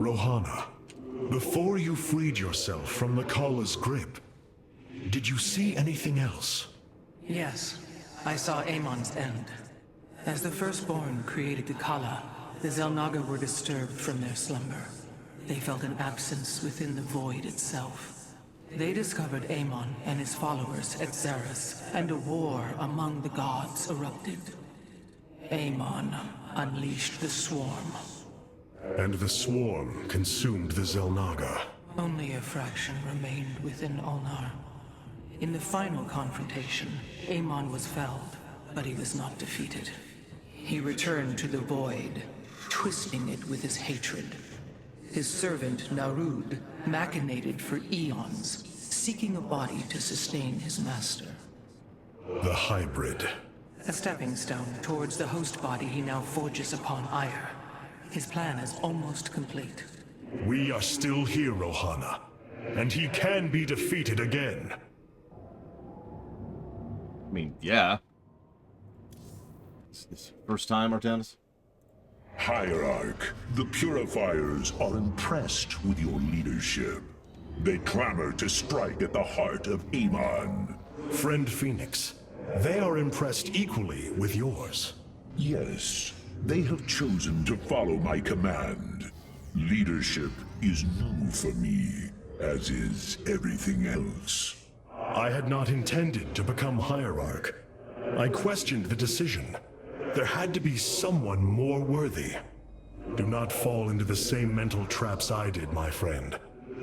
Rohana, before you freed yourself from the Kala's grip, did you see anything else? Yes, I saw Amon's end. As the Firstborn created the Kala, the Xel'Naga were disturbed from their slumber. They felt an absence within the void itself. They discovered Amon and his followers at Xeris, and a war among the gods erupted. Amon unleashed the Swarm. And the Swarm consumed the Xel'Naga. Only a fraction remained within Ulnar. In the final confrontation, Amon was felled, but he was not defeated. He returned to the void, twisting it with his hatred. His servant, Narud, machinated for eons, seeking a body to sustain his master. The hybrid. A stepping stone towards the host body he now forges upon Ire. His plan is almost complete. We are still here, Rohana, and he can be defeated again. I mean, yeah. It's first time, Artanis? Hierarch, the Purifiers are impressed with your leadership. They clamor to strike at the heart of Amon. Friend Phoenix, they are impressed equally with yours. Yes, they have chosen to follow my command. Leadership is new for me, as is everything else. I had not intended to become Hierarch. I questioned the decision. There had to be someone more worthy. Do not fall into the same mental traps I did, my friend.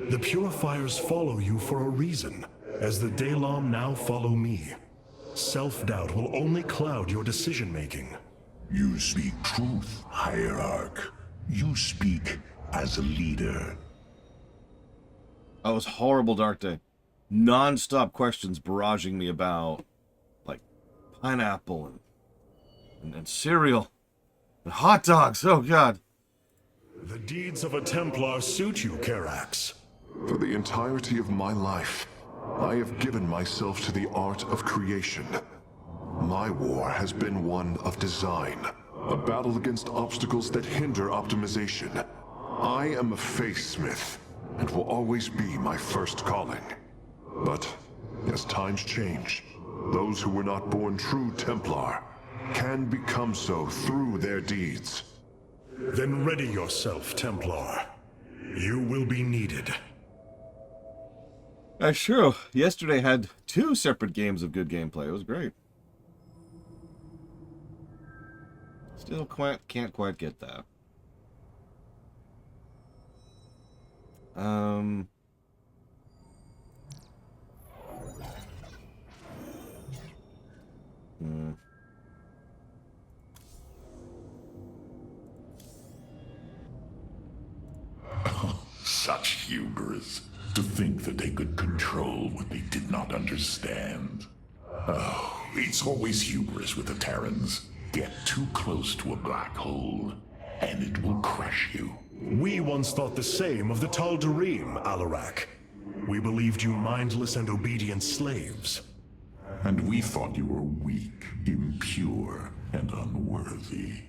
The Purifiers follow you for a reason, as the Dalam now follow me. Self-doubt will only cloud your decision-making. You speak truth, Hierarch. You speak as a leader. Oh, it was horrible, Dark Day. Non-stop questions barraging me about, like, pineapple and cereal and hot dogs. Oh, God. The deeds of a Templar suit you, Karax. For the entirety of my life, I have given myself to the art of creation. My war has been one of design, a battle against obstacles that hinder optimization. I am a faithsmith, and will always be my first calling. But as times change, those who were not born true Templar can become so through their deeds. Then ready yourself, Templar. You will be needed. That's true. Yesterday had 2 separate games of good gameplay. It was great. Still can't quite get that. Such hubris. To think that they could control what they did not understand. Oh, it's always hubris with the Terrans. Get too close to a black hole, and it will crush you. We once thought the same of the Tal'Darim, Alarak. We believed you mindless and obedient slaves. And we thought you were weak, impure, and unworthy.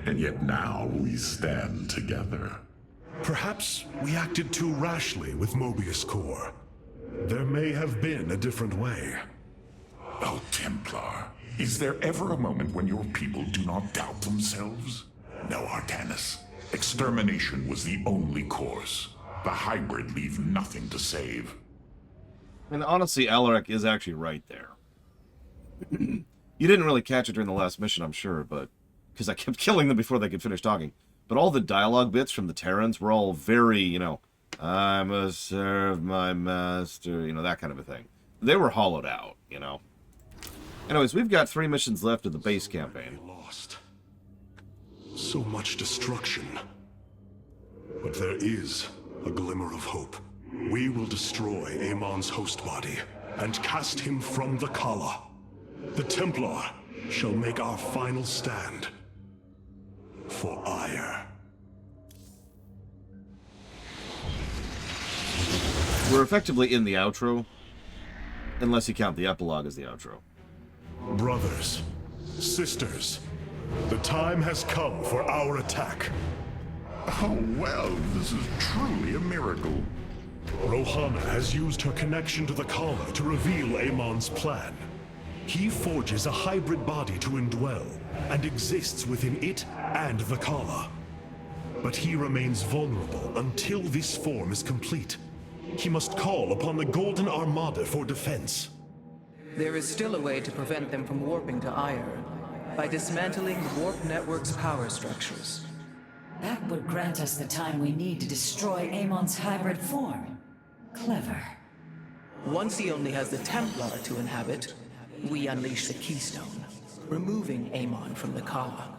And yet now we stand together. Perhaps we acted too rashly with Mobius Core. There may have been a different way. Oh, Templar, is there ever a moment when your people do not doubt themselves? No, Artanis. Extermination was the only course. The hybrid leave nothing to save. And honestly, Alaric is actually right there. You didn't really catch it during the last mission, I'm sure, but because I kept killing them before they could finish talking. But all the dialogue bits from the Terrans were all very, you know, I must serve my master, you know, that kind of a thing. They were hollowed out, you know. Anyways, we've got 3 missions left of the base campaign. Lost. So much destruction. But there is a glimmer of hope. We will destroy Amon's host body and cast him from the Kala. The Templar shall make our final stand. For ire. We're effectively in the outro, unless you count the epilogue as the outro. Brothers, sisters, the time has come for our attack. Oh, well, this is truly a miracle. Rohana has used her connection to the Kala to reveal Amon's plan. He forges a hybrid body to indwell, and exists within it and the Kala. But he remains vulnerable until this form is complete. He must call upon the Golden Armada for defense. There is still a way to prevent them from warping to Ire, by dismantling the warp network's power structures. That would grant us the time we need to destroy Amon's hybrid form. Clever. Once he only has the Templar to inhabit, we unleash the Keystone, removing Amon from the Kala.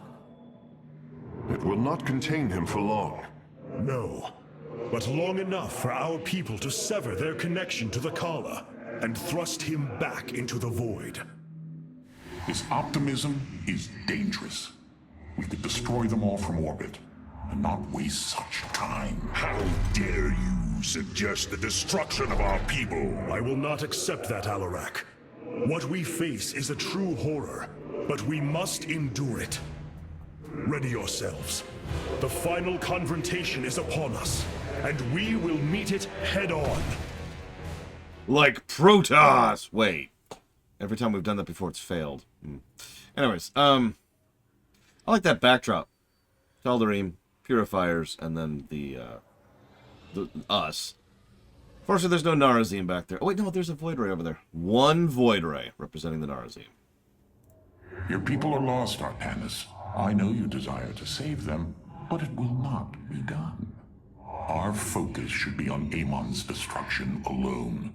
It will not contain him for long. No, but long enough for our people to sever their connection to the Kala and thrust him back into the void. This optimism is dangerous. We could destroy them all from orbit, and not waste such time. How dare you suggest the destruction of our people? I will not accept that, Alarak. What we face is a true horror, but we must endure it. Ready yourselves. The final confrontation is upon us, and we will meet it head-on. Like Protoss! Wait. Every time we've done that before, it's failed. Anyways, I like that backdrop. Tal'Darim, Purifiers, and then the us. Fortunately, there's no Narazim back there. Oh, wait, no, there's a Void Ray over there. One Void Ray representing the Narazim. Your people are lost, Artanis. I know you desire to save them, but it will not be done. Our focus should be on Amon's destruction alone.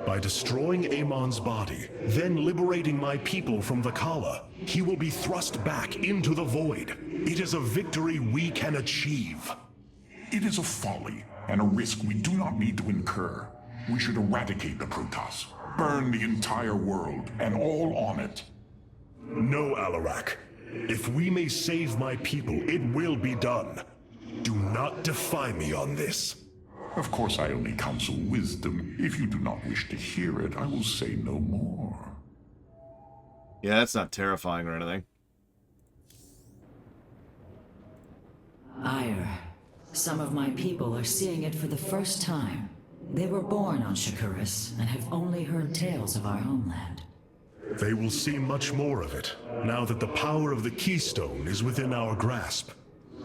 By destroying Amon's body, then liberating my people from the Kala, he will be thrust back into the void. It is a victory we can achieve. It is a folly and a risk we do not need to incur. We should eradicate the Protoss, burn the entire world, and all on it. No, Alarak. If we may save my people, it will be done. Do not defy me on this. Of course, I only counsel wisdom. If you do not wish to hear it, I will say no more. Yeah, that's not terrifying or anything. Ire. Some of my people are seeing it for the first time. They were born on Shakuras and have only heard tales of our homeland. They will see much more of it, now that the power of the Keystone is within our grasp.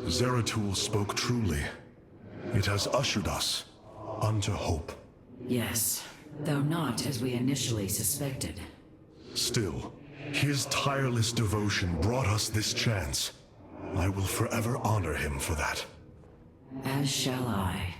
Zeratul spoke truly. It has ushered us unto hope. Yes, though not as we initially suspected. Still, his tireless devotion brought us this chance. I will forever honor him for that. As shall I.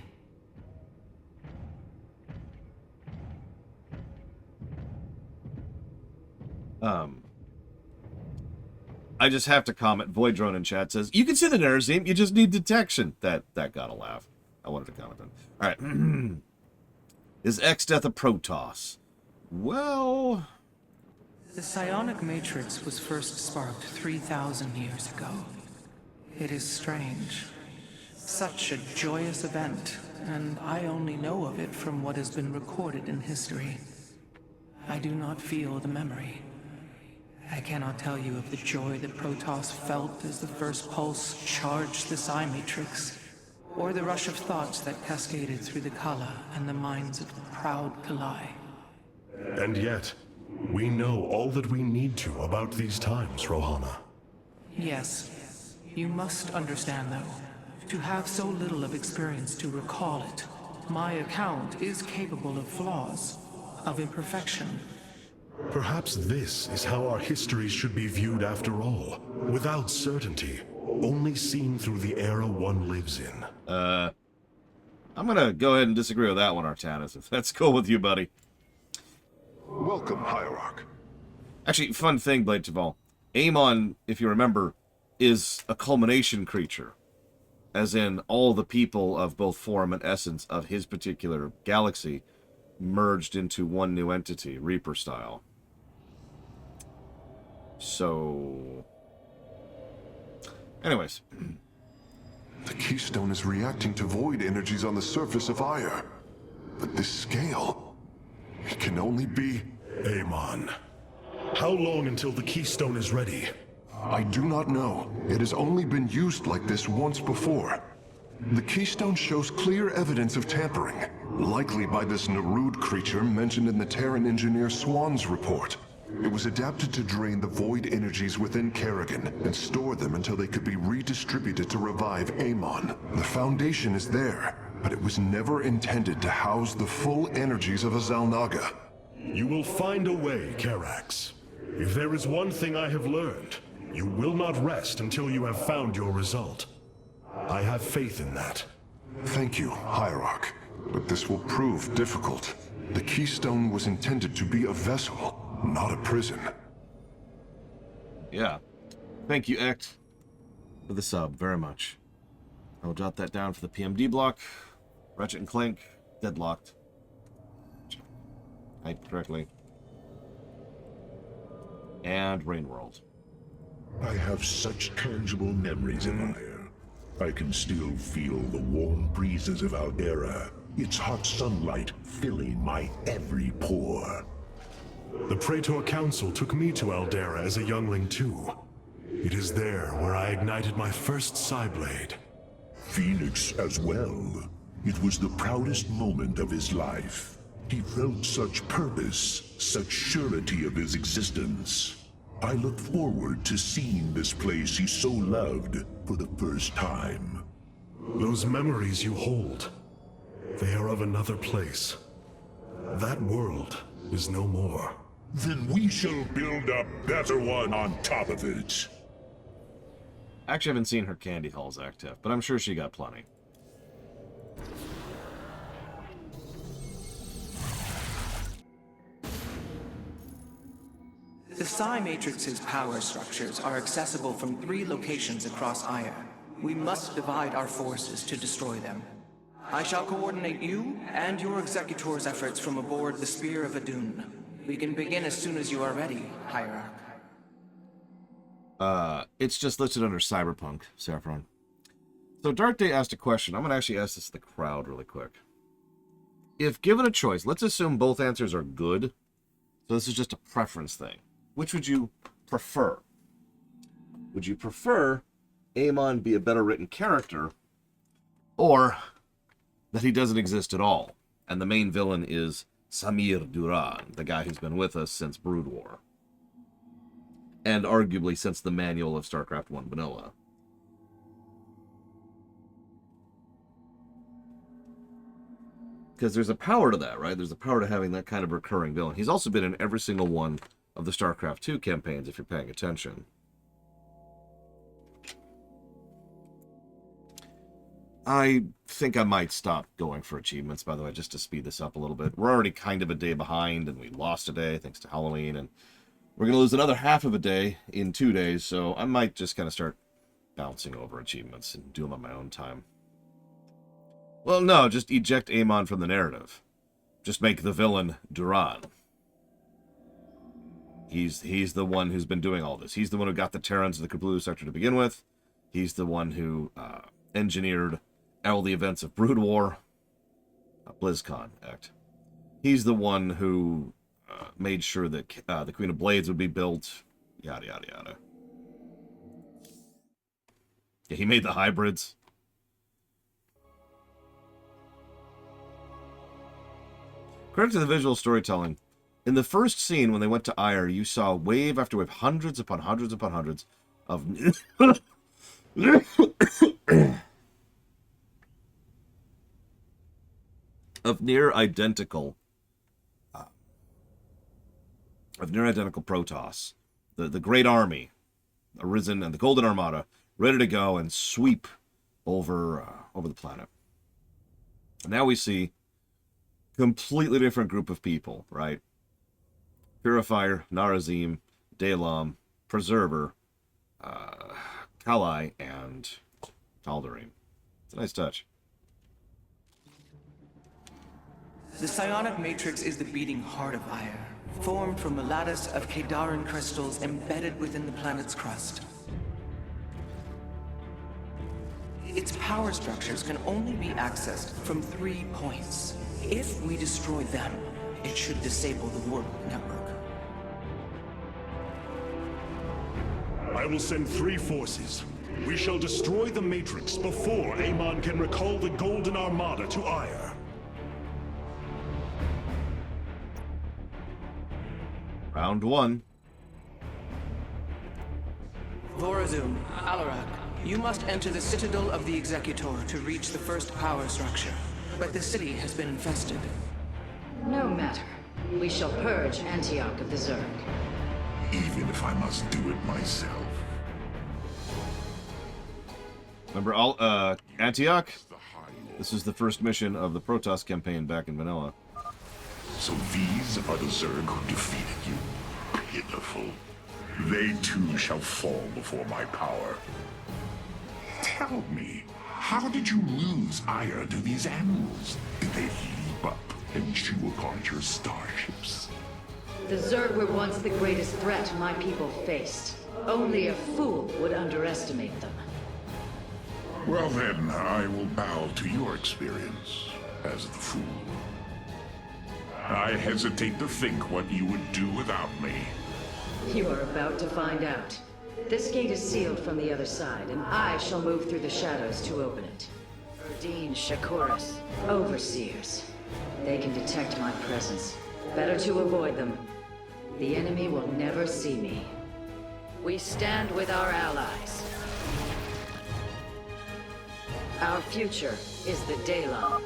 I just have to comment. Void Drone in chat says, you can see the Narazim, you just need detection. That got a laugh. I wanted to comment on. Alright. Is X-Death a Protoss? Well... The psionic matrix was first sparked 3,000 years ago. It is strange. Such a joyous event, and I only know of it from what has been recorded in history. I do not feel the memory. I cannot tell you of the joy that Protoss felt as the first pulse charged the psi matrix, or the rush of thoughts that cascaded through the Kala and the minds of the proud Kalai. And yet, we know all that we need to about these times, Rohana. Yes. You must understand, though, to have so little of experience to recall it, my account is capable of flaws, of imperfection. Perhaps this is how our histories should be viewed after all, without certainty, only seen through the era one lives in. I'm gonna go ahead and disagree with that one, Artanis, if that's cool with you, buddy. Welcome, Hierarch. Actually, fun thing, Blade Chaval. Amon, if you remember, is a culmination creature. As in, all the people of both form and essence of his particular galaxy merged into one new entity, Reaper style. So... anyways. The Keystone is reacting to void energies on the surface of Ire. But this scale... it can only be... Amon. How long until the Keystone is ready? I do not know. It has only been used like this once before. The keystone shows clear evidence of tampering, likely by this Narud creature mentioned in the Terran engineer Swan's report. It was adapted to drain the void energies within Kerrigan and store them until they could be redistributed to revive Amon. The foundation is there, but it was never intended to house the full energies of a Xalnaga. You will find a way, Karax. If there is one thing I have learned, you will not rest until you have found your result. I have faith in that. Thank you, Hierarch. But this will prove difficult. The keystone was intended to be a vessel, not a prison. Yeah. Thank you, Ect, for the sub, very much. I will jot that down for the PMD block. Ratchet and Clank, deadlocked. Typed correctly. And Rain World. I have such tangible memories of Ire. I can still feel the warm breezes of Aldera, its hot sunlight filling my every pore. The Praetor Council took me to Aldera as a youngling too. It is there where I ignited my first Psyblade. Phoenix as well. It was the proudest moment of his life. He felt such purpose, such surety of his existence. I look forward to seeing this place he so loved for the first time. Those memories you hold, they are of another place. That world is no more. Then we shall build a better one on top of it. Actually, I haven't seen her candy halls active, but I'm sure she got plenty. The Psi Matrix's power structures are accessible from 3 locations across Ire. We must divide our forces to destroy them. I shall coordinate you and your Executor's efforts from aboard the Spear of Adun. We can begin as soon as you are ready, Hierarch. It's just listed under Cyberpunk, Saffron. So Dark Day asked a question. I'm going to actually ask this to the crowd really quick. If given a choice, let's assume both answers are good. So this is just a preference thing. Which would you prefer? Would you prefer Amon be a better written character, or that he doesn't exist at all, and the main villain is Samir Duran, the guy who's been with us since Brood War, and arguably since the manual of StarCraft 1 Vanilla? Because there's a power to that, right? There's a power to having that kind of recurring villain. He's also been in every single one of the StarCraft 2 campaigns, if you're paying attention. I think I might stop going for achievements, by the way, just to speed this up a little bit. We're already kind of a day behind, and we lost a day thanks to Halloween, and we're going to lose another half of a day in 2 days, so I might just kind of start bouncing over achievements and do them on my own time. Well, no, just eject Amon from the narrative. Just make the villain Duran. He's the one who's been doing all this. He's the one who got the Terrans to the Kablu sector to begin with. He's the one who engineered all the events of Brood War. BlizzCon Act. He's the one who made sure that the Queen of Blades would be built. Yada, yada, yada. Yeah, he made the hybrids. Credit to the visual storytelling. In the first scene, when they went to Ire, you saw wave after wave, hundreds upon hundreds upon hundreds of of near identical Protoss. The Great Army, arisen, and the Golden Armada, ready to go and sweep over the planet. And now we see completely different group of people, right? Purifier, Narazim, Dalam, Preserver, Kalai, and Tal'Darim. It's a nice touch. The psionic matrix is the beating heart of Ire, formed from a lattice of Kadaran crystals embedded within the planet's crust. Its power structures can only be accessed from 3 points. If we destroy them, it should disable the warp network. I will send 3 forces. We shall destroy the Matrix before Amon can recall the Golden Armada to Ire. Round 1. Vorazun, Alarak, you must enter the Citadel of the Executor to reach the first power structure. But the city has been infested. No matter. We shall purge Antioch of the Zerg. Even if I must do it myself. Remember Antioch? This is the first mission of the Protoss campaign back in vanilla. So these are the Zerg who defeated you? Pitiful. They too shall fall before my power. Tell me, how did you lose ire to these animals? Did they leap up and chew apart your starships? The Zerg were once the greatest threat my people faced. Only a fool would underestimate them. Well then, I will bow to your experience as the fool. I hesitate to think what you would do without me. You are about to find out. This gate is sealed from the other side, and I shall move through the shadows to open it. Dean Shakuras, Overseers. They can detect my presence. Better to avoid them. The enemy will never see me. We stand with our allies. Our future is the Daylon.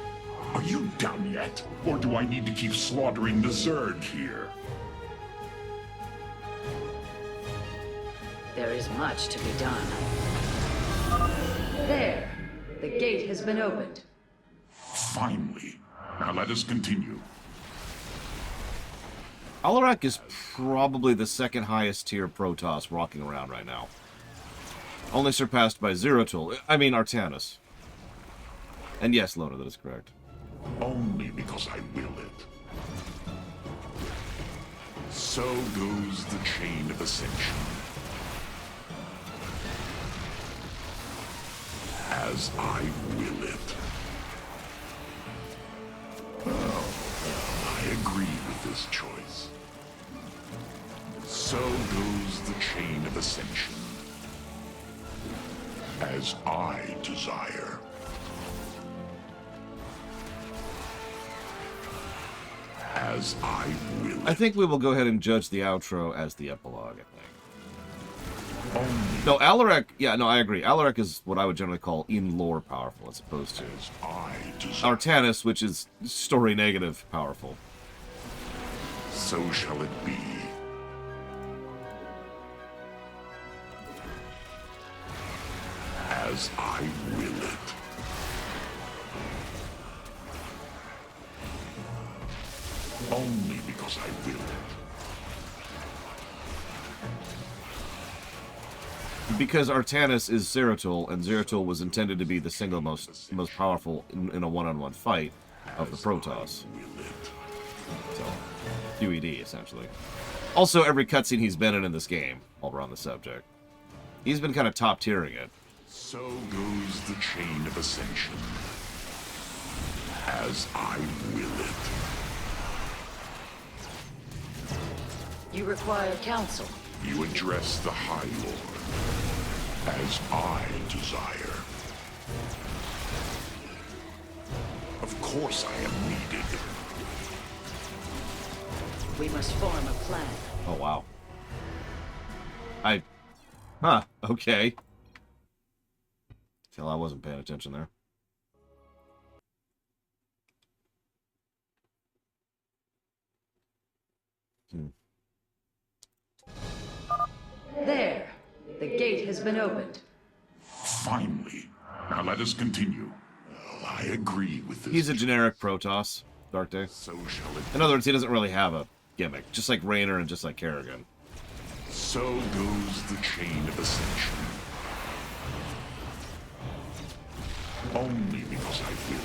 Are you done yet? Or do I need to keep slaughtering the Zerg here? There is much to be done. There! The gate has been opened. Finally. Now let us continue. Alarak is probably the second highest tier Protoss walking around right now. Only surpassed by Zeratul. I mean Artanis. And yes, Lona, that is correct. Only because I will it. So goes the chain of ascension. As I will it. Well, I agree with this choice. So goes the chain of ascension. As I desire. As I will it. I think we will go ahead and judge the outro as the epilogue, I think. Only No, Alarak, yeah, no, I agree. Alarak is what I would generally call in-lore powerful, as opposed to as I desire. Artanis, which is story negative powerful. So shall it be. As I will it. Only because I will it. Because Artanis is Zeratul, and Zeratul was intended to be the single most powerful in a one-on-one fight of the Protoss. So, QED, essentially. Also, every cutscene he's been in this game, while we're on the subject. He's been kind of top-tiering it. So goes the chain of ascension. As I will it. You require counsel. You address the High Lord. As I desire. Of course I am needed. We must form a plan. Oh, wow. Huh, okay. Till I wasn't paying attention there. There! The gate has been opened. Finally. Now let us continue. Well, I agree with this. He's a generic Protoss, Dark Day. So shall it. In other words, he doesn't really have a gimmick. Just like Raynor and just like Kerrigan. So goes the chain of ascension. Only because I will.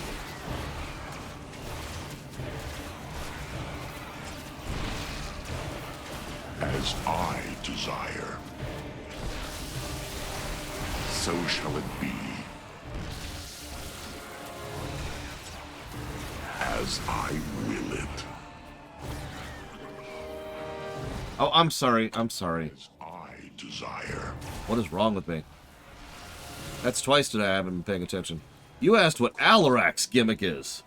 As I desire. So shall it be. As I will it. Oh, I'm sorry. I'm sorry. As I desire. What is wrong with me? That's twice today I haven't been paying attention. You asked what Alarak's gimmick is.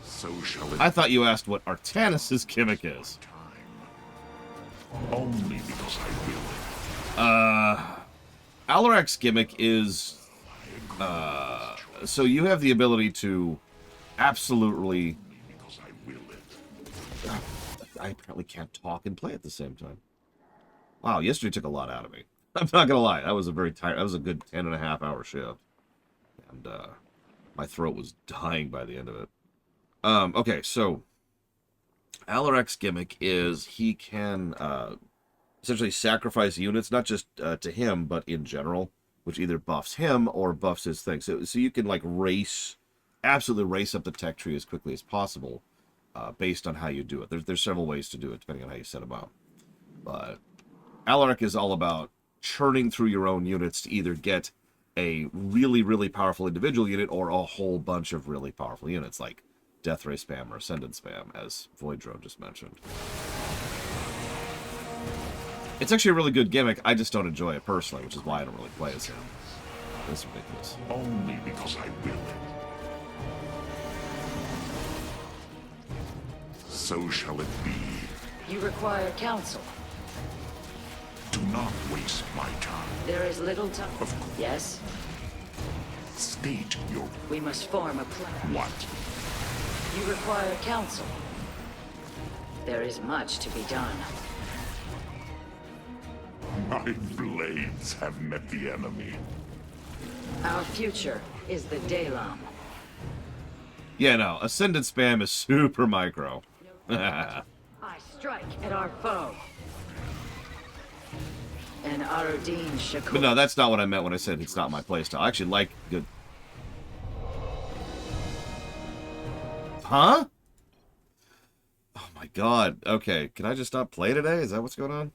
So shall it I thought you asked what Artanis' gimmick is. only because I will it. Alarak's gimmick is... so you have the ability to absolutely... Because I will it. I apparently can't talk and play at the same time. Wow, yesterday took a lot out of me. I'm not gonna lie, that was a very tired... That was a good 10.5-hour shift. And, my throat was dying by the end of it. Okay, so... Alarak's gimmick is he can, essentially sacrifice units, not just to him, but in general, which either buffs him or buffs his thing. So you can, like, absolutely race up the tech tree as quickly as possible, based on how you do it. There's several ways to do it, depending on how you set them up. But Alarak is all about churning through your own units to either get a really, really powerful individual unit or a whole bunch of really powerful units, like Death Ray spam or Ascendant spam, as Void Drone just mentioned. It's actually a really good gimmick, I just don't enjoy it personally, which is why I don't really play as him. It's ridiculous. Only because I will it. So shall it be. You require counsel. Do not waste my time. There is little time. Of course. Yes? State your We must form a plan. what. You require counsel. There is much to be done. My blades have met the enemy. Our future is the Dalam. Yeah, no, Ascendant spam is super micro. I strike at our foe. And Arodin Shakur. But no, that's not what I meant when I said it's not my playstyle. I actually like good... Huh? Oh my god. Okay, can I just not play today? Is that what's going on?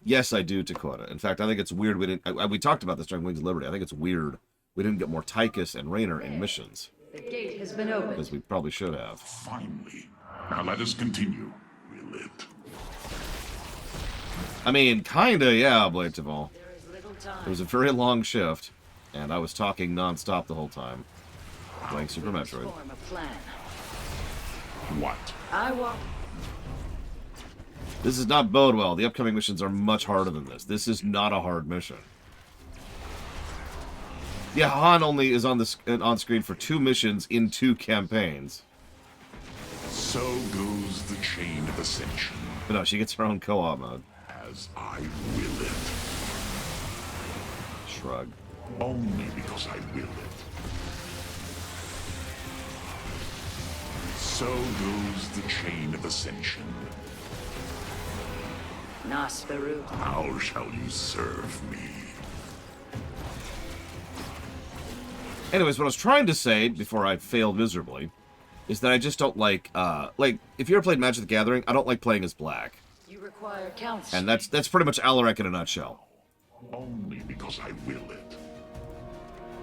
Yes, I do, Dakota. In fact, I think it's weird we didn't... we talked about this during Wings of Liberty. I think it's weird we didn't get more Tychus and Raynor in missions. The gate has been opened. Because we probably should have. Finally. Now let us continue. Will it? I mean, kinda, yeah, Blades of All. There is little time. It was a very long shift, and I was talking non-stop the whole time. Playing Super Metroid. Form a plan. What? I walk. This does not bode well. The upcoming missions are much harder than this. This is not a hard mission. Yeah, Han only is on screen for 2 missions in 2 campaigns. So goes the chain of ascension. But no, she gets her own co-op mode. As I will it. Shrug. Only because I will it. So goes the chain of ascension. Nosferatu. How shall you serve me? Anyways, what I was trying to say before I failed miserably is that I just don't like, if you ever played Magic the Gathering, I don't like playing as black. You require counsel. And that's pretty much Alarak in a nutshell. Only because I will it.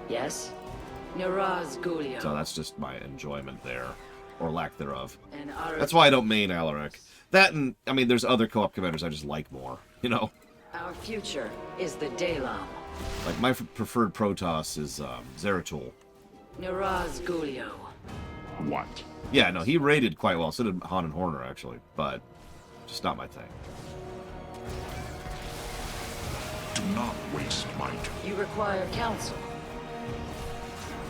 Yes? Niraz Gulio. So that's just my enjoyment there. Or lack thereof. And Arodin. That's why I don't main Alarak. That and, I mean, there's other co-op commanders I just like more, you know? Our future is the Dalam. Like, my preferred Protoss is, Zeratul. Niraz Gulio. What? Yeah, no, he raided quite well. So did Han and Horner, actually. But, just not my thing. Do not waste my time. You require counsel.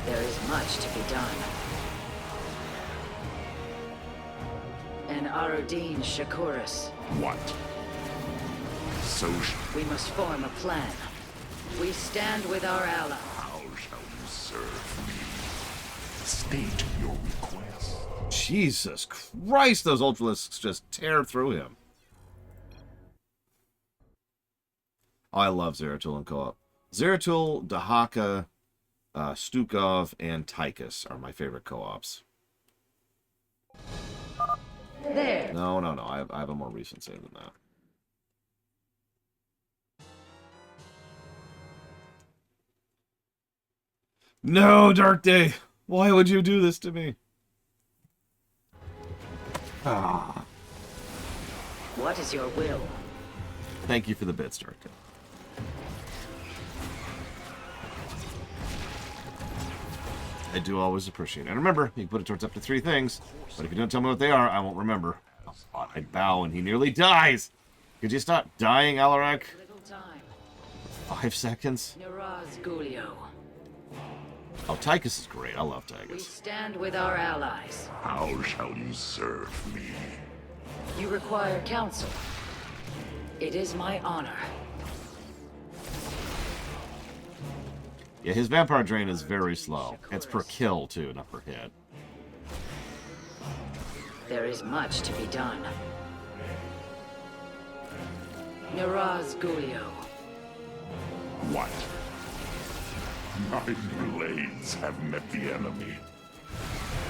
There is much to be done. And Arodin Shakuris. What? So We must form a plan. We stand with our ally. how shall you serve me? State your request. Jesus Christ, those Ultralisks just tear through him. Oh, I love Zeratul in co-op. Zeratul, Dahaka, Stukov, and Tychus are my favorite co-ops. There. No, I have a more recent save than that. No, Dark Day! Why would you do this to me? Ah. What is your will? Thank you for the bits, Dark Day. I do always appreciate it. And remember, you can put it towards up to 3 things, but if you don't tell me what they are, I won't remember. Oh, I bow and he nearly dies. Could you stop dying, Alarak? Little time. 5 seconds? Niraz Gulio. Oh, Tychus is great. I love We Tychus. stand with our allies. How shall you serve me? You require counsel. It is my honor. Yeah, his vampire drain is very slow. It's per kill, too, not per hit. There is much to be done. Niraz Gulio. What? My blades have met the enemy.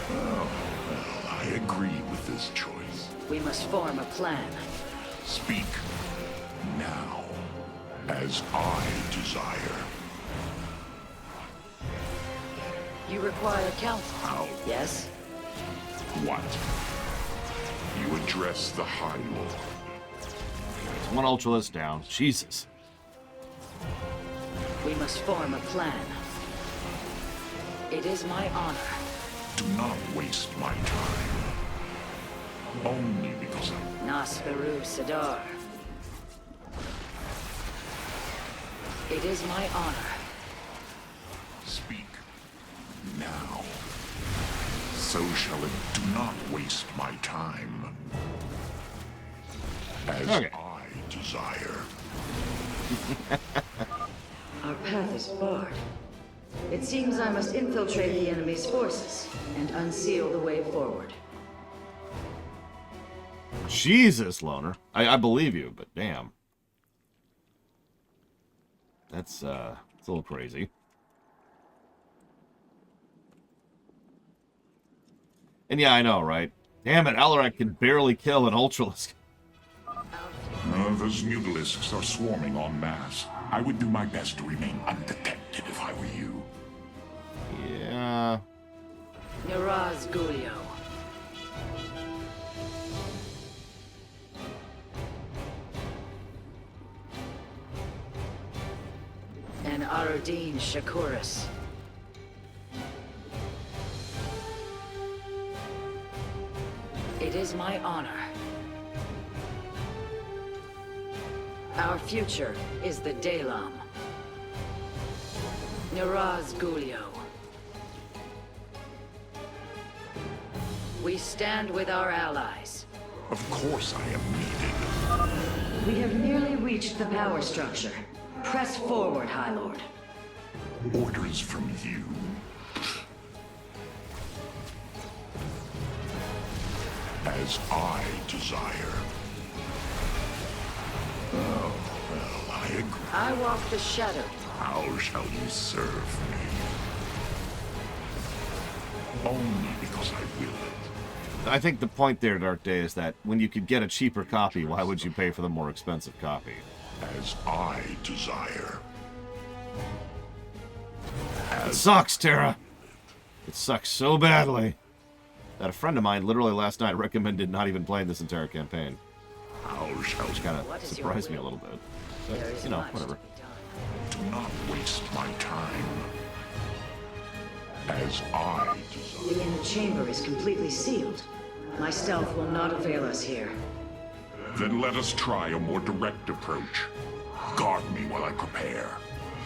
Oh, well, I agree with this choice. We must form a plan. Speak now, as I desire. You require counsel. How? Yes? What? You address the High Lord. There's one Ultralist down. Jesus. We must form a plan. It is my honor. Do not waste my time. Only because I... Nasperu Sadar. It is my honor. Speak now. So shall it. Do not waste my time. As Okay. I desire. Our path is barred. It seems I must infiltrate the enemy's forces and unseal the way forward. Jesus, Loner. I believe you, but damn. That's, it's a little crazy. And yeah, I know, right? Damn it, Alarak can barely kill an Ultralisk. Those mutalisks are swarming en masse. I would do my best to remain undetected if I were you. Yeah. Niraz Gulio. And Aradine Shakuris. It is my honor. Our future is the Dalam. Niraz Gulio. We stand with our allies. Of course I am needed. We have nearly reached the power structure. Press forward, High Lord. Orders from you. As I desire. Oh, well, I agree. I walk the shadow. How shall you serve me? Only because I will it. I think the point there, Dark Day, is that when you could get a cheaper copy, why would you pay for the more expensive copy? As I desire. It sucks, Terra. It sucks so badly that a friend of mine literally last night recommended not even playing this entire campaign. How shall Which kind What of is your surprised me a will? little bit. There But, is you know, much whatever. to be done. do not waste my time. As I desire. The inner chamber is completely sealed. My stealth will not avail us here. Then let us try a more direct approach. Guard me while I prepare.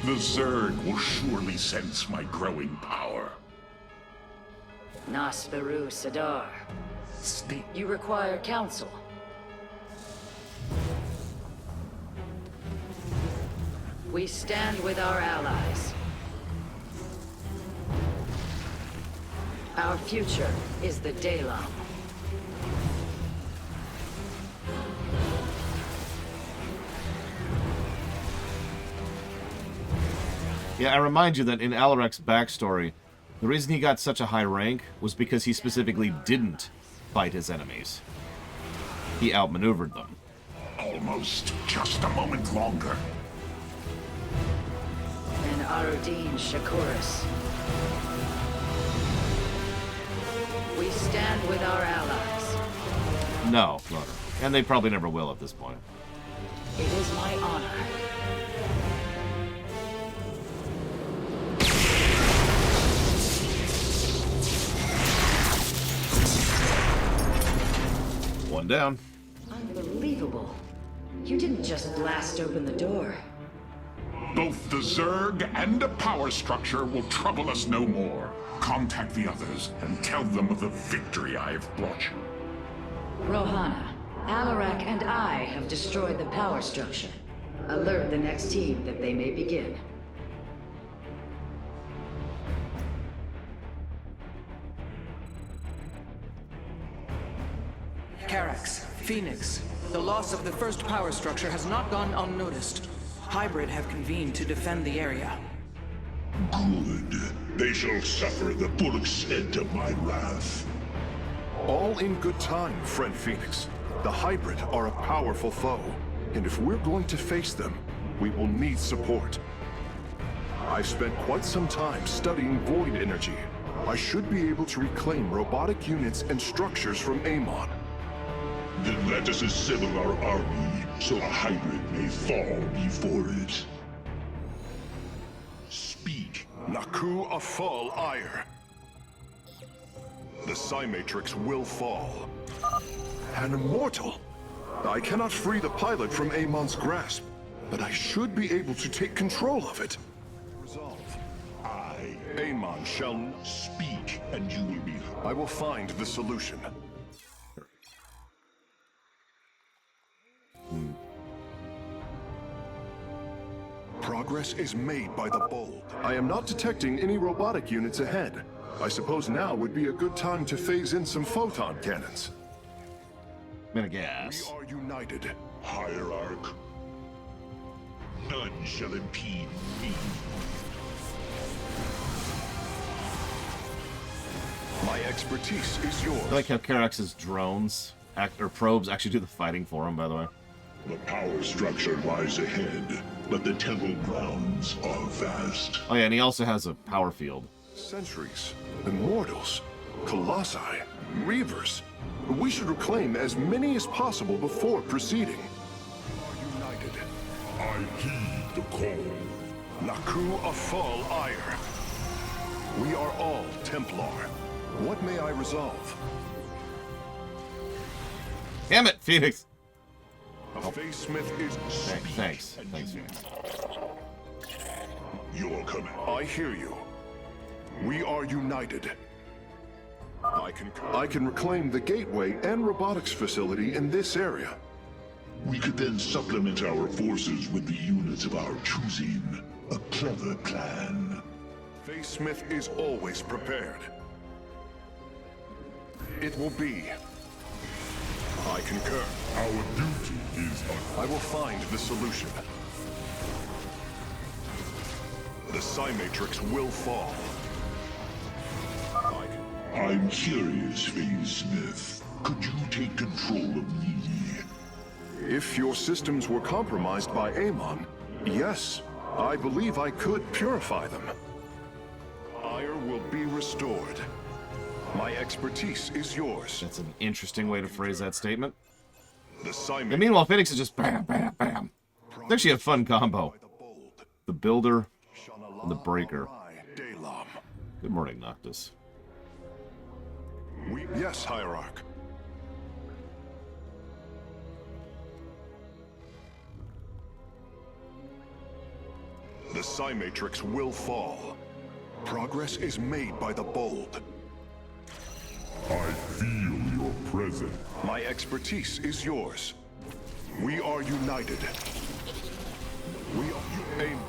The Zerg will surely sense my growing power. Nasperu Sadar. Stay. You require counsel. We stand with our allies. Our future is the Dalam. Yeah, I remind you that in Alarek's backstory, the reason he got such a high rank was because he specifically didn't fight his enemies. He outmaneuvered them. Almost. Just a moment longer. And Aradine Shakuris. We stand with our allies. No, Loner. And they probably never will at this point. It is my honor. One down. Unbelievable. You didn't just blast open the door. Both the Zerg and the power structure will trouble us no more. Contact the others and tell them of the victory I have brought you. Rohana, Alarak and I have destroyed the power structure. Alert the next team that they may begin. Carax, Phoenix, the loss of the first power structure has not gone unnoticed. Hybrid have convened to defend the area. Good. They shall suffer the full extent of my wrath. All in good time, friend Phoenix. The Hybrid are a powerful foe, and if we're going to face them, we will need support. I've spent quite some time studying void energy. I should be able to reclaim robotic units and structures from Amon. Then let us assemble our army, so a Hybrid may fall before it. Speak. Naku Afal Ire. The Psy-Matrix will fall. An immortal! I cannot free the pilot from Amon's grasp, but I should be able to take control of it. Resolve. Amon shall Speak, and you will be heard. I will find the solution. Progress is made by the bold. I am not detecting any robotic units ahead. I suppose now would be a good time to phase in some photon cannons. I'm gonna guess. We are united. Hierarch. None shall impede me. My expertise is yours. I like how Karax's drones or probes actually do the fighting for him, by the way. The power structure lies ahead, but the temple grounds are vast. Oh yeah, and he also has a power field. Sentries, immortals, colossi, reavers. We should reclaim as many as possible before proceeding. We are united. I heed the call. Naku Afal Ire. We are all Templar. What may I resolve? Damn it, Phoenix! A face smith is... Thanks, Phoenix. Your command. I hear you. We are united. I can reclaim the gateway and robotics facility in this area. We could then supplement our forces with the units of our choosing. A clever plan. Face Smith is always prepared. It will be. I concur. Our duty is I will find the solution. The Psy-Matrix will fall. I'm curious, Phase Smith. Could you take control of me? If your systems were compromised by Amon, yes, I believe I could purify them. Ire will be restored. My expertise is yours. That's an interesting way to phrase that statement. The And Psy-Matrix. meanwhile, Phoenix is just bam, bam, bam. It's actually a fun combo. The Builder and the Breaker. Good morning, Noctis. Yes, Hierarch. The Psy-Matrix will fall. Progress is made by the bold. I feel your presence. My expertise is yours. We are united. We are aim.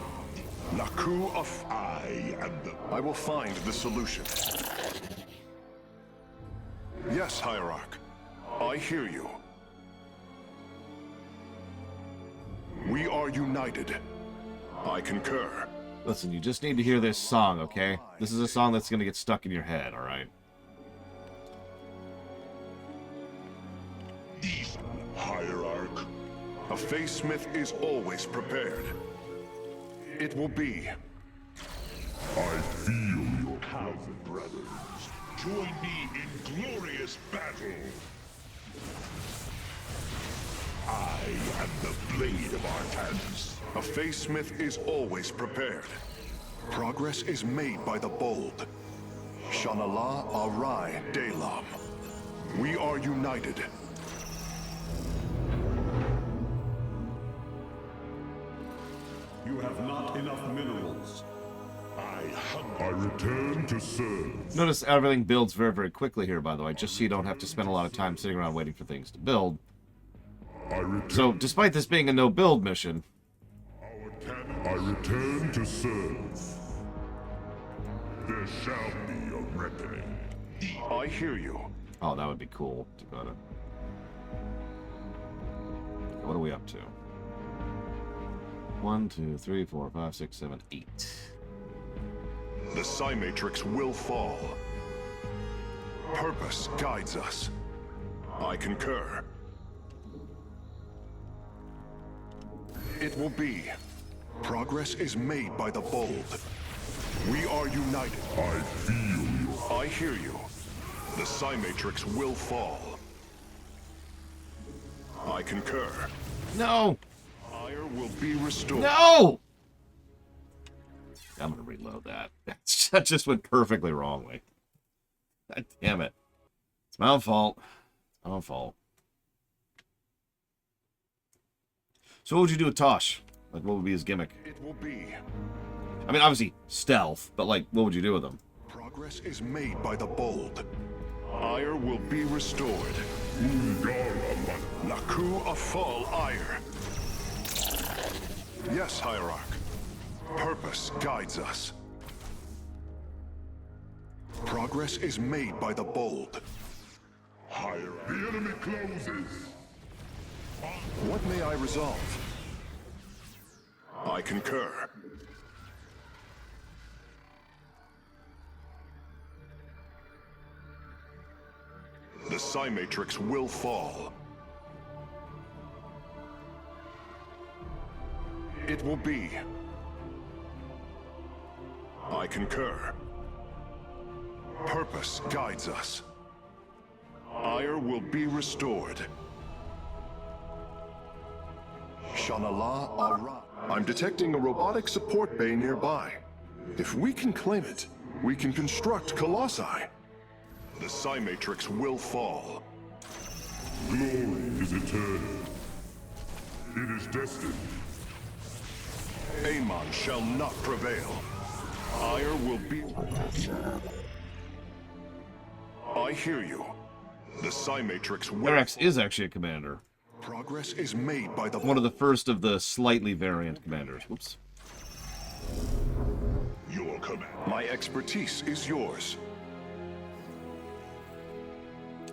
Naku of I am the... I will find the solution. Yes, Hierarch. I hear you. We are united. I concur. Listen, you just need to hear this song, okay? This is a song that's gonna get stuck in your head, alright? Hierarch. A Face Smith is always prepared. It will be. I feel your power, brothers. Join me in glorious battle. I am the blade of Artanis. A Face Smith is always prepared. Progress is made by the bold. Shanala Arai Dalam. We are united. have not enough minerals. I return to serve. Notice everything builds very, very quickly here, by the way, just so you don't have to spend a lot of time sitting around waiting for things to build. So, despite this being a no-build mission... I return to serve. There shall be a reckoning. I hear you. Oh, that would be cool, Dakota. What are we up to? 1, 2, 3, 4, 5, 6, 7, 8. The Psi Matrix will fall. Purpose guides us. I concur. It will be. Progress is made by the bold. We are united. I feel you. I hear you. The Psi Matrix will fall. I concur. No! Ire will be restored. No! I'm gonna reload that. That just went perfectly wrongly. God damn it. It's my own fault. It's my own fault. So what would you do with Tosh? Like, what would be his gimmick? It will be. I mean, obviously, stealth, but, like, what would you do with him? Progress is made by the bold. Ire will be restored. Naku Afal Ire. Yes, Hierarch. Purpose guides us. Progress is made by the bold. Higher. The enemy closes. What may I resolve? I concur. The Psi Matrix will fall. It will be. I concur. Purpose guides us. Ire will be restored. Shanala Ara. I'm detecting a robotic support bay nearby. If we can claim it, we can construct Colossi. The Psi Matrix will fall. Glory is eternal. It is destined. Amon shall not prevail. Ire will be... I hear you. The Psi Matrix will... Rex is actually a commander. Progress is made by the... One of the first of the slightly variant commanders. Whoops. Your command. My expertise is yours.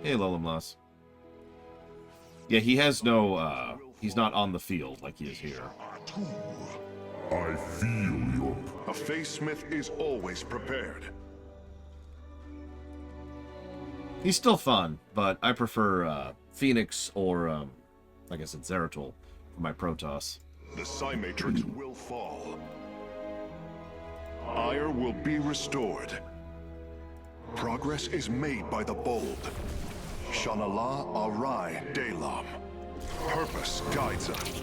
Hey, Lolamlas. Yeah, he has no, he's not on the field like he is here. I feel your... A Face Smith is always prepared. He's still fun, but I prefer, Phoenix or, like I said, Zeratul for my Protoss. The Psi Matrix will fall. Ire will be restored. Progress is made by the bold. Shanala Arai Delam. Purpose guides us.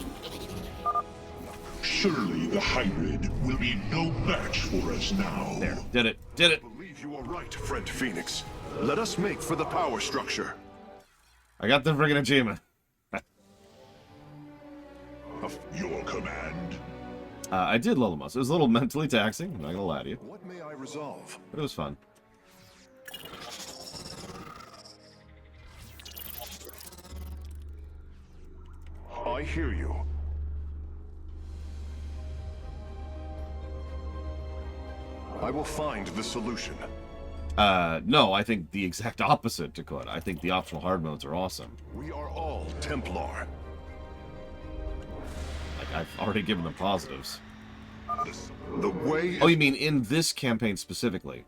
Surely the hybrid will be no match for us now. There, did it, did it. I believe you are right, friend Phoenix. Let us make for the power structure. I got the friggin' achievement. Your command. I did Lolamuz. It was a little mentally taxing, I'm not gonna lie to you. What may I resolve? But it was fun. I hear you. I will find the solution. No, I think the exact opposite, Dakota. I think the optional hard modes are awesome. We are all Templar. Like, I've already given them positives. The way... Oh, you mean in this campaign specifically?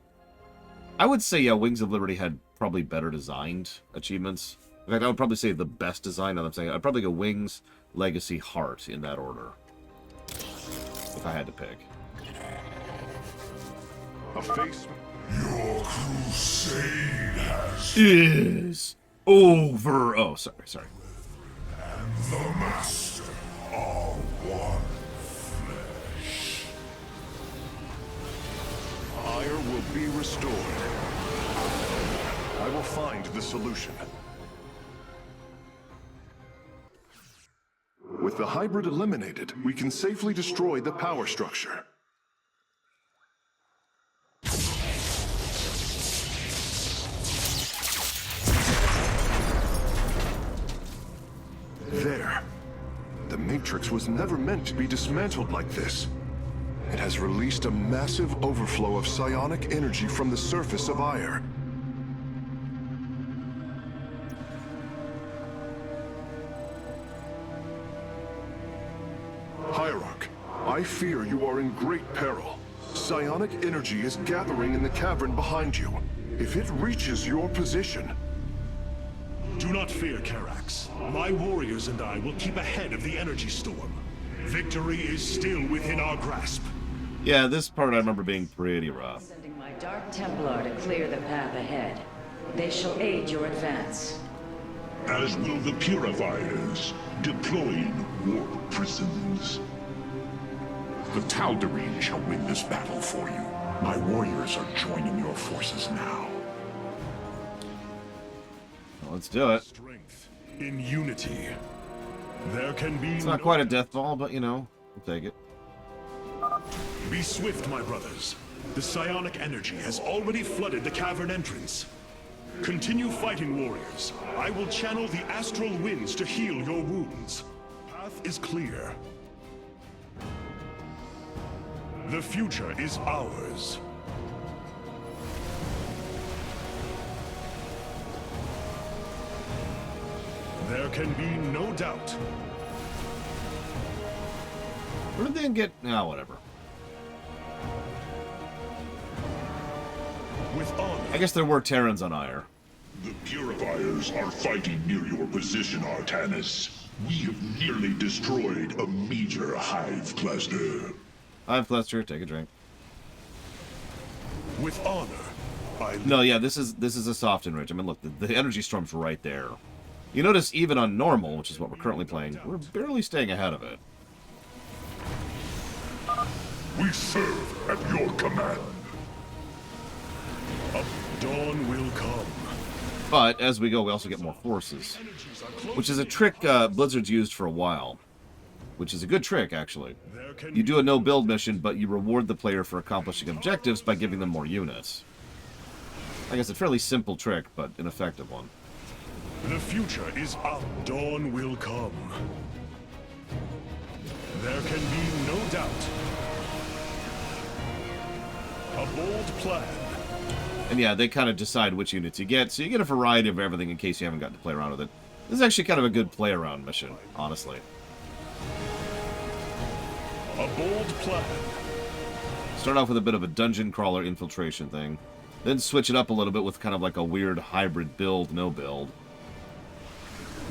I would say, yeah, Wings of Liberty had probably better designed achievements. In fact, I would probably say the best design. I'm saying I'd probably go Wings, Legacy, Heart in that order. If I had to pick. A face... Your crusade has... Is over. Oh, sorry. The master are one flesh. Ire will be restored. I will find the solution. With With the hybrid eliminated, we can safely destroy the power structure. There. The Matrix was never meant to be dismantled like this. It has released a massive overflow of psionic energy from the surface of Ire. Hierarch, I fear you are in great peril. Psionic energy is gathering in the cavern behind you. If it reaches your position... Do not fear, Karax. My warriors and I will keep ahead of the energy storm. Victory is still within our grasp. Yeah, this part I remember being pretty rough. Sending my Dark Templar to clear the path ahead. They shall aid your advance. As will the Purifiers, deploying warp prisons. The Tal'Darim shall win this battle for you. My warriors are joining your forces now. Well, let's do it. Strength in unity. There can be It's not quite a death ball, but you know, we'll take it. Be swift, my brothers. The psionic energy has already flooded the cavern entrance. Continue fighting, warriors. I will channel the astral winds to heal your wounds. Path is clear. The future is ours. There can be no doubt. Where did they get... Ah, whatever. With honor. I guess there were Terrans on Ire. The Purifiers are fighting near your position, Artanis. We have nearly destroyed a major hive cluster. Hive cluster, take a drink. With honor. No, yeah, this is a soft enrich. I mean, look, the energy storm's right there. You notice even on normal, which is what we're currently playing, we're barely staying ahead of it. We serve at your command. Dawn will come. But as we go, we also get more forces, which is a trick Blizzard's used for a while, which is a good trick, actually. You do a no-build mission, but you reward the player for accomplishing objectives by giving them more units. I guess a fairly simple trick, but an effective one. The future is up. Dawn will come. There can be no doubt. A bold plan. And yeah, they kind of decide which units you get, so you get a variety of everything in case you haven't gotten to play around with it. This is actually kind of a good play-around mission, honestly. A bold plan. Start off with a bit of a dungeon crawler infiltration thing, then switch it up a little bit with kind of like a weird hybrid build, no build.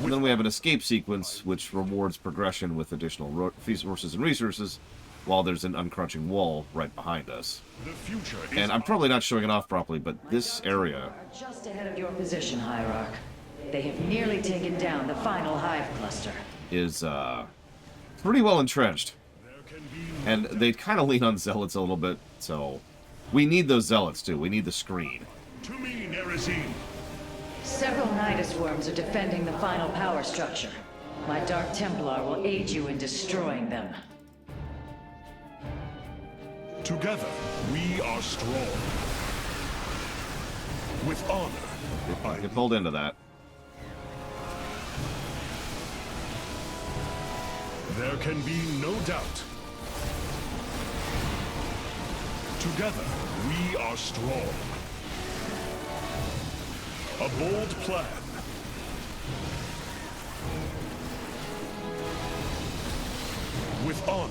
And then we have an escape sequence, which rewards progression with additional resources and resources, while there's an uncrunching wall right behind us. The future is And I'm probably not showing it off properly, but this area Are just ahead of your position, Hierarch. They have nearly taken down the final hive cluster. is pretty well entrenched. And they kind of lean on zealots a little bit, so we need those zealots too. We need the screen. to me, Nerazine. Several Nidus worms are defending the final power structure. My Dark Templar will aid you in destroying them. Together, we are strong. With honor, I get pulled into that. there can be no doubt. Together, we are strong. A bold plan. With honor,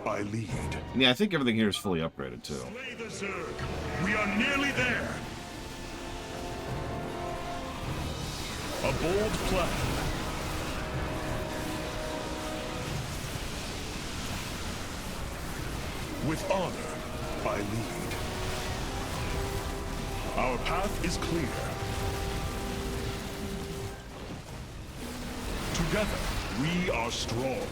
I lead. And yeah, I think everything here is fully upgraded too. Slay the Zerg. We are nearly there. A bold plan. With honor, I lead. Our path is clear. Together, we are strong.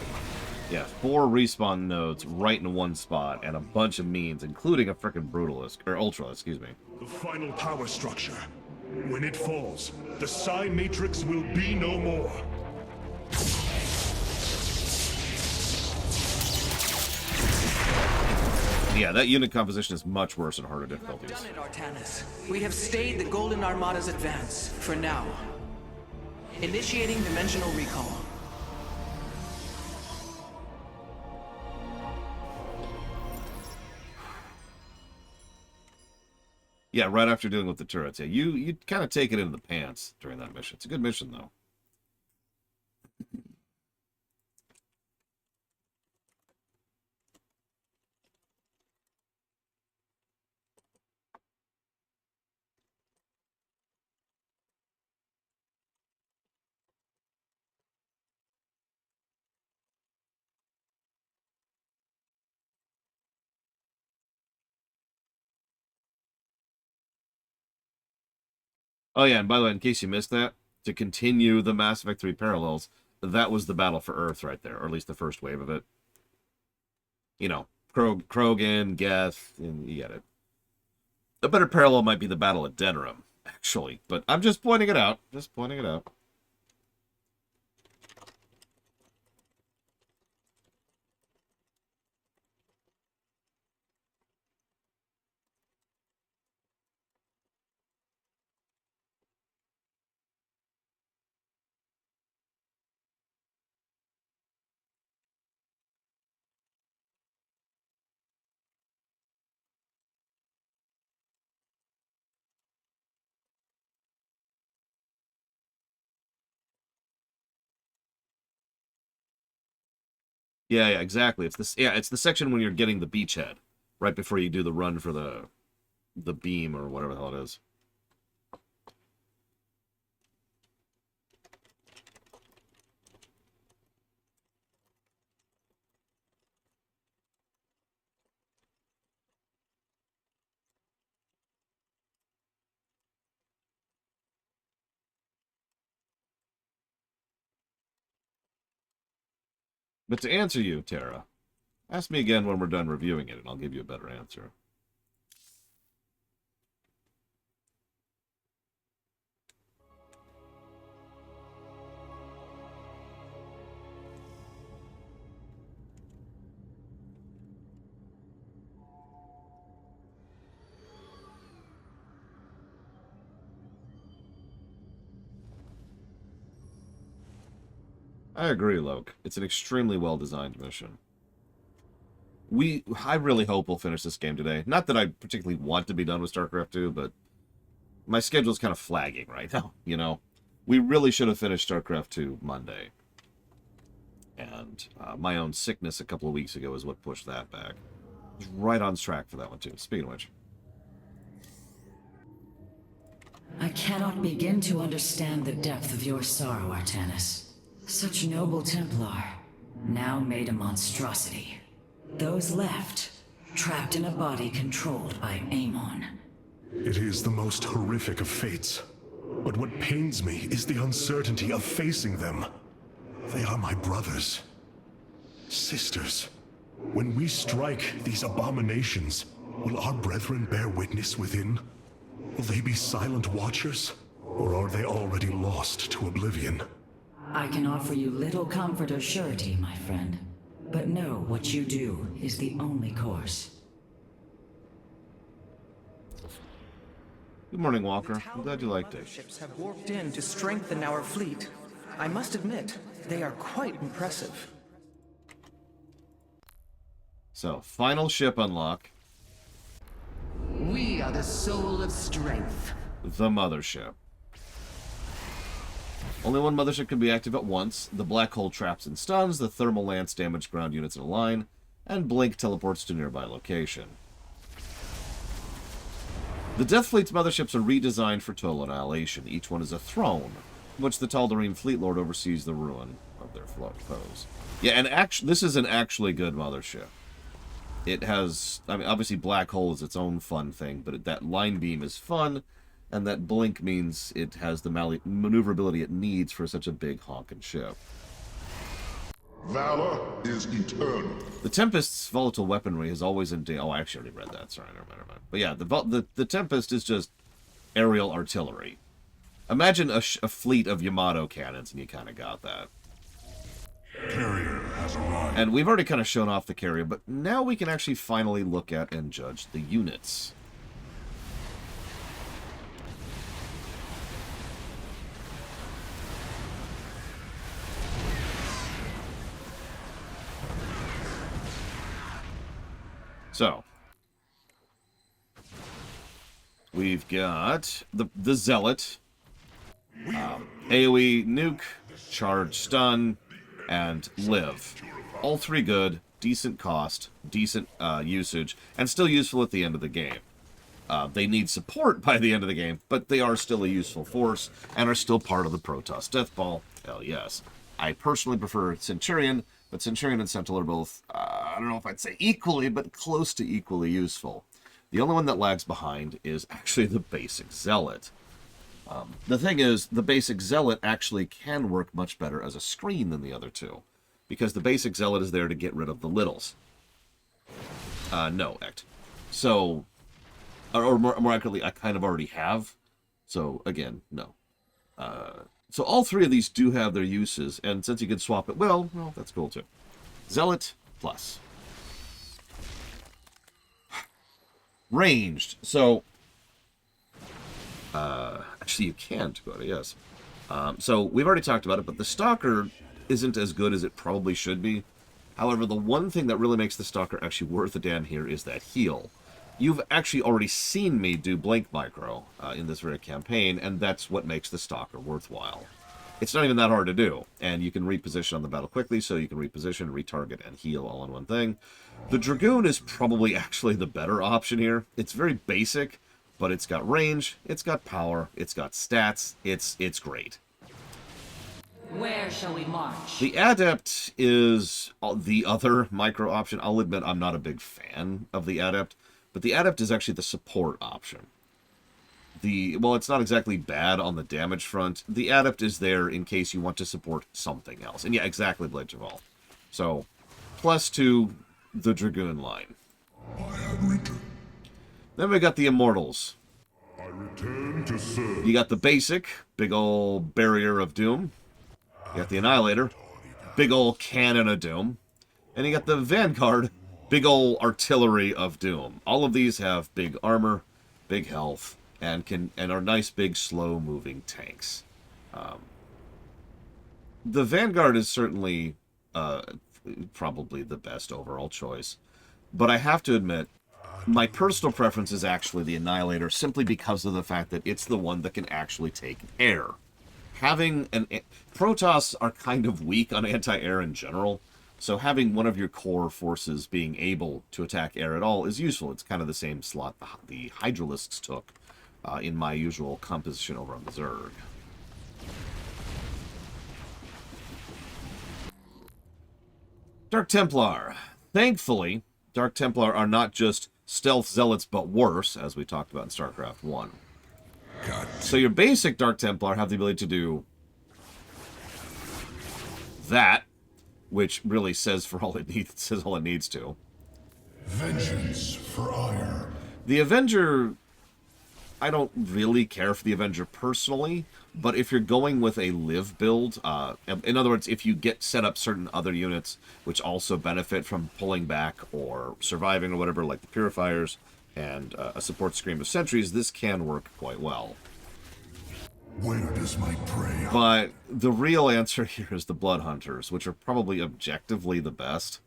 Yeah, 4 respawn nodes right in one spot, and a bunch of means, including a frickin' Brutalist, or Ultra, excuse me. The final power structure. When it falls, the Psi Matrix will be no more. Yeah, that unit composition is much worse in harder difficulties. Done it, Artanis. We have stayed the Golden Armada's advance, for now. Initiating dimensional recall. Yeah, right after dealing with the turrets. Yeah, you kind of take it into the pants during that mission. It's a good mission, though. Oh, yeah, and by the way, in case you missed that, to continue the Mass Effect 3 parallels, that was the battle for Earth right there, or at least the first wave of it. You know, Krogan, Geth, and you get it. A better parallel might be the battle at Denerim, actually, but I'm just pointing it out. Just pointing it out. Yeah, yeah, exactly. It's this. Yeah, it's the section when you're getting the beachhead, right before you do the run for the beam or whatever the hell it is. But to answer you, Tara, ask me again when we're done reviewing it, and I'll give you a better answer. I agree, Loke. It's an extremely well-designed mission. I really hope we'll finish this game today. Not that I particularly want to be done with StarCraft 2, but my schedule's kind of flagging right now, you know? We really should have finished StarCraft 2 Monday. And my own sickness a couple of weeks ago is what pushed that back. I was right on track for that one, too. Speaking of which. I cannot begin to understand the depth of your sorrow, Artanis. Such noble Templar, now made a monstrosity. Those left, trapped in a body controlled by Amon. It is the most horrific of fates. But what pains me is the uncertainty of facing them. They are my brothers. Sisters. When we strike these abominations, will our brethren bear witness within? Will they be silent watchers? Or are they already lost to oblivion? I can offer you little comfort or surety, my friend. But know what you do is the only course. Good morning, Walker. I'm glad you liked it. Ships have warped in to strengthen our fleet. I must admit, they are quite impressive. So, final ship unlock. We are the soul of strength. The mothership. Only one mothership can be active at once. The black hole traps and stuns, the thermal lance damage ground units in a line, and Blink teleports to nearby location. The Death Fleet's motherships are redesigned for total annihilation. Each one is a throne, from which the Tal'Darim Fleet Lord oversees the ruin of their foes. Yeah, and this is an actually good mothership. It has, I mean, obviously Black Hole is its own fun thing, but that line beam is fun, and that blink means it has the maneuverability it needs for such a big honking ship. Valor is eternal. The Tempest's volatile weaponry has always oh, I actually already read that. Sorry, never mind. But yeah, the Tempest is just aerial artillery. Imagine a fleet of Yamato cannons, and you kind of got that. Carrier And we've already kind of shown off the carrier, but now we can actually finally look at and judge the units. So, we've got the Zealot, AoE nuke, charge stun, and live. All three good, decent cost, decent usage, and still useful at the end of the game. They need support by the end of the game, but they are still a useful force and are still part of the Protoss Death Ball. Hell yes. I personally prefer Centurion, but Centurion and Sentinel are both, I don't know if I'd say equally, but close to equally useful. The only one that lags behind is actually the basic Zealot. The thing is, the basic Zealot actually can work much better as a screen than the other two, because the basic Zealot is there to get rid of the littles. No, Ect. So, or more accurately, I kind of already have. So, again, no. So all three of these do have their uses, and since you can swap it, well, that's cool too. Zealot plus. Ranged. So, actually you can't go to, yes. So we've already talked about it, but the Stalker isn't as good as it probably should be. However, the one thing that really makes the Stalker actually worth a damn here is that heal. You've actually already seen me do Blink Micro in this very campaign, and that's what makes the Stalker worthwhile. It's not even that hard to do, and you can reposition on the battle quickly, so you can reposition, retarget, and heal all in one thing. The Dragoon is probably actually the better option here. It's very basic, but it's got range, it's got power, it's got stats, it's great. Where shall we march? The Adept is the other micro option. I'll admit I'm not a big fan of the Adept, but the Adept is actually the support option. Well, it's not exactly bad on the damage front. The Adept is there in case you want to support something else. And yeah, exactly, Blade Javal. So, plus to the Dragoon line. Then we got the Immortals. I return to serve. You got the basic, big ol' Barrier of Doom. You got the Annihilator, big ol' Cannon of Doom. And you got the Vanguard, big ol' Artillery of Doom. All of these have big armor, big health, and are nice, big, slow-moving tanks. The Vanguard is certainly probably the best overall choice. But I have to admit, my personal preference is actually the Annihilator, simply because of the fact that it's the one that can actually take air. Protoss are kind of weak on anti-air in general, so having one of your core forces being able to attack air at all is useful. It's kind of the same slot the Hydralisks took in my usual composition over on the Zerg. Dark Templar. Thankfully, Dark Templar are not just stealth zealots but worse, as we talked about in Starcraft 1. So your basic Dark Templar have the ability to do that, which really says all it needs to. Vengeance for ire. The Avenger, I don't really care for the Avenger personally, but if you're going with a live build, in other words, if you get set up certain other units which also benefit from pulling back or surviving or whatever, like the Purifiers and a support Scream of Sentries, this can work quite well. Where does my prey? But the real answer here is the Blood Hunters, which are probably objectively the best.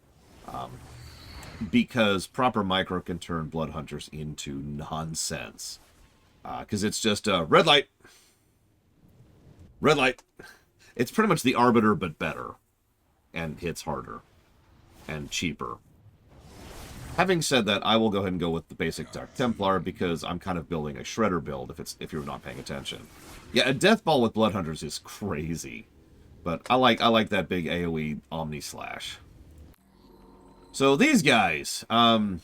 Because proper micro can turn Blood Hunters into nonsense. Because it's just red light. Red light. It's pretty much the Arbiter, but better. And hits harder. And cheaper. Having said that, I will go ahead and go with the basic Dark Templar, because I'm kind of building a Shredder build if you're not paying attention. Yeah, a Death Ball with Blood Hunters is crazy. But I like that big AoE Omni Slash. So these guys, all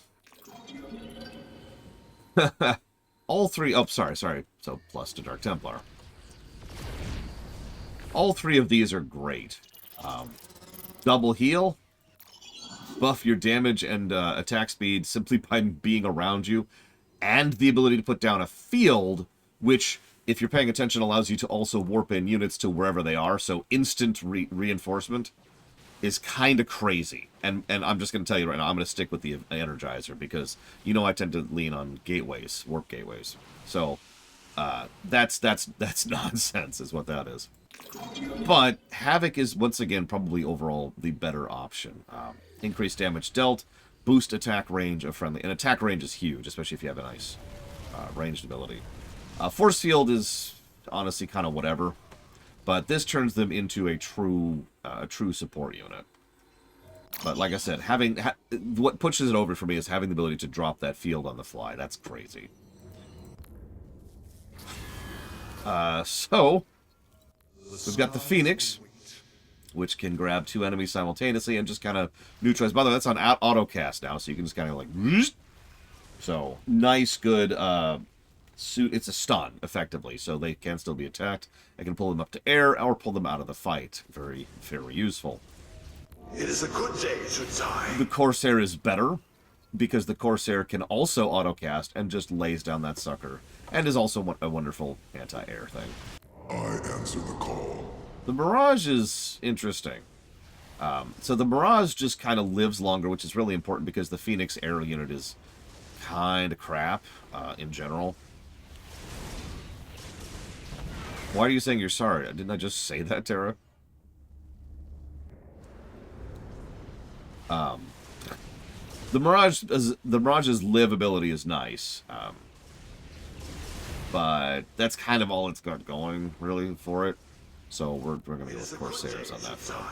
three, oh, sorry. So plus to Dark Templar. All three of these are great. Double heal, buff your damage and attack speed simply by being around you, and the ability to put down a field, which, if you're paying attention, allows you to also warp in units to wherever they are, so instant reinforcement. is kind of crazy. And I'm just going to tell you right now, I'm going to stick with the Energizer because, you know, I tend to lean on gateways, warp gateways. So that's nonsense is what that is. But Havoc is, once again, probably overall the better option. Increased damage dealt, boost attack range of friendly. And attack range is huge, especially if you have a nice ranged ability. Force field is honestly kind of whatever. But this turns them into a true support unit. But like I said, what pushes it over for me is having the ability to drop that field on the fly. That's crazy. So, we've got the Phoenix, which can grab 2 enemies simultaneously and just kind of neutralize. By the way, that's on auto-cast now, so you can just kind of like... So, nice, good... It's a stun, effectively, so they can still be attacked. I can pull them up to air or pull them out of the fight. Very, very useful. It is a good day, Shudzai. The Corsair is better, because the Corsair can also auto-cast and just lays down that sucker, and is also a wonderful anti-air thing. I answer the call. The Mirage is interesting. So the Mirage just kind of lives longer, which is really important because the Phoenix air unit is kind of crap in general. Why are you saying you're sorry? Didn't I just say that, Tara? The Mirage's live ability is nice, but that's kind of all it's got going, really, for it. So we're going to go with Corsairs on that front.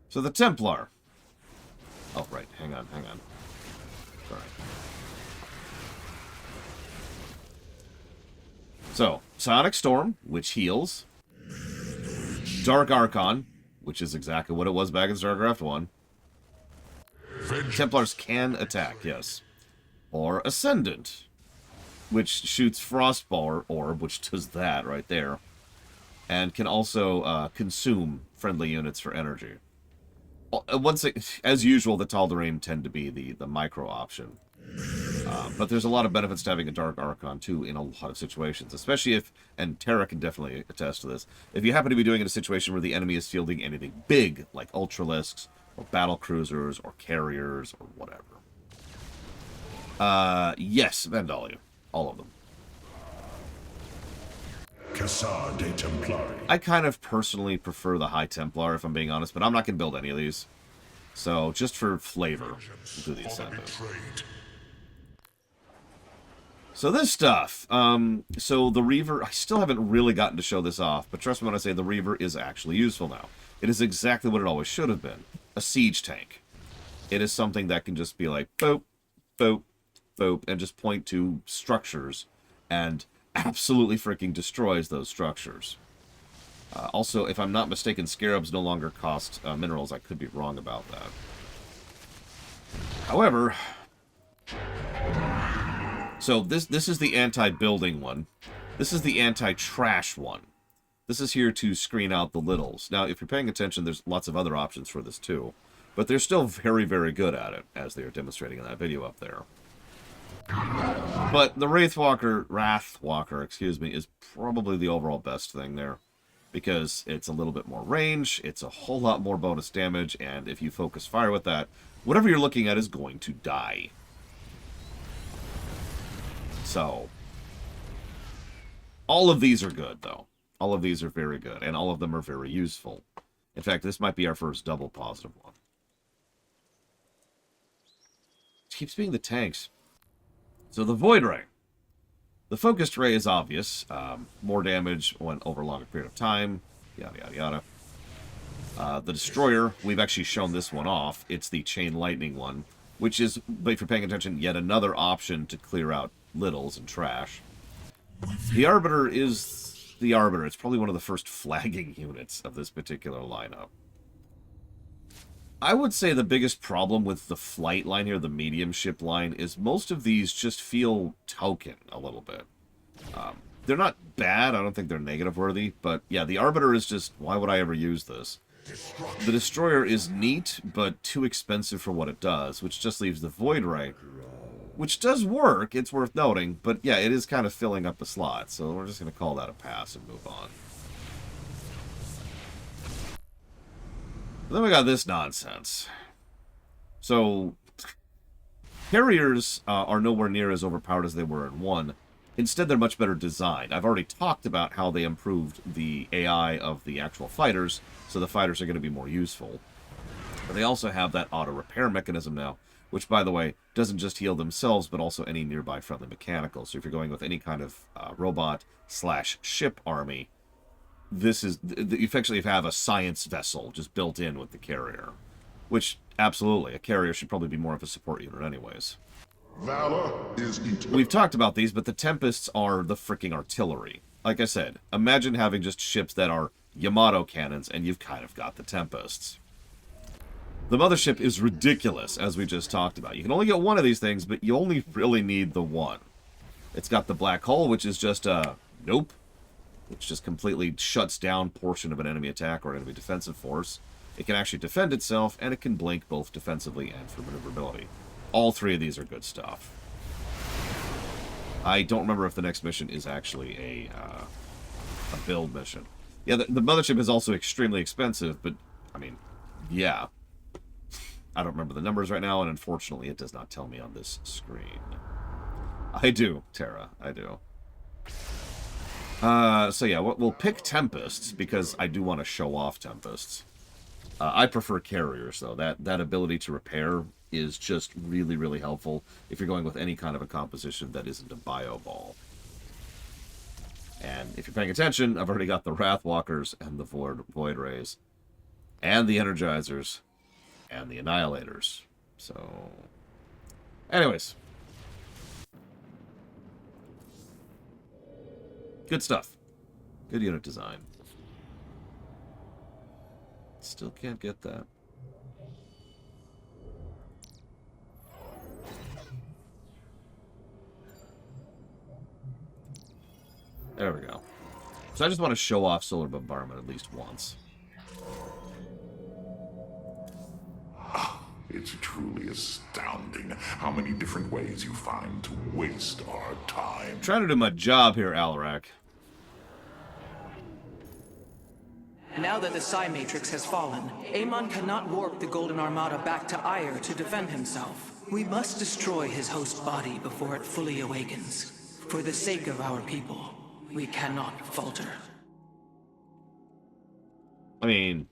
So the Templar. Oh, right. Hang on. Sorry. So, Sonic Storm, which heals. Dark Archon, which is exactly what it was back in StarCraft 1. Templars can attack, yes. Or Ascendant, which shoots Frostball Orb, which does that right there. And can also consume friendly units for energy. As usual, the Tal'Darim tend to be the micro option. But there's a lot of benefits to having a Dark Archon, too, in a lot of situations. Especially if, and Terra can definitely attest to this, if you happen to be doing it in a situation where the enemy is fielding anything big, like Ultralisks, or Battle Cruisers, or Carriers, or whatever. Yes, Vandalia. All of them. Cassar de Templari. I kind of personally prefer the High Templar, if I'm being honest, but I'm not going to build any of these. So, just for flavor, we'll do the Ascendant. So this stuff, so the Reaver, I still haven't really gotten to show this off, but trust me when I say the Reaver is actually useful now. It is exactly what it always should have been, a siege tank. It is something that can just be like, boop, boop, boop, and just point to structures, and absolutely freaking destroys those structures. Also, if I'm not mistaken, Scarabs no longer cost minerals. I could be wrong about that. However... So this is the anti-building one. This is the anti-trash one. This is here to screen out the littles. Now, if you're paying attention, there's lots of other options for this too. But they're still very, very good at it, as they are demonstrating in that video up there. But the Wrathwalker, excuse me, is probably the overall best thing there. Because it's a little bit more range, it's a whole lot more bonus damage, and if you focus fire with that, whatever you're looking at is going to die. So, all of these are good, though. All of these are very good, and all of them are very useful. In fact, this might be our first double positive one. It keeps being the tanks. So the Void Ray. The Focused Ray is obvious. More damage when over a longer period of time. Yada, yada, yada. The Destroyer, we've actually shown this one off. It's the Chain Lightning one, which is, if you're paying attention, yet another option to clear out littles and trash. The Arbiter is the Arbiter. It's probably one of the first flagging units of this particular lineup. I would say the biggest problem with the flight line here, the medium ship line, is most of these just feel token a little bit. They're not bad. I don't think they're negative worthy. But yeah, the Arbiter is just, why would I ever use this? The Destroyer is neat, but too expensive for what it does, which just leaves the Void Ray, which does work, it's worth noting, but yeah, it is kind of filling up the slot, so we're just going to call that a pass and move on. Then we got this nonsense. So, carriers are nowhere near as overpowered as they were in 1. Instead, they're much better designed. I've already talked about how they improved the AI of the actual fighters, so the fighters are going to be more useful. But they also have that auto-repair mechanism now, which, by the way, doesn't just heal themselves, but also any nearby friendly mechanical. So if you're going with any kind of robot/ship army, this is... You effectively have a science vessel just built in with the carrier. Which, absolutely, a carrier should probably be more of a support unit anyways. Valor is eternal. We've talked about these, but the Tempests are the freaking artillery. Like I said, imagine having just ships that are Yamato cannons, and you've kind of got the Tempests. The Mothership is ridiculous, as we just talked about. You can only get one of these things, but you only really need the one. It's got the Black Hole, which is just a nope, which just completely shuts down portion of an enemy attack or enemy defensive force. It can actually defend itself, and it can blink both defensively and for maneuverability. All three of these are good stuff. I don't remember if the next mission is actually a build mission. Yeah, the Mothership is also extremely expensive, but, I mean, yeah. I don't remember the numbers right now, and unfortunately it does not tell me on this screen. I do, Tara, I do. So yeah, we'll pick Tempests, because I do want to show off Tempests. I prefer carriers, though. That ability to repair is just really, really helpful if you're going with any kind of a composition that isn't a bio ball. And if you're paying attention, I've already got the Wrathwalkers and the Void Rays, and the Energizers, and the Annihilators. So, anyways. Good stuff. Good unit design. Still can't get that. There we go. So I just want to show off Solar Bombardment at least once. It's truly astounding how many different ways you find to waste our time. I'm trying to do my job here, Alarak. Now that the Psi Matrix has fallen, Amon cannot warp the Golden Armada back to Ire to defend himself. We must destroy his host body before it fully awakens. For the sake of our people, we cannot falter. I mean,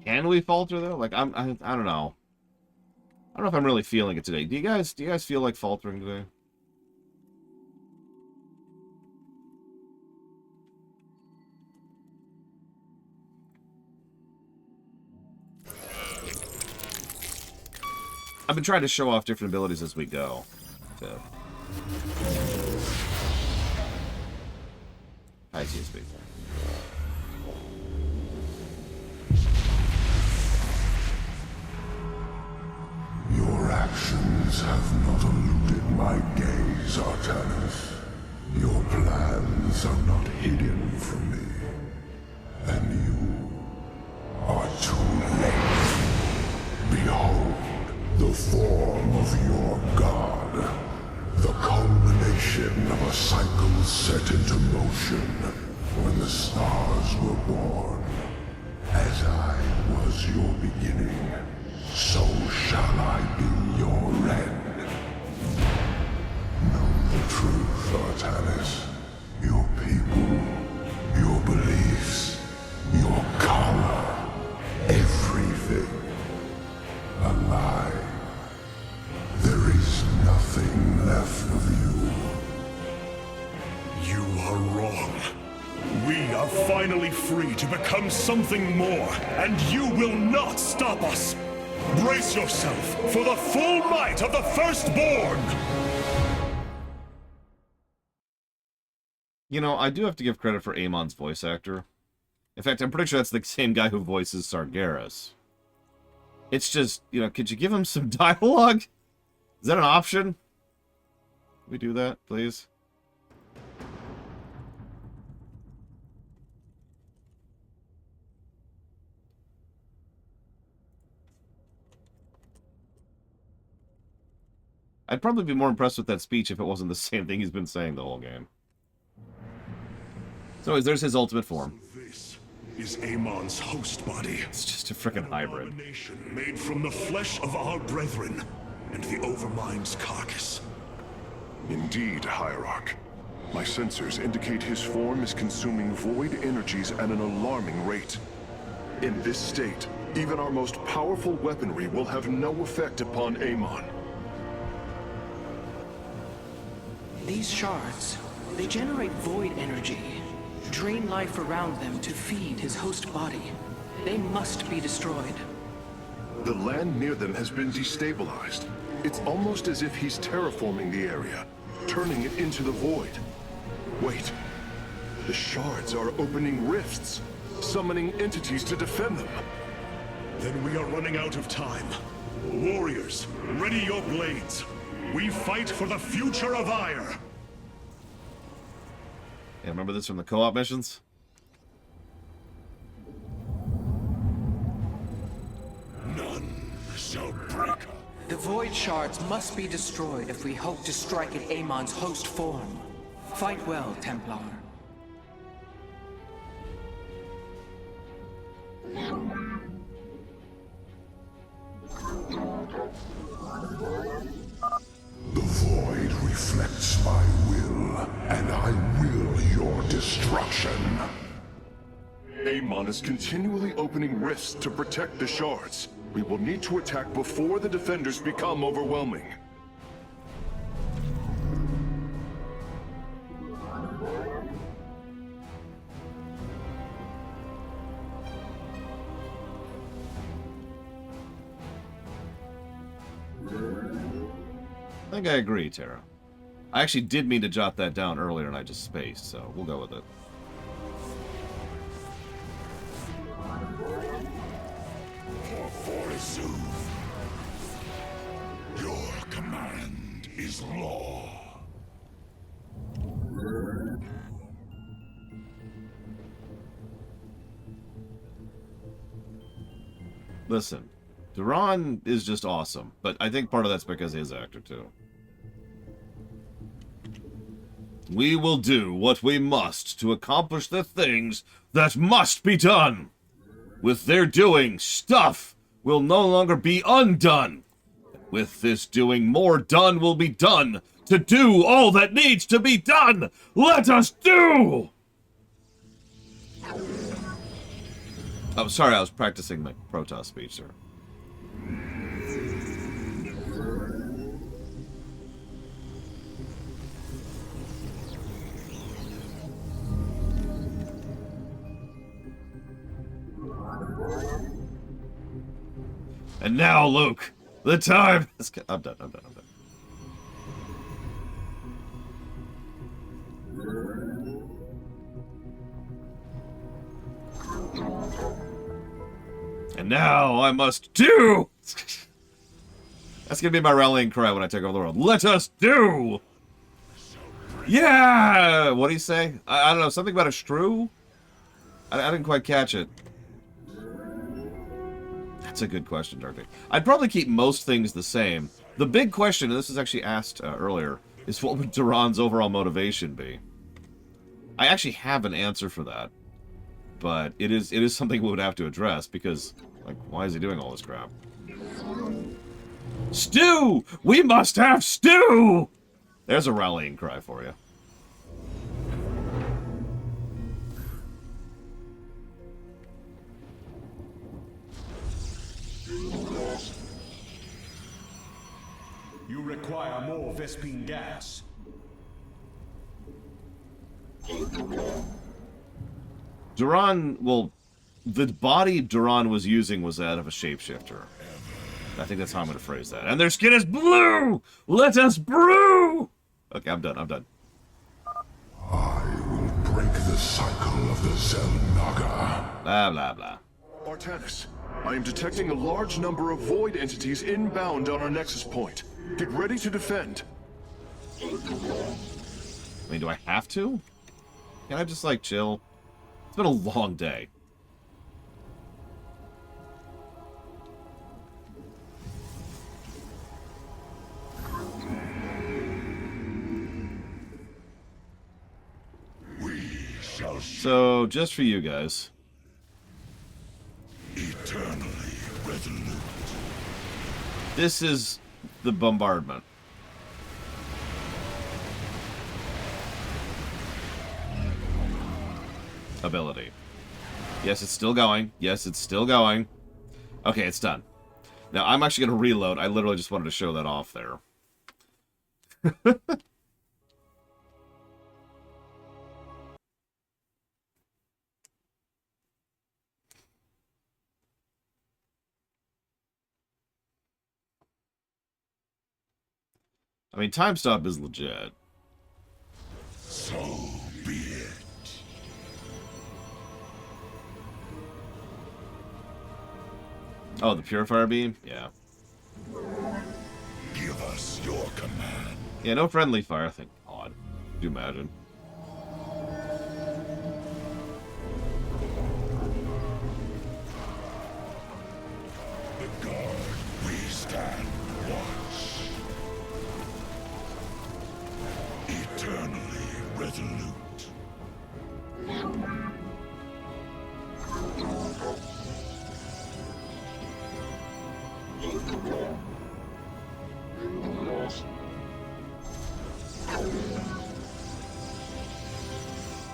can we falter though? Like I don't know. I don't know if I'm really feeling it today. Do you guys feel like faltering today? I've been trying to show off different abilities as we go. So. Hi, TSB. Your actions have not eluded my gaze, Artanis. Your plans are not hidden from me. And you are too late. Behold, the form of your god. The culmination of a cycle set into motion when the stars were born. As I was your beginning, so shall I be your end. Know the truth, Artanis. Your people, your beliefs, your color, everything. A lie. There is nothing left of you. You are wrong. We are finally free to become something more, and you will not stop us. Brace yourself for the full might of the Firstborn! You know, I do have to give credit for Amon's voice actor. In fact, I'm pretty sure that's the same guy who voices Sargeras. It's just, you know, could you give him some dialogue? Is that an option? Can we do that, please? I'd probably be more impressed with that speech if it wasn't the same thing he's been saying the whole game. So there's his ultimate form. This is Amon's host body. It's just a freaking hybrid. Abomination made from the flesh of our brethren and the Overmind's carcass. Indeed, Hierarch. My sensors indicate his form is consuming void energies at an alarming rate. In this state, even our most powerful weaponry will have no effect upon Amon. These shards, they generate void energy, drain life around them to feed his host body. They must be destroyed. The land near them has been destabilized. It's almost as if he's terraforming the area, turning it into the void. Wait. The shards are opening rifts, summoning entities to defend them. Then we are running out of time. Warriors, ready your blades. We fight for the future of Ire. Yeah, remember this from the co-op missions? None shall break. The void shards must be destroyed if we hope to strike at Amon's host form. Fight well, Templar. The void reflects my will, and I will your destruction. Amon is continually opening rifts to protect the shards. We will need to attack before the defenders become overwhelming. I think I agree, Tara. I actually did mean to jot that down earlier and I just spaced, so we'll go with it. Forsooth, your command is law. Listen, Duran is just awesome, but I think part of that's because he's an actor too. We will do what we must to accomplish the things that must be done. With their doing, stuff will no longer be undone. With this doing, more done will be done to do all that needs to be done. Let us do! I'm sorry, I was practicing my Protoss speech, sir. And now, Luke, the time... I'm done. And now I must do... That's gonna be my rallying cry when I take over the world. Let us do! Yeah! What do you say? I don't know, something about a shrew? I didn't quite catch it. That's a good question, Darby. I'd probably keep most things the same. The big question, and this was actually asked earlier, is what would Duran's overall motivation be? I actually have an answer for that. But it is something we would have to address, because, like, why is he doing all this crap? Stew! We must have stew! There's a rallying cry for you. You require more Vespine gas. Duran, well, the body Duran was using was that of a shapeshifter. I think that's how I'm going to phrase that. And their skin is blue! Let us brew! Okay, I'm done. I will break the cycle of the Zelnaga. Blah, blah, blah. Artanis, I am detecting a large number of void entities inbound on our nexus point. Get ready to defend. I mean, do I have to? Can I just, like, chill? It's been a long day. So, just for you guys, This is the bombardment. Ability. Yes, it's still going. Yes, it's still going. Okay, it's done. Now, I'm actually going to reload. I literally just wanted to show that off there. I mean, time stop is legit. So be it. Oh, the purifier beam? Yeah. Give us your command. Yeah, no friendly fire. Thank God. Could you imagine? The guard, we stand watch. Eternally resolute.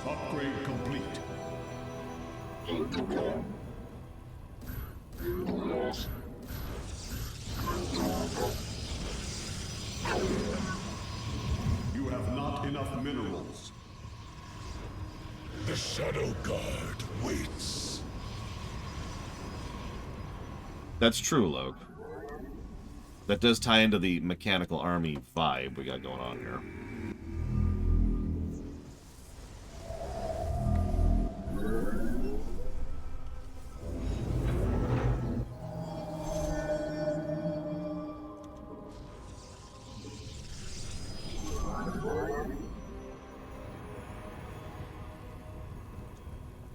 Upgrade complete. You have not enough minerals. The Shadow Guard waits. That's true, Loke. That does tie into the mechanical army vibe we got going on here.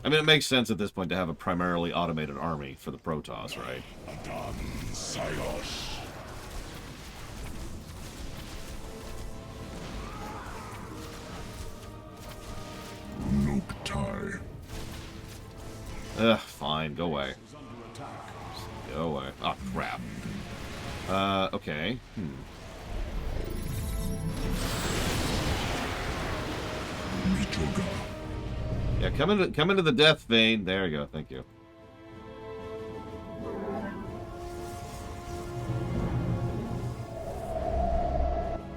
I mean, it makes sense at this point to have a primarily automated army for the Protoss, right? Adam Sayos. Nuktai. Ugh, fine, go away. Go away. Oh, crap. Okay. Mitoga. Yeah, come into the death vein. There you go, thank you.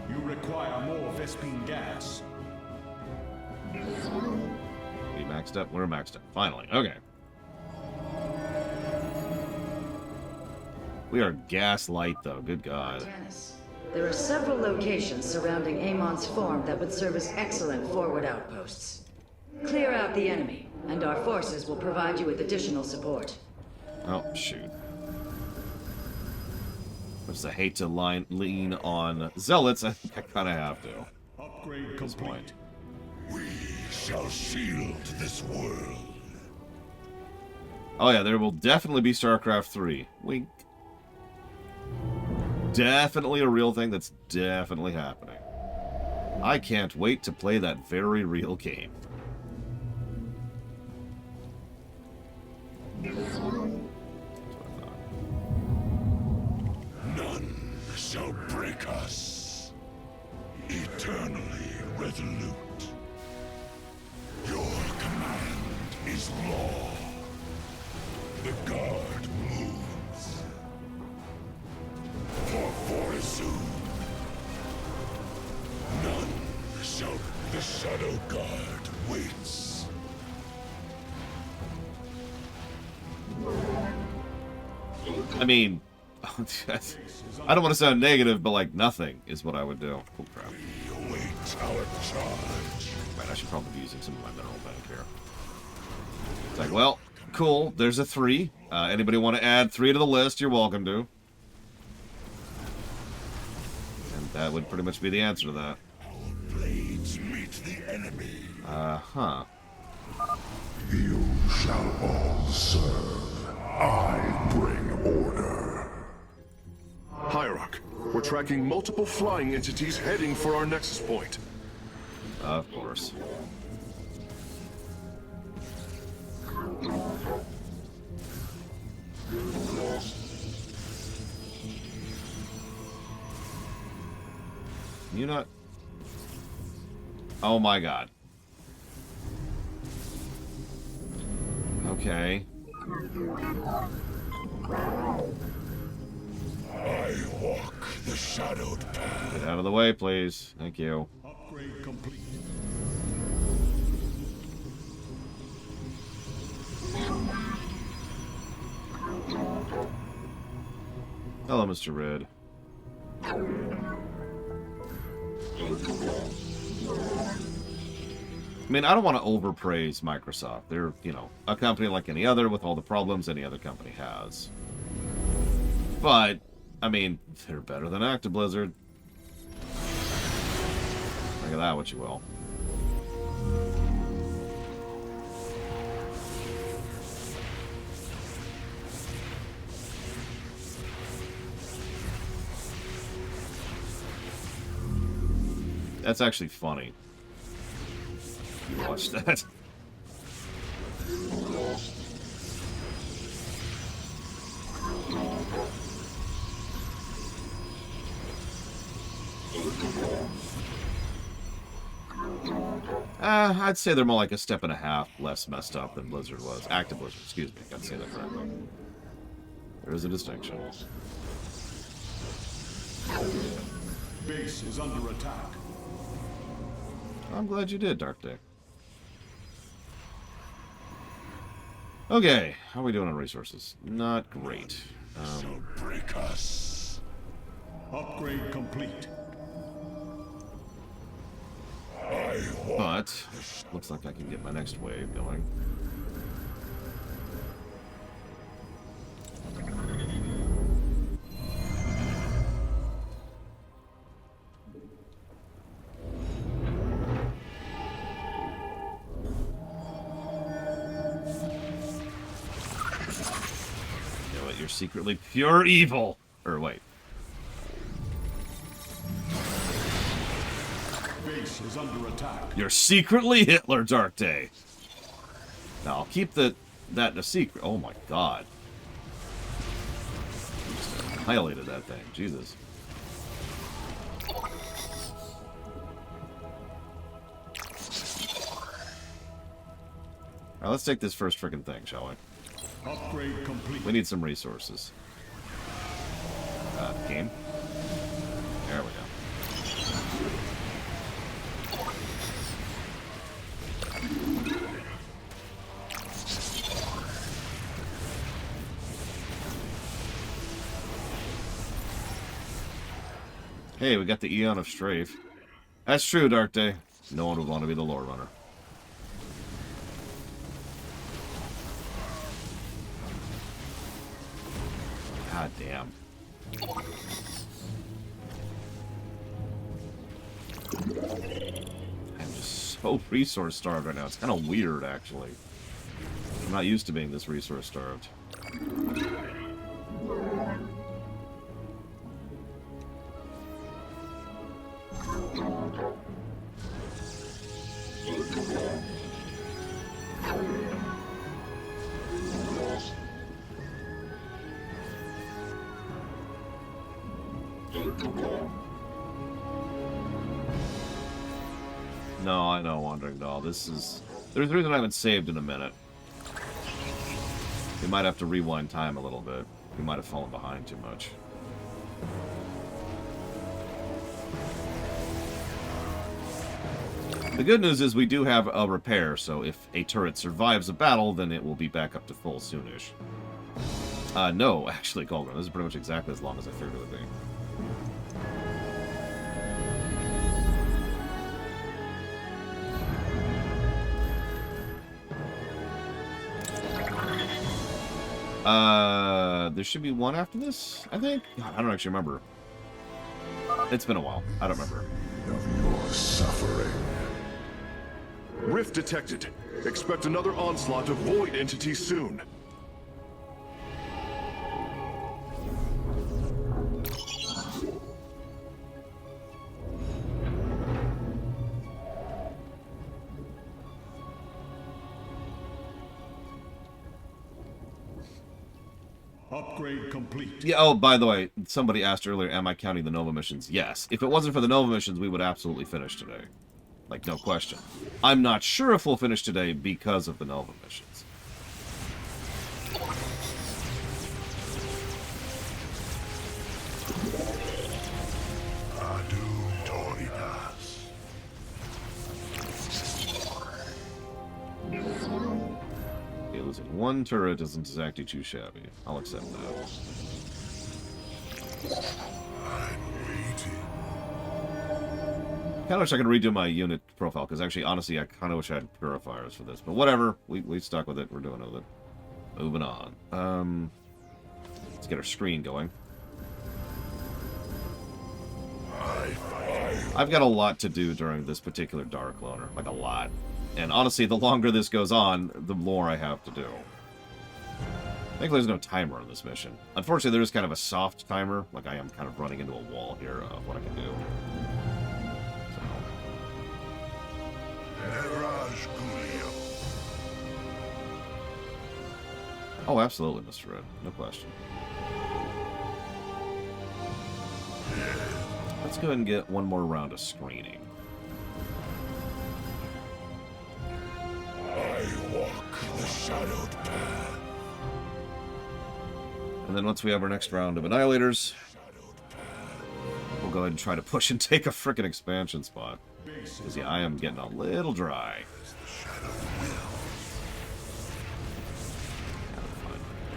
You require more Vespine gas. We maxed up? We're maxed up. Finally. Okay. We are gaslight, though. Good God. Dennis, there are several locations surrounding Amon's form that would serve as excellent forward outposts. Clear out the enemy, and our forces will provide you with additional support. Oh, shoot. Much as I hate to lean on zealots, I think I kind of have to. Upgrade At this complete. point. We shall shield this world. Oh yeah, there will definitely be Starcraft 3. Wink. Definitely a real thing that's definitely happening. I can't wait to play that very real game. None shall break us. Eternally resolute. Your command is law. The guard moves. For Fortitude. None shall. The Shadow Guard waits. I mean, I don't want to sound negative, but like nothing is what I would do. Oh crap. We await our charge. Right, I should probably be using some of my mineral bank here. It's like, well, cool. There's a 3. Anybody want to add 3 to the list? You're welcome to. And that would pretty much be the answer to that. Our blades meet the enemy. Huh. You shall all serve. I bring order. Hierarch, we're tracking multiple flying entities heading for our nexus point. Of course. you not... Oh my god. Okay. I walk the shadowed path. Get out of the way, please. Thank you. Upgrade complete. Hello, Mr. Red. I mean, I don't want to overpraise Microsoft. They're, you know, a company like any other with all the problems any other company has. But, I mean, they're better than Blizzard. Look at that, what you will. That's actually funny. You watch that. I'd say they're more like a step and a half less messed up than Blizzard was. Blizzard, excuse me. I gotta say that correctly. There is a distinction. Base is under attack. I'm glad you did, Dark Day. Okay, how are we doing on resources? Not great. Shall break us. Upgrade complete. But looks like I can get my next wave going. You know what? You're secretly pure evil. Or wait. Base is under attack. You're secretly Hitler, Dark Day. Now, I'll keep that a secret. Oh my god. Just annihilated that thing. Jesus. Alright, let's take this first frickin' thing, shall we? Upgrade complete. We need some resources. Game. There we go. Hey, we got the Eon of Strafe. That's true, Dark Day. No one would want to be the lore runner. God damn. I'm just so resource starved right now. It's kind of weird, actually. I'm not used to being this resource starved. No, I know, Wandering Doll. This is... There's a reason I haven't saved in a minute. We might have to rewind time a little bit. We might have fallen behind too much. The good news is we do have a repair, so if a turret survives a battle, then it will be back up to full soonish. No, actually, Golgrim, this is pretty much exactly as long as I figured it would be. There should be one after this, I think? God, I don't actually remember. It's been a while. I don't remember. Of your suffering. Rift detected. Expect another onslaught of void entities soon. Upgrade complete. Yeah, oh, by the way, somebody asked earlier, am I counting the Nova missions? Yes. If it wasn't for the Nova missions, we would absolutely finish today. Like, no question. I'm not sure if we'll finish today because of the Nova missions. Okay, losing one turret isn't exactly too shabby. I'll accept that. Kind of wish I could redo my unit profile, because actually, honestly, I kind of wish I had purifiers for this. But whatever, we stuck with it. We're doing it with it. Moving on. Let's get our screen going. I've got a lot to do during this particular Dark Loner. Like, a lot. And honestly, the longer this goes on, the more I have to do. Thankfully, there's no timer on this mission. Unfortunately, there is kind of a soft timer. Like, I am kind of running into a wall here of what I can do. Oh, absolutely, Mr. Red. No question. Let's go ahead and get one more round of screening. I walk the shadowed path. And then once we have our next round of Annihilators, we'll go ahead and try to push and take a frickin' expansion spot. Because, yeah, I am getting a little dry.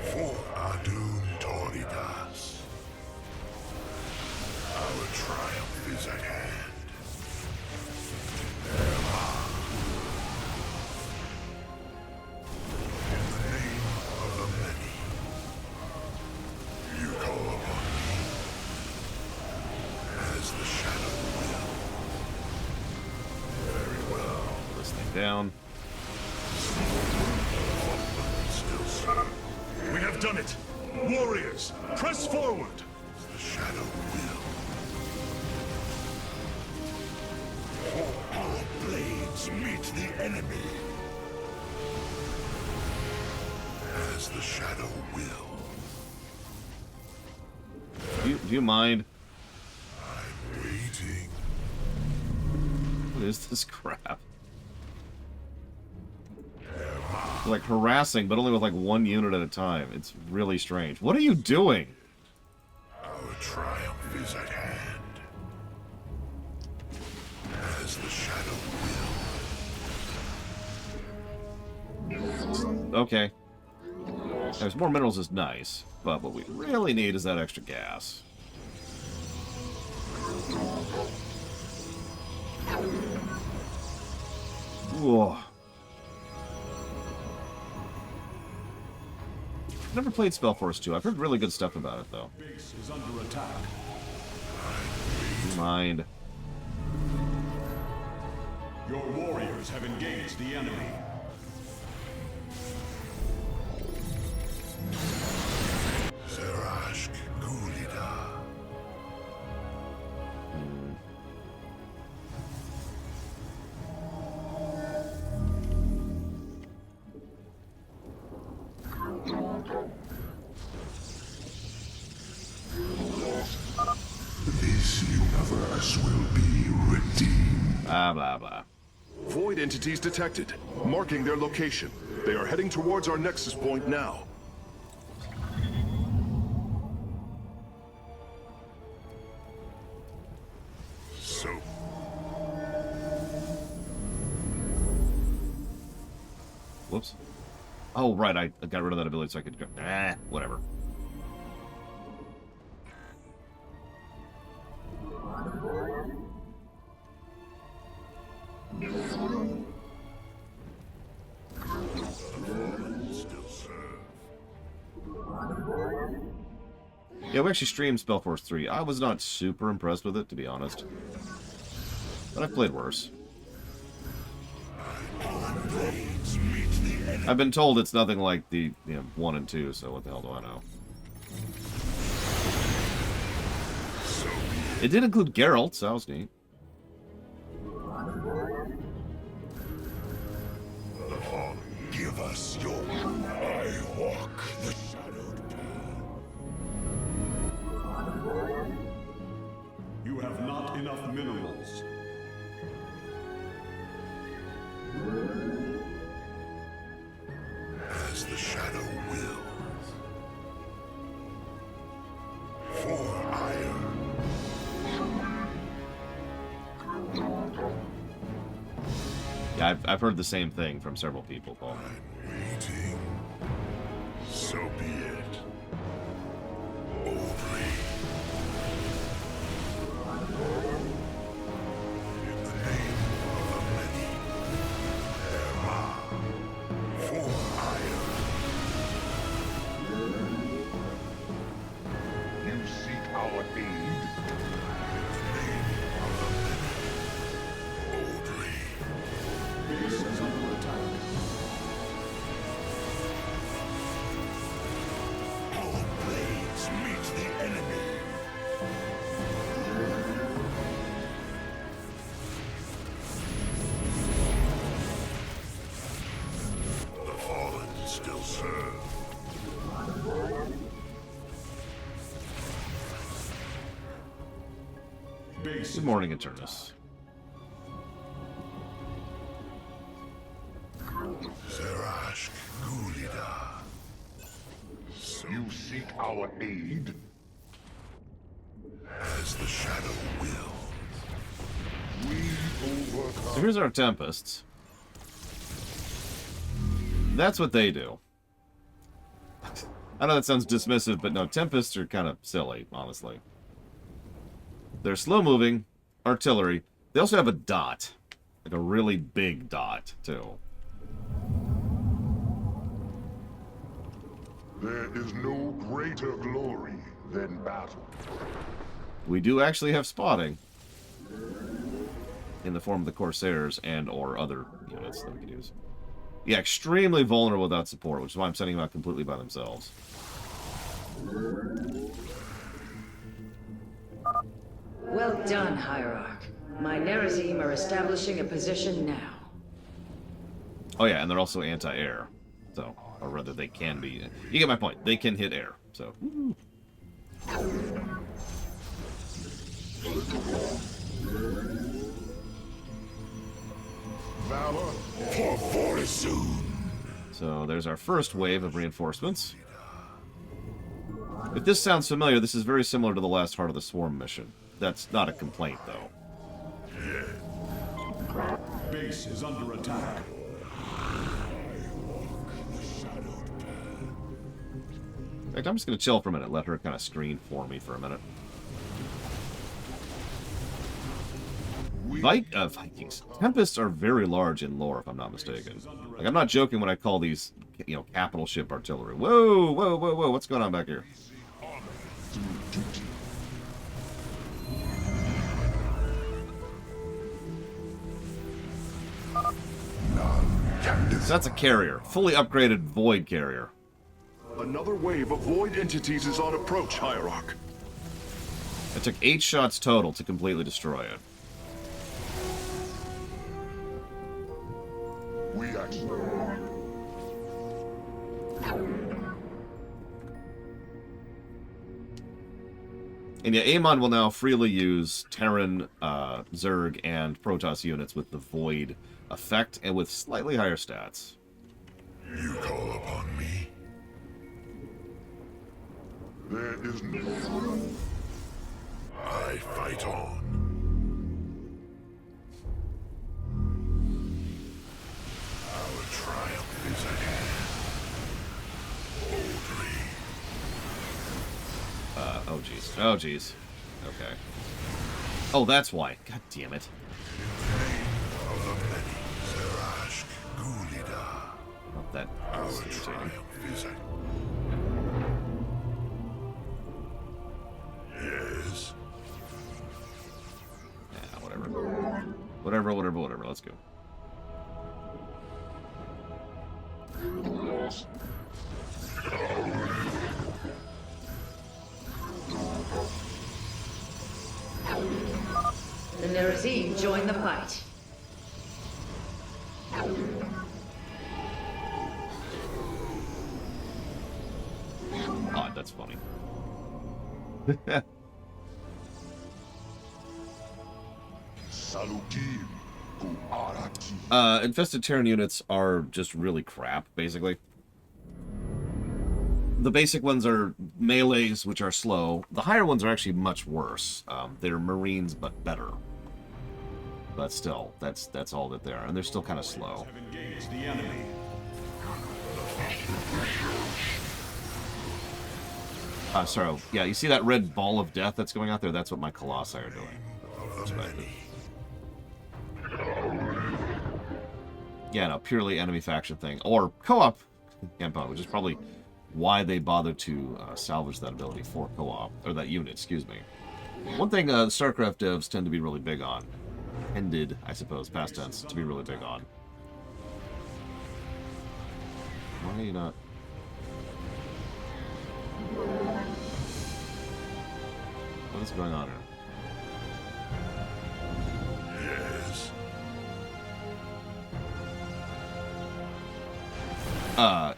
For Adun Toridas. Our triumph is at hand. In the name of the many, you call upon me as the shadow will. Very well. This thing down. Still so. We have done it! Warriors, press forward! The shadow will. Our blades meet the enemy. As the shadow will. Do you mind? I'm waiting. What is this crap? Like harassing, but only with like one unit at a time. It's really strange. What are you doing? Our triumph is at hand. As the shadow will. Okay. There's more minerals is nice, but what we really need is that extra gas. Whoa. I've never played Spellforce 2. I've heard really good stuff about it, though. Base is under attack. Do you mind? Your warriors have engaged the enemy. Zerashk Gulida. This universe will be redeemed. Blah, blah, blah. Void entities detected, marking their location. They are heading towards our nexus point now. So, Whoops. Oh, right, I got rid of that ability so I could go... whatever. Yeah, we actually streamed Spellforce 3. I was not super impressed with it, to be honest. But I've played worse. I've been told it's nothing like the 1 and 2, so what the hell do I know? It did include Geralt, so that was neat. give us your... I walk the shadowed path. minerals. As the shadow wills. For iron. Yeah, I've heard the same thing from several people, Paul. Waiting. So be it. Boldly. In the name of the many. Erma. For iron. You seek our aid? In the name of the many. Boldly. Base is under attack. Our blades meet the enemy. The fallen still serve. Base Good morning, Eternus. Zerashk Gulida. You seek our aid? As the shadow will. We overcome. So here's our Tempests. That's what they do. I know that sounds dismissive, but no, Tempests are kind of silly, honestly. They're slow-moving, artillery. They also have a dot. Like a really big dot, too. There is no greater glory than battle. We do actually have spotting. In the form of the Corsairs and or other units that we can use. Yeah, extremely vulnerable without support, which is why I'm sending them out completely by themselves. Well done, Hierarch. My Nerazim are establishing a position now. Oh yeah, and they're also anti-air. So, or rather they can be. You get my point. They can hit air. So, woo. Valor for Fortitude. So there's our first wave of reinforcements. If this sounds familiar, this is very similar to the last Heart of the Swarm mission. That's not a complaint, though. Base is under attack. In fact, I'm just going to chill for a minute. Let her kind of screen for me for a minute. Vikings. Tempests are very large in lore, if I'm not mistaken. Like, I'm not joking when I call these, you know, capital ship artillery. Whoa, whoa, whoa, whoa, what's going on back here? So that's a carrier. Fully upgraded Void carrier. Another wave of void entities is on approach, Hierarch. It took 8 shots total to completely destroy it. We act. And yeah, Amon will now freely use Terran, Zerg, and Protoss units with the Void effect and with slightly higher stats. You call upon me. There is no. I fight on. Our triumph is at hand. Boldly. Oh jeez. Oh jeez. Okay. Oh, that's why. God damn it. Of the many, Zerashk Gulida. Oh, that Our is irritating. triumph is at. Yes. Yeah, whatever. Whatever, whatever, whatever. Let's go. The Nerazim join the fight. Odd, that's funny. Infested Terran units are just really crap, basically. The basic ones are melees, which are slow. The higher ones are actually much worse. They're Marines, but better. But still, that's all that they are, and they're still kind of slow. Sorry. Yeah, you see that red ball of death that's going out there? That's what my Colossi are doing. Yeah, no, purely enemy faction thing. Or co-op campaign, which is probably why they bothered to salvage that ability for co-op. Or that unit, excuse me. One thing Starcraft devs tend to be really big on. Ended, I suppose, past tense, to be really big on. Why are you not... What is going on here?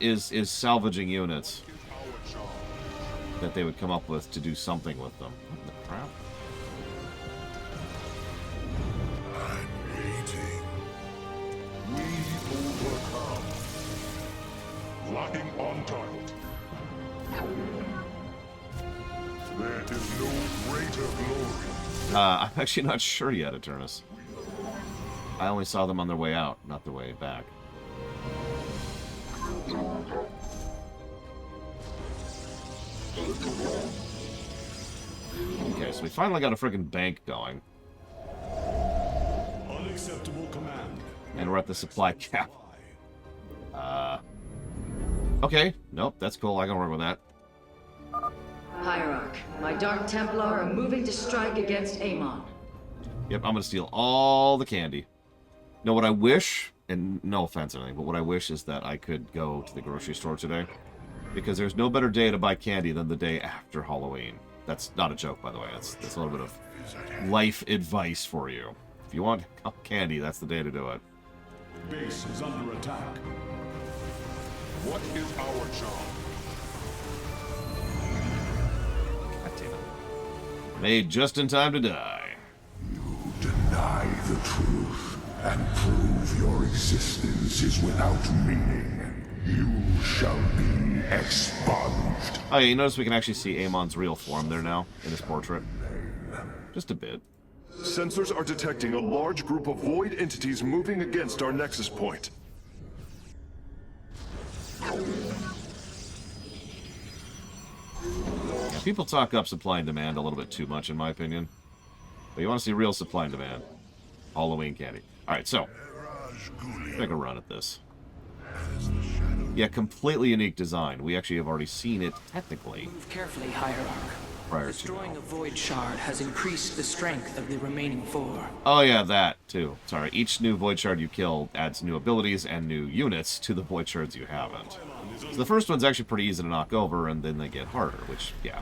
Yes. Is salvaging units that they would come up with to do something with them. What the crap? I'm waiting. We overcome. Locking on target. There is no greater glory. I'm actually not sure yet, Eternus. I only saw them on their way out, not their way back. Okay, so we finally got a friggin' bank going. Unacceptable command. And we're at the supply cap. Okay. Nope, that's cool. I can work with that. Hierarch, my Dark Templar are moving to strike against Amon. Yep, I'm gonna steal all the candy. Know what I wish, and no offense or anything, but what I wish is that I could go to the grocery store today. Because there's no better day to buy candy than the day after Halloween. That's not a joke, by the way. That's a little bit of life advice for you. If you want candy, that's the day to do it. Base is under attack. What is our job? God damn it. Made just in time to die. You deny the truth and prove your existence is without meaning. You shall be expunged. Oh yeah, you notice we can actually see Amon's real form there now, in his portrait. Just a bit. Sensors are detecting a large group of void entities moving against our nexus point. Yeah, people talk up supply and demand a little bit too much, in my opinion. But you want to see real supply and demand. Halloween candy. Alright, so. Take a run at this. Yeah, completely unique design. We actually have already seen it, technically. Move carefully, Hierarch. Prior Destroying to... a void shard has increased the strength of the remaining 4. Oh yeah, that, too. Sorry, each new void shard you kill adds new abilities and new units to the void shards you haven't. So the first one's actually pretty easy to knock over, and then they get harder, which, yeah.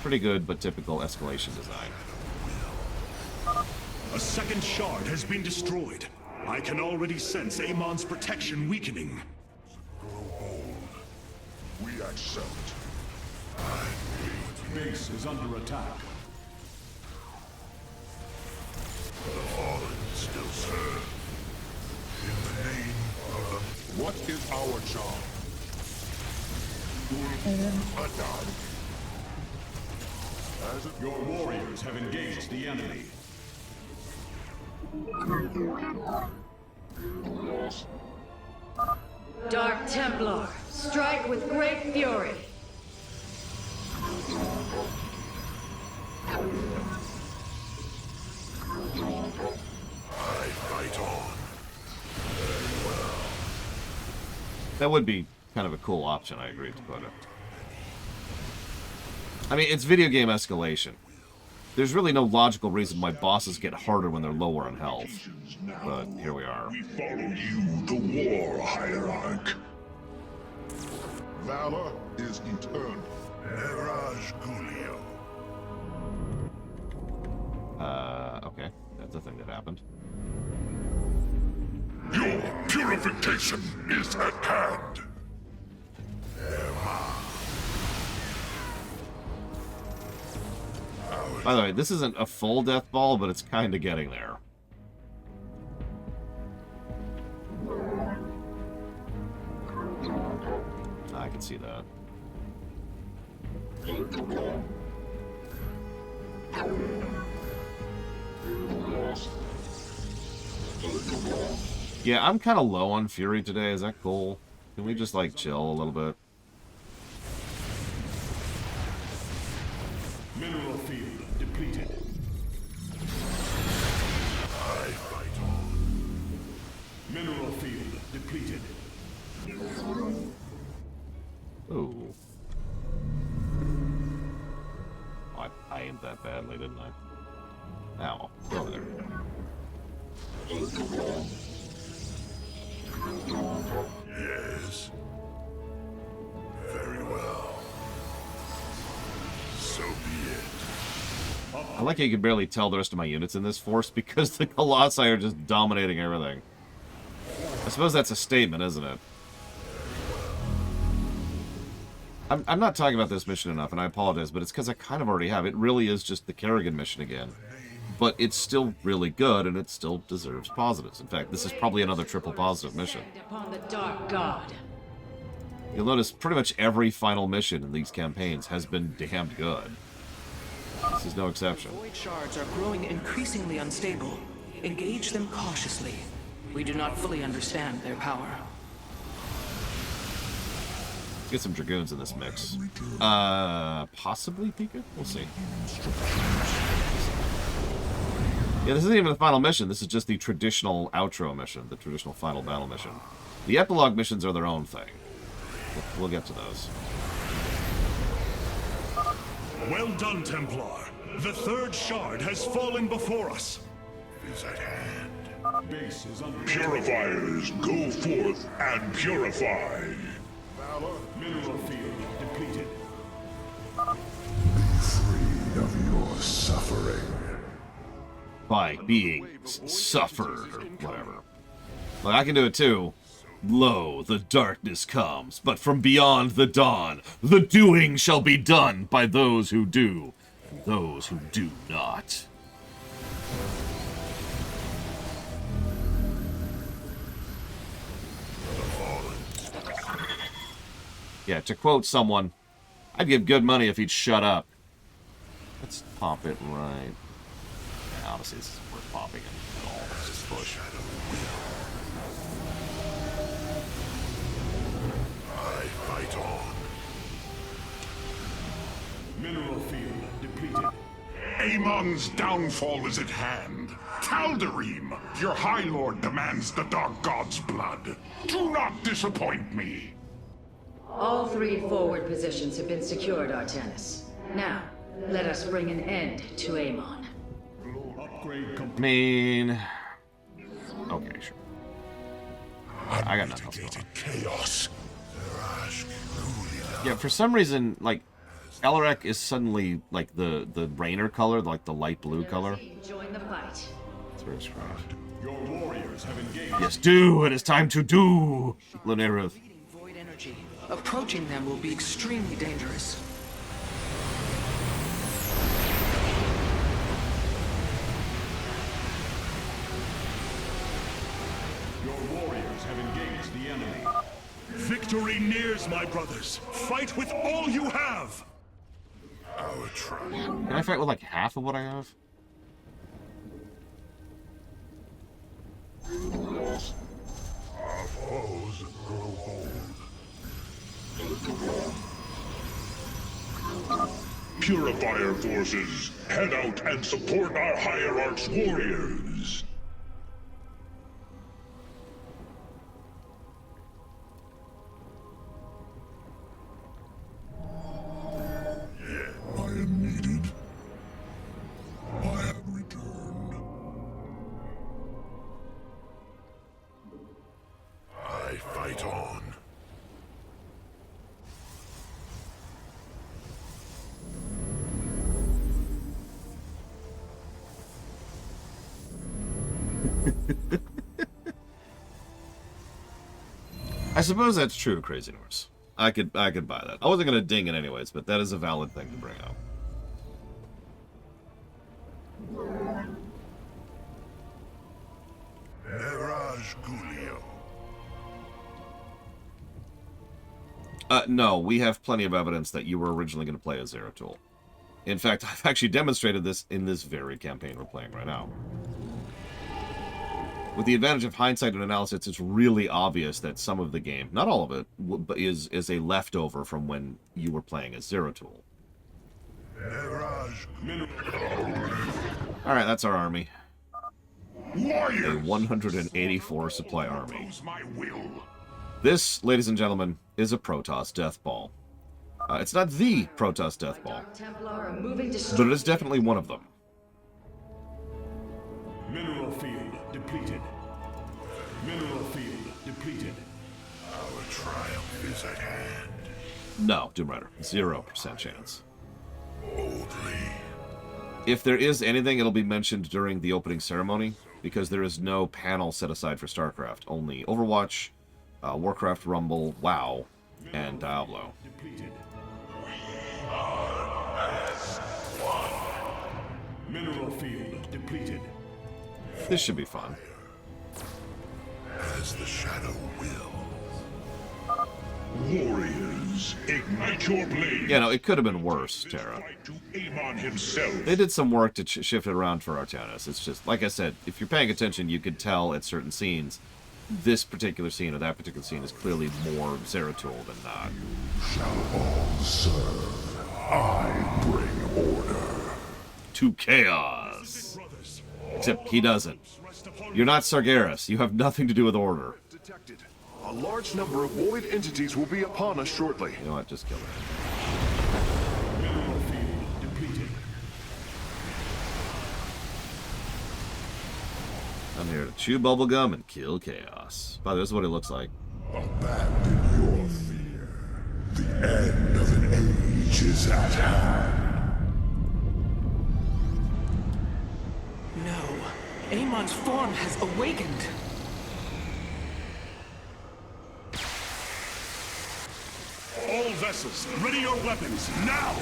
Pretty good, but typical escalation design. A second shard has been destroyed. I can already sense Amon's protection weakening. Grow old. We accept. Base is under attack. The fallen still serve. In the name of the... What is our job? Adan. As Your warriors have engaged the enemy. Dark Templar, strike with great fury. I fight on. That would be kind of a cool option, I agree to put it. I mean, it's video game escalation. There's really no logical reason why bosses get harder when they're lower on health. But here we are. We follow you, the war hierarch. Valor is eternal. Eraj Gulio. Okay. That's a thing that happened. Your purification is at hand. By the way, this isn't a full death ball, but it's kind of getting there. can see that. Yeah, I'm kind of low on Fury today. Is that cool? Can we just, like, chill a little bit? Mineral field depleted. I fight on. Mineral field depleted. Ooh. Oh, I aimed that badly, didn't I? Ow. Go over there. Yes. Very well. So be it. I like how you can barely tell the rest of my units in this force because the Colossi are just dominating everything. I suppose that's a statement, isn't it? I'm not talking about this mission enough, and I apologize, but it's because I kind of already have. It really is just the Kerrigan mission again. But it's still really good, and it still deserves positives. In fact, this is probably another triple positive mission. Upon the dark god. You'll notice pretty much every final mission in these campaigns has been damned good. This is no exception. Void shards are growing increasingly unstable. Engage them cautiously. We do not fully understand their power. Let's get some Dragoons in this mix. Possibly Pika? We'll see. Yeah, this isn't even the final mission. This is just the traditional outro mission, the traditional final battle mission. The epilogue missions are their own thing. We'll get to those. Well done, Templar. The third shard has fallen before us. Is at hand. Base is under Purifiers, go forth and purify. mineral field depleted. Free of your suffering. By being suffered, or whatever. Look, I can do it too. Lo, the darkness comes, but from beyond the dawn, the doing shall be done by those who do, and those who do not. Yeah, to quote someone, I'd give good money if he'd shut up. Let's pop it right. Yeah, honestly, this is worth popping it at all. Let's just push. I fight on. Mineral field depleted. Amon's downfall is at hand. Tal'Darim, your High Lord demands the Dark God's blood. Do not disappoint me. All 3 forward positions have been secured, Artanis. Now, let us bring an end to Amon. Upgrade I complete. mean... Okay, sure. I got nothing else going on. Chaos. Yeah, for some reason, like, Elrek is suddenly, like, the Rainer color, like the light blue color. Join the fight. It's very strange. Your warriors have engaged. Yes, do! It is time to do! Lunaruth. Void energy. Approaching them will be extremely dangerous. Your warriors have engaged the enemy. Victory nears, my brothers. Fight with all you have. Our tribe. Can I fight with, like, half of what I have? Our foes grow bold. Purifier forces, head out and support our Hierarch's warriors. I am needed. I have returned. I fight on. I suppose that's true, Crazy Norse. I could buy that. I wasn't gonna ding it anyways, but that is a valid thing to bring up. Mirage Gulio. No, we have plenty of evidence that you were originally going to play as Zeratul. In fact, I've actually demonstrated this in this very campaign we're playing right now. With the advantage of hindsight and analysis, it's really obvious that some of the game, not all of it, is a leftover from when you were playing as Zeratul. Alright, that's our army. A 184 supply army. This, ladies and gentlemen, is a Protoss Death Ball. It's not the Protoss Death Ball, but it is definitely one of them. Mineral field depleted. Mineral field depleted. Our triumph is at hand. No, Doom Rider, 0% chance. Boldly. If there is anything, it'll be mentioned during the opening ceremony, because there is no panel set aside for StarCraft. Only Overwatch, Warcraft Rumble, WoW, and Diablo. Depleted. Mineral field depleted. This should be fun. As the shadow will. Warriors, ignite your blade. Yeah, no, it could have been worse, Terra. To Amon himself. They did some work to shift it around for Artanis. It's just, like I said, if you're paying attention, you could tell at certain scenes, this particular scene or that particular scene is clearly more Zeratul than not. Shall all serve. I bring order. To chaos. Except he doesn't. You're not Sargeras. You have nothing to do with order. Detected. A large number of void entities will be upon us shortly. You know what? Just kill it. Mineral field depleted. I'm here to chew bubblegum and kill chaos. By the way, this is what it looks like. Abandon your fear. The end of an age is at hand. No. Amon's form has awakened. All vessels, ready your weapons, now!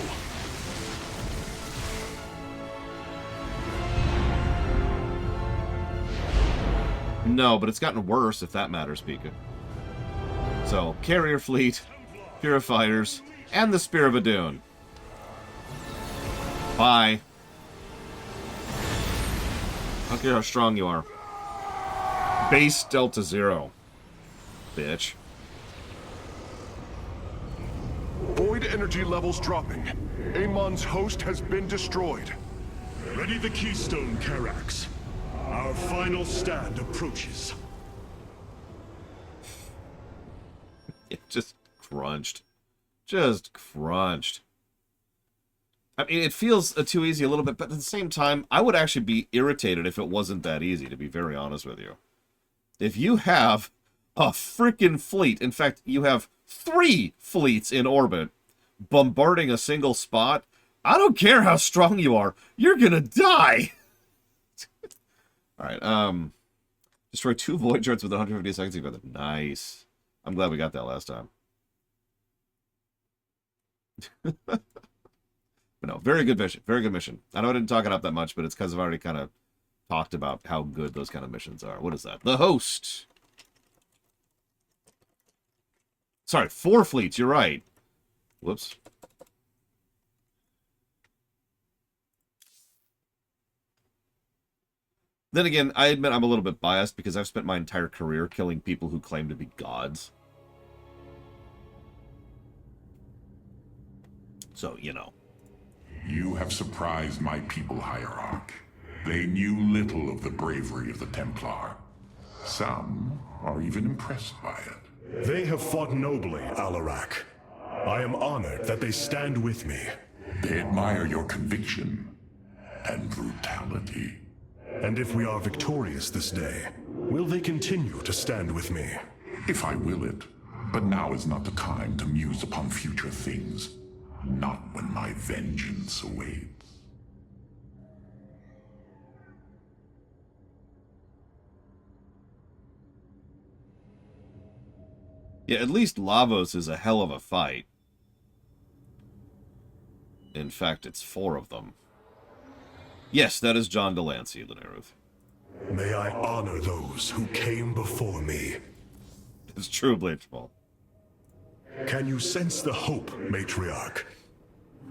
No, but it's gotten worse, if that matters, Pika. So, carrier fleet, purifiers, and the Spear of Adun. Bye. I don't care how strong you are. Base Delta Zero. Bitch. Void energy levels dropping. Amon's host has been destroyed. Ready the keystone, Karax. Our final stand approaches. It just crunched. Just crunched. I mean, it feels too easy a little bit, but at the same time, I would actually be irritated if it wasn't that easy, to be very honest with you. If you have a freaking fleet, in fact, you have 3 fleets in orbit bombarding a single spot, I don't care how strong you are, you're gonna die! Alright, destroy 2 void shards with 150 seconds together. Nice. I'm glad we got that last time. But no, very good mission. Very good mission. I know I didn't talk it up that much, but it's because I've already kind of talked about how good those kind of missions are. What is that? The host! Sorry, 4 fleets, you're right. Whoops. Then again, I admit I'm a little bit biased because I've spent my entire career killing people who claim to be gods. So, you know. You have surprised my people, Hierarch. They knew little of the bravery of the Templar. Some are even impressed by it. They have fought nobly, Alarak. I am honored that they stand with me. They admire your conviction and brutality. And if we are victorious this day, will they continue to stand with me? If I will it. But now is not the time to muse upon future things. Not when my vengeance awaits. Yeah, at least Lavos is a hell of a fight. In fact, it's 4 of them. Yes, that is John Delancey, Lineruth. May I honor those who came before me. It's true, Bleachball. Can you sense the hope, Matriarch?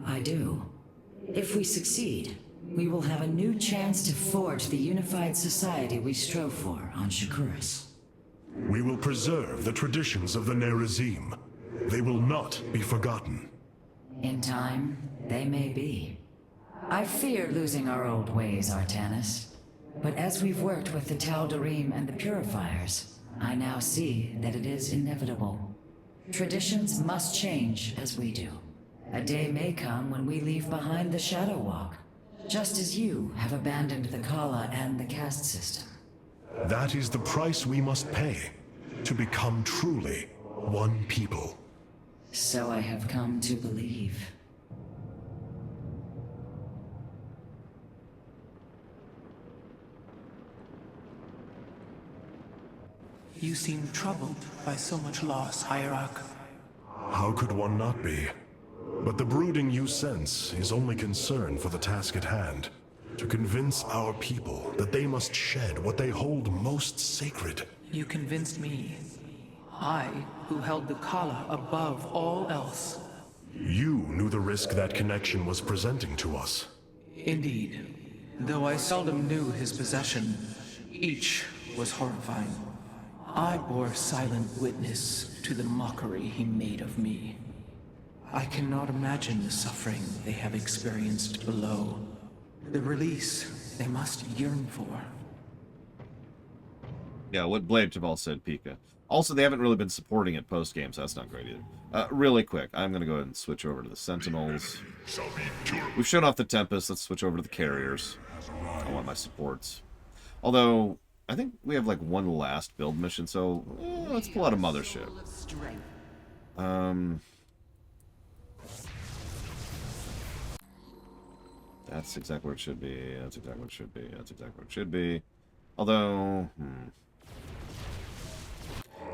I do. If we succeed, we will have a new chance to forge the unified society we strove for on Shakuras. We will preserve the traditions of the Nerazim. They will not be forgotten. In time, they may be. I fear losing our old ways, Artanis. But as we've worked with the Tal'Darim and the Purifiers, I now see that it is inevitable. Traditions must change as we do. A day may come when we leave behind the Shadow Walk, just as you have abandoned the Kala and the caste system. That is the price we must pay to become truly one people. So I have come to believe. You seem troubled by so much loss, Hierarch. How could one not be? But the brooding you sense is only concern for the task at hand. To convince our people that they must shed what they hold most sacred. You convinced me. I, who held the Kala above all else. You knew the risk that connection was presenting to us. Indeed. Though I seldom knew his possession, each was horrifying. I bore silent witness to the mockery he made of me. I cannot imagine the suffering they have experienced below. The release they must yearn for. Yeah, what Blade Jabal said, Pika. Also, they haven't really been supporting it post-game, so that's not great either. Really quick, I'm going to go ahead and switch over to the Sentinels. We've shown off the Tempest, let's switch over to the Carriers. I want my supports. Although, I think we have like one last build mission, so let's pull out a Mothership. That's exactly where it should be. That's exactly what it should be. That's exactly what it should be. Although, I'm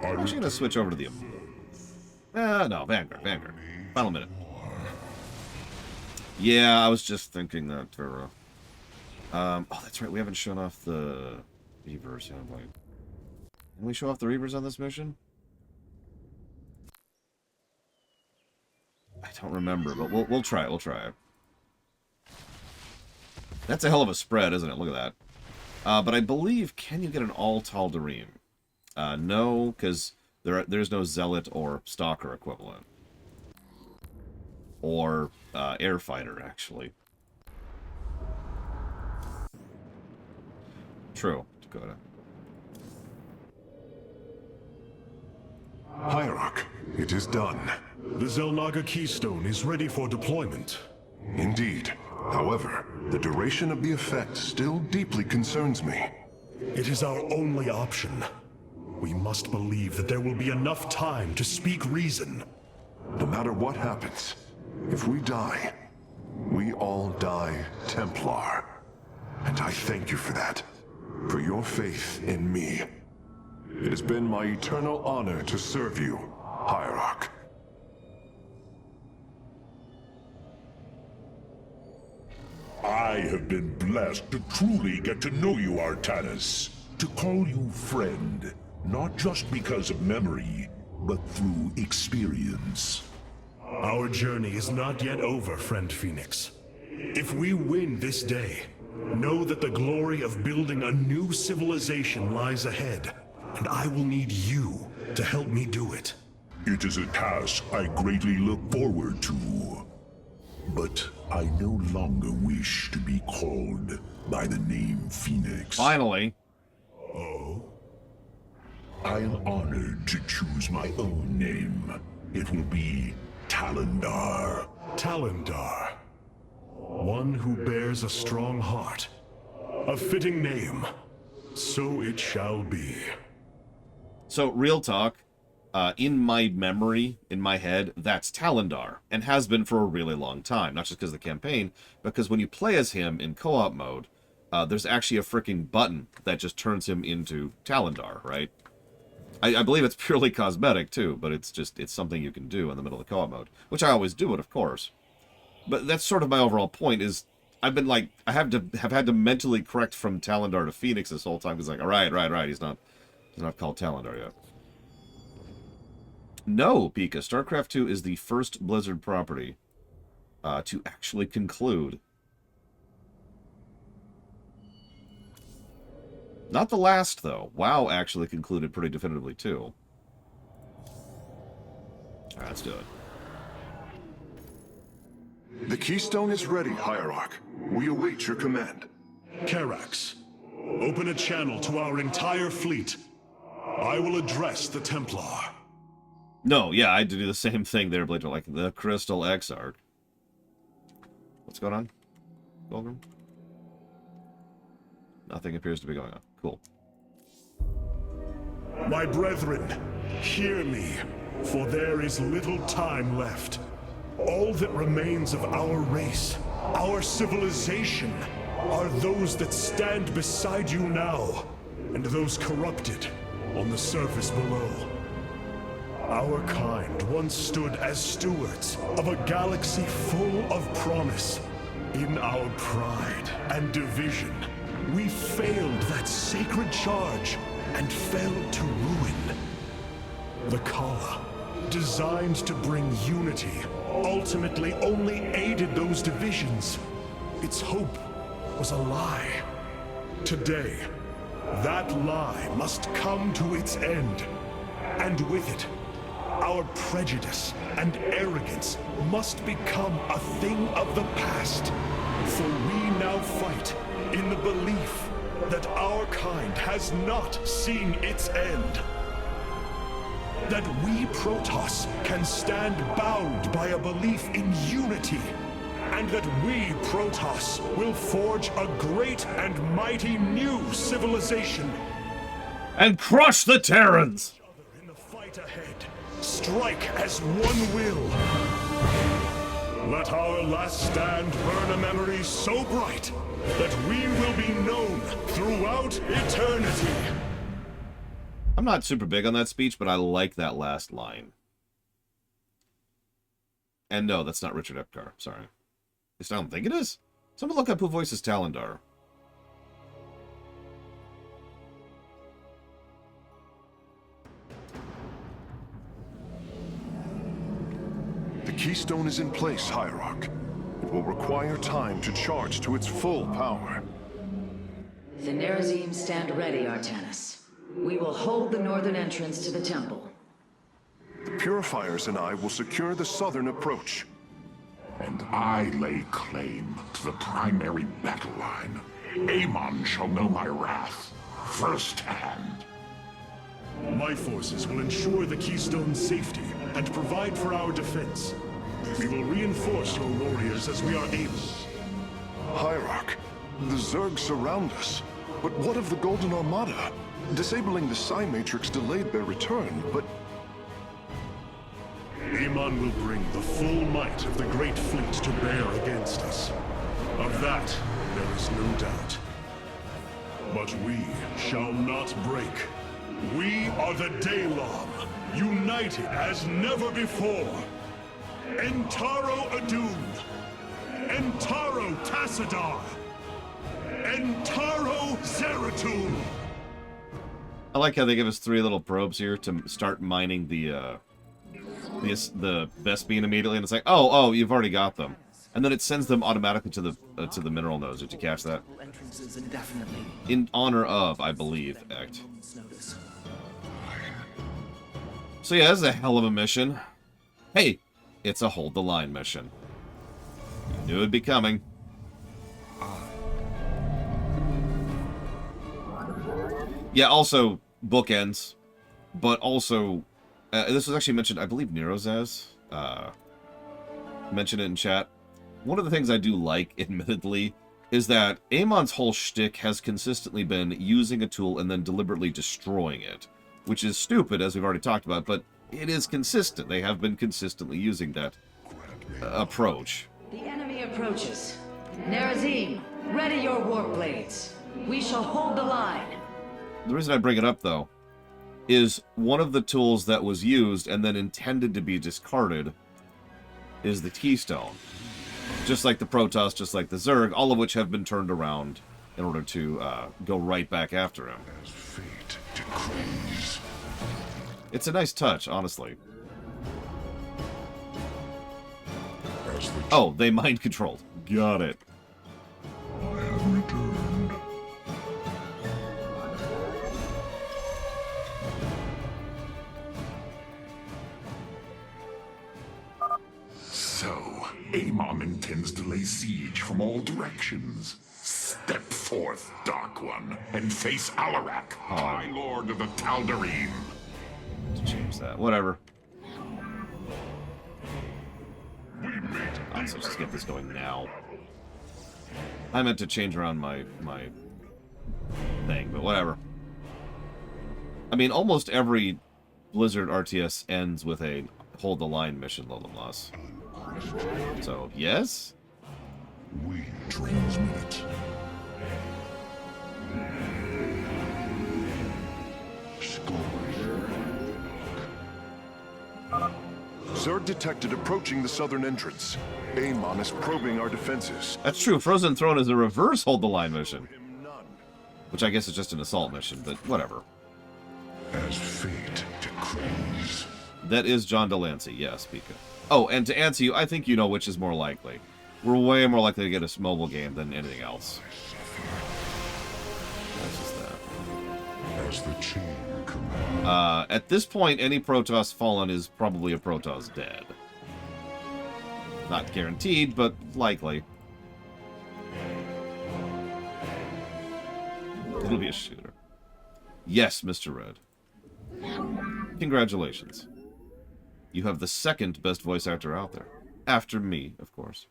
actually going to switch over to the... no, Vanguard. Final minute. Yeah, I was just thinking that, Turo. Oh, that's right, we haven't shown off the Reavers, have we? Can we show off the Reavers on this mission? I don't remember, but we'll try it, That's a hell of a spread, isn't it? Look at that. But I believe, can you get an all Tal'Darim? No, because there's no Zealot or Stalker equivalent. Or Airfighter, actually. True, Dakota. Hierarch, it is done. The Xel'Naga Keystone is ready for deployment. Indeed. However, the duration of the effect still deeply concerns me. It is our only option. We must believe that there will be enough time to speak reason. No matter what happens, if we die, we all die Templar. And I thank you for that. For your faith in me. It has been my eternal honor to serve you, Hierarch. I have been blessed to truly get to know you, Artanis. To call you friend, not just because of memory, but through experience. Our journey is not yet over, friend Phoenix. If we win this day, know that the glory of building a new civilization lies ahead, and I will need you to help me do it. It is a task I greatly look forward to. But I no longer wish to be called by the name Phoenix. Finally. Oh? I am honored to choose my own name. It will be Talendar. Talendar. One who bears a strong heart. A fitting name. So it shall be. So, real talk. In my memory, in my head, that's Talendar, and has been for a really long time. Not just because of the campaign, because when you play as him in co-op mode, there's actually a freaking button that just turns him into Talendar, right? I believe it's purely cosmetic, too, but it's something you can do in the middle of the co-op mode. Which I always do it, of course. But that's sort of my overall point, is I've been like, I have had to mentally correct from Talendar to Phoenix this whole time, because like, right, he's not called Talendar yet. No, Pika. StarCraft 2 is the first Blizzard property to actually conclude. Not the last, though. WoW actually concluded pretty definitively, too. Alright, let's do it. The Keystone is ready, Hierarch. We await your command. Carax, open a channel to our entire fleet. I will address the Templar. No, yeah, I had to do the same thing there, Blade, like the Crystal Exarch. What's going on, Golgrim? Nothing appears to be going on. Cool. My brethren, hear me, for there is little time left. All that remains of our race, our civilization, are those that stand beside you now, and those corrupted on the surface below. Our kind once stood as stewards of a galaxy full of promise. In our pride and division, we failed that sacred charge and fell to ruin. The Kala, designed to bring unity, ultimately only aided those divisions. Its hope was a lie. Today, that lie must come to its end. And with it, our prejudice and arrogance must become a thing of the past. For we now fight in the belief that our kind has not seen its end. That we Protoss can stand bound by a belief in unity, and that we Protoss will forge a great and mighty new civilization. And crush the Terrans! In the fight ahead, strike as one will. Let our last stand burn a memory so bright that we will be known throughout eternity. I'm not super big on that speech, but I like that last line. And no, that's not Richard Epcar. Sorry. At least I don't think it is. Someone look up who voices Talendar. The Keystone is in place, Hierarch. It will require time to charge to its full power. The Nerazim stand ready, Artanis. We will hold the northern entrance to the temple. The Purifiers and I will secure the southern approach. And I lay claim to the primary battle line. Amon shall know my wrath firsthand. My forces will ensure the Keystone's safety and provide for our defense. We will reinforce your warriors as we are able. Hierarch, the Zerg surround us. But what of the Golden Armada? Disabling the Psi Matrix delayed their return, but... Amon will bring the full might of the Great Fleet to bear against us. Of that, there is no doubt. But we shall not break. We are the Daylom, united as never before. Entaro Adun, Entaro Tassadar, Entaro Zeratul. I like how they give us 3 little probes here to start mining the Vespene immediately, and it's like, oh, you've already got them, and then it sends them automatically to the mineral nodes. Did you catch that? In honor of, I believe, Act. So yeah, this is a hell of a mission. Hey, it's a hold the line mission. You knew it'd be coming. Yeah, also bookends, but also this was actually mentioned, I believe Nerozaz mentioned it in chat. One of the things I do like, admittedly, is that Amon's whole shtick has consistently been using a tool and then deliberately destroying it, which is stupid, as we've already talked about, but it is consistent. They have been consistently using that approach. The enemy approaches. Nerazim, ready your warp blades. We shall hold the line. The reason I bring it up, though, is one of the tools that was used and then intended to be discarded is the Keystone. Just like the Protoss, just like the Zerg, all of which have been turned around in order to go right back after him. As fate decrees. It's a nice touch, honestly. Oh, they mind-controlled. Got it. I have returned. So, Amon intends to lay siege from all directions. Step forth, Dark One, and face Alarak, High Lord of the Tal'Darim. Let's change that. Whatever. Let's just get this going now. I meant to change around my thing, but whatever. I mean, almost every Blizzard RTS ends with a hold the line mission, Lolamlas. So, yes? We transmit. Zerg detected approaching the southern entrance. Amon is probing our defenses. That's true. Frozen Throne is a reverse hold the line mission. Which I guess is just an assault mission, but whatever. As fate decrees. That is John Delancey, yes, Pika. Oh, and to answer you, I think you know which is more likely. We're way more likely to get a mobile game than anything else. That's just that. As the chain commands. At this point, any Protoss fallen is probably a Protoss dead. Not guaranteed, but likely. It'll be a shooter. Yes, Mr. Red. Congratulations. You have the second best voice actor out there. After me, of course.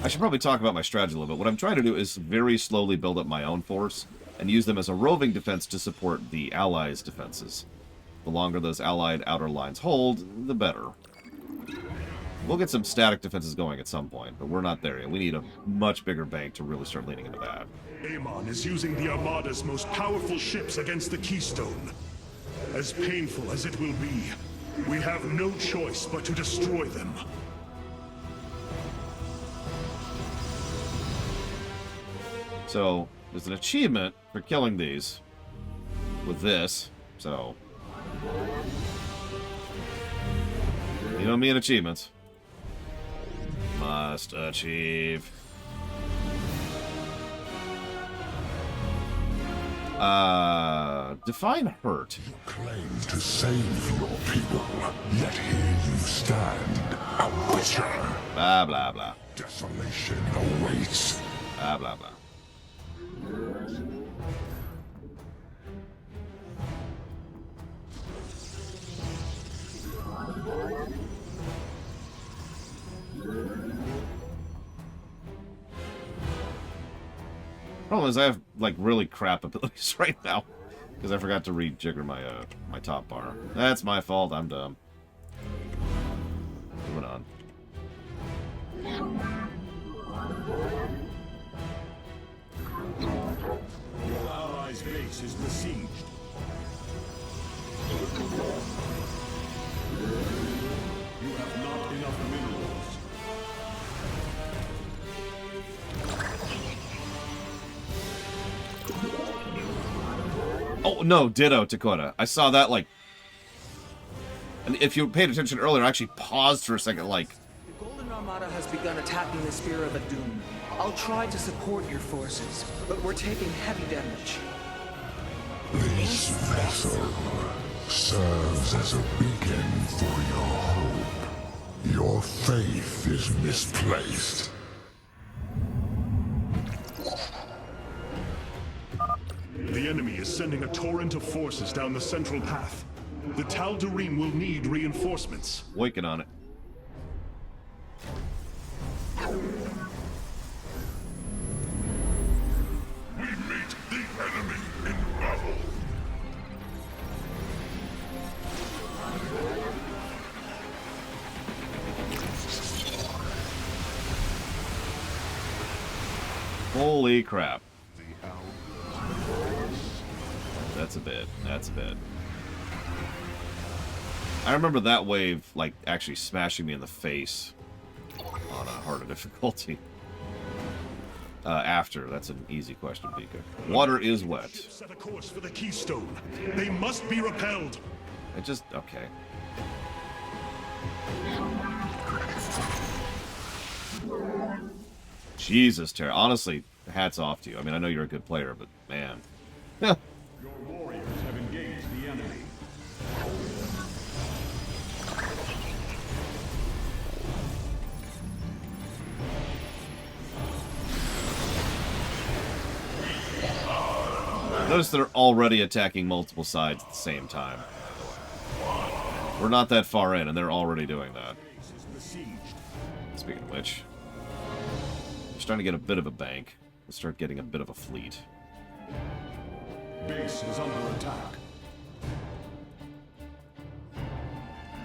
I should probably talk about my strategy a little bit. What I'm trying to do is very slowly build up my own force and use them as a roving defense to support the Allies' defenses. The longer those Allied outer lines hold, the better. We'll get some static defenses going at some point, but we're not there yet. We need a much bigger bank to really start leaning into that. Amon is using the Armada's most powerful ships against the Keystone. As painful as it will be, we have no choice but to destroy them. So, there's an achievement for killing these with this, so... You know me and achievements. Must achieve. Define hurt. You claim to save your people, yet here you stand, a witcher. Blah, blah, blah. Desolation awaits. Blah, blah, blah. Problem is, I have like really crap abilities right now because I forgot to rejigger my my top bar. That's my fault. I'm dumb. Moving on. Your allies' base is besieged. You have not enough minerals. Oh, no, ditto, Dakota. I saw that, like... And if you paid attention earlier, I actually paused for a second, like... The Golden Armada has begun attacking the Spear of Adun. I'll try to support your forces, but we're taking heavy damage. This vessel serves as a beacon for your hope. Your faith is misplaced. The enemy is sending a torrent of forces down the central path. The Tal'Darim will need reinforcements. Working on it. We meet the enemy in battle. Holy crap. That's a bit. That's a bit. I remember that wave, like, actually smashing me in the face on a harder difficulty. After. That's an easy question, Pika. Water is wet. Set a course for the keystone. They must be repelled. It just... okay. Jesus, Terra. Honestly, hats off to you. I mean, I know you're a good player, but man. Your warriors have engaged the enemy. Notice they're already attacking multiple sides at the same time. We're not that far in, and they're already doing that. Speaking of which, we're starting to get a bit of a bank. We'll start getting a bit of a fleet. Base is under attack.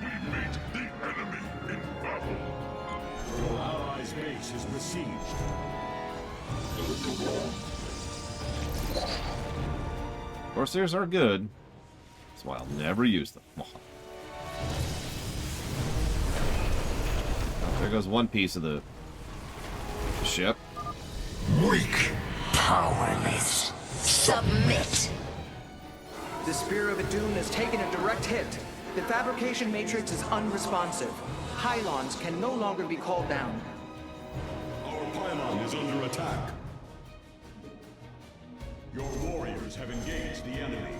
We meet the enemy in battle. Your allies' base is besieged. Corsairs are good. That's why I'll never use them. There goes one piece of the ship. Weak, powerless, submit. The Spear of Adun has taken a direct hit. The fabrication matrix is unresponsive. Pylons can no longer be called down. Our pylon is under attack. Your warriors have engaged the enemy.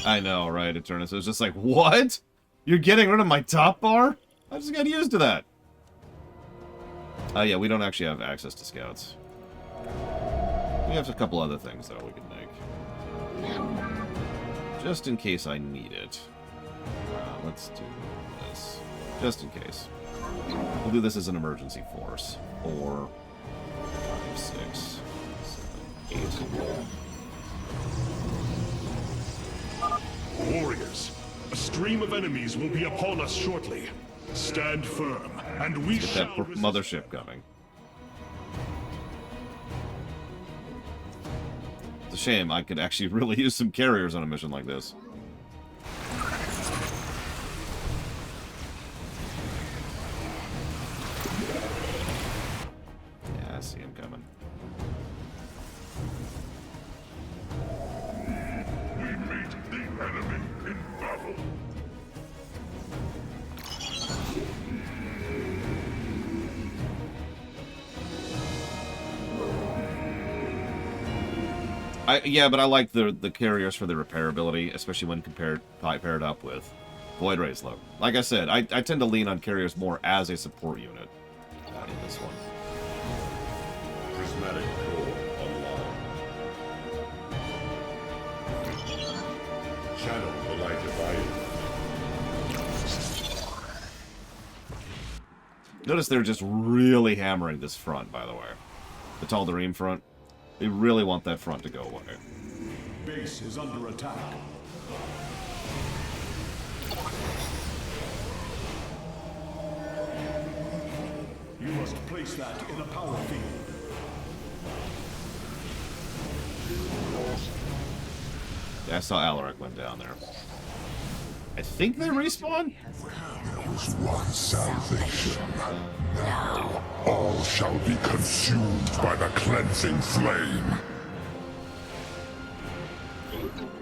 I know, right, Eternus? It was just like, what? You're getting rid of my top bar? I just got used to that. Yeah, we don't actually have access to scouts. We have a couple other things, though, we can make. Just in case I need it. Let's do this. Just in case. We'll do this as an emergency force. 4, 5, 6, 7, 8. Warriors, a stream of enemies will be upon us shortly. Stand firm, and we Get shall that mothership coming. It's a shame. I could actually really use some carriers on a mission like this. Yeah, I see him coming. We meet the enemy in battle. Yeah, but I like the carriers for the repairability, especially when paired up with Void Rays low. Like I said, I tend to lean on carriers more as a support unit in this one. Prismatic core online. Channel the light divided. Notice they're just really hammering this front, by the way. The Tal'Darim front. They really want that front to go away. Base is under attack. You must place that in a power field. Yeah, I saw Alaric went down there. I think they respawn? There was one salvation. Now all shall be consumed by the cleansing flame.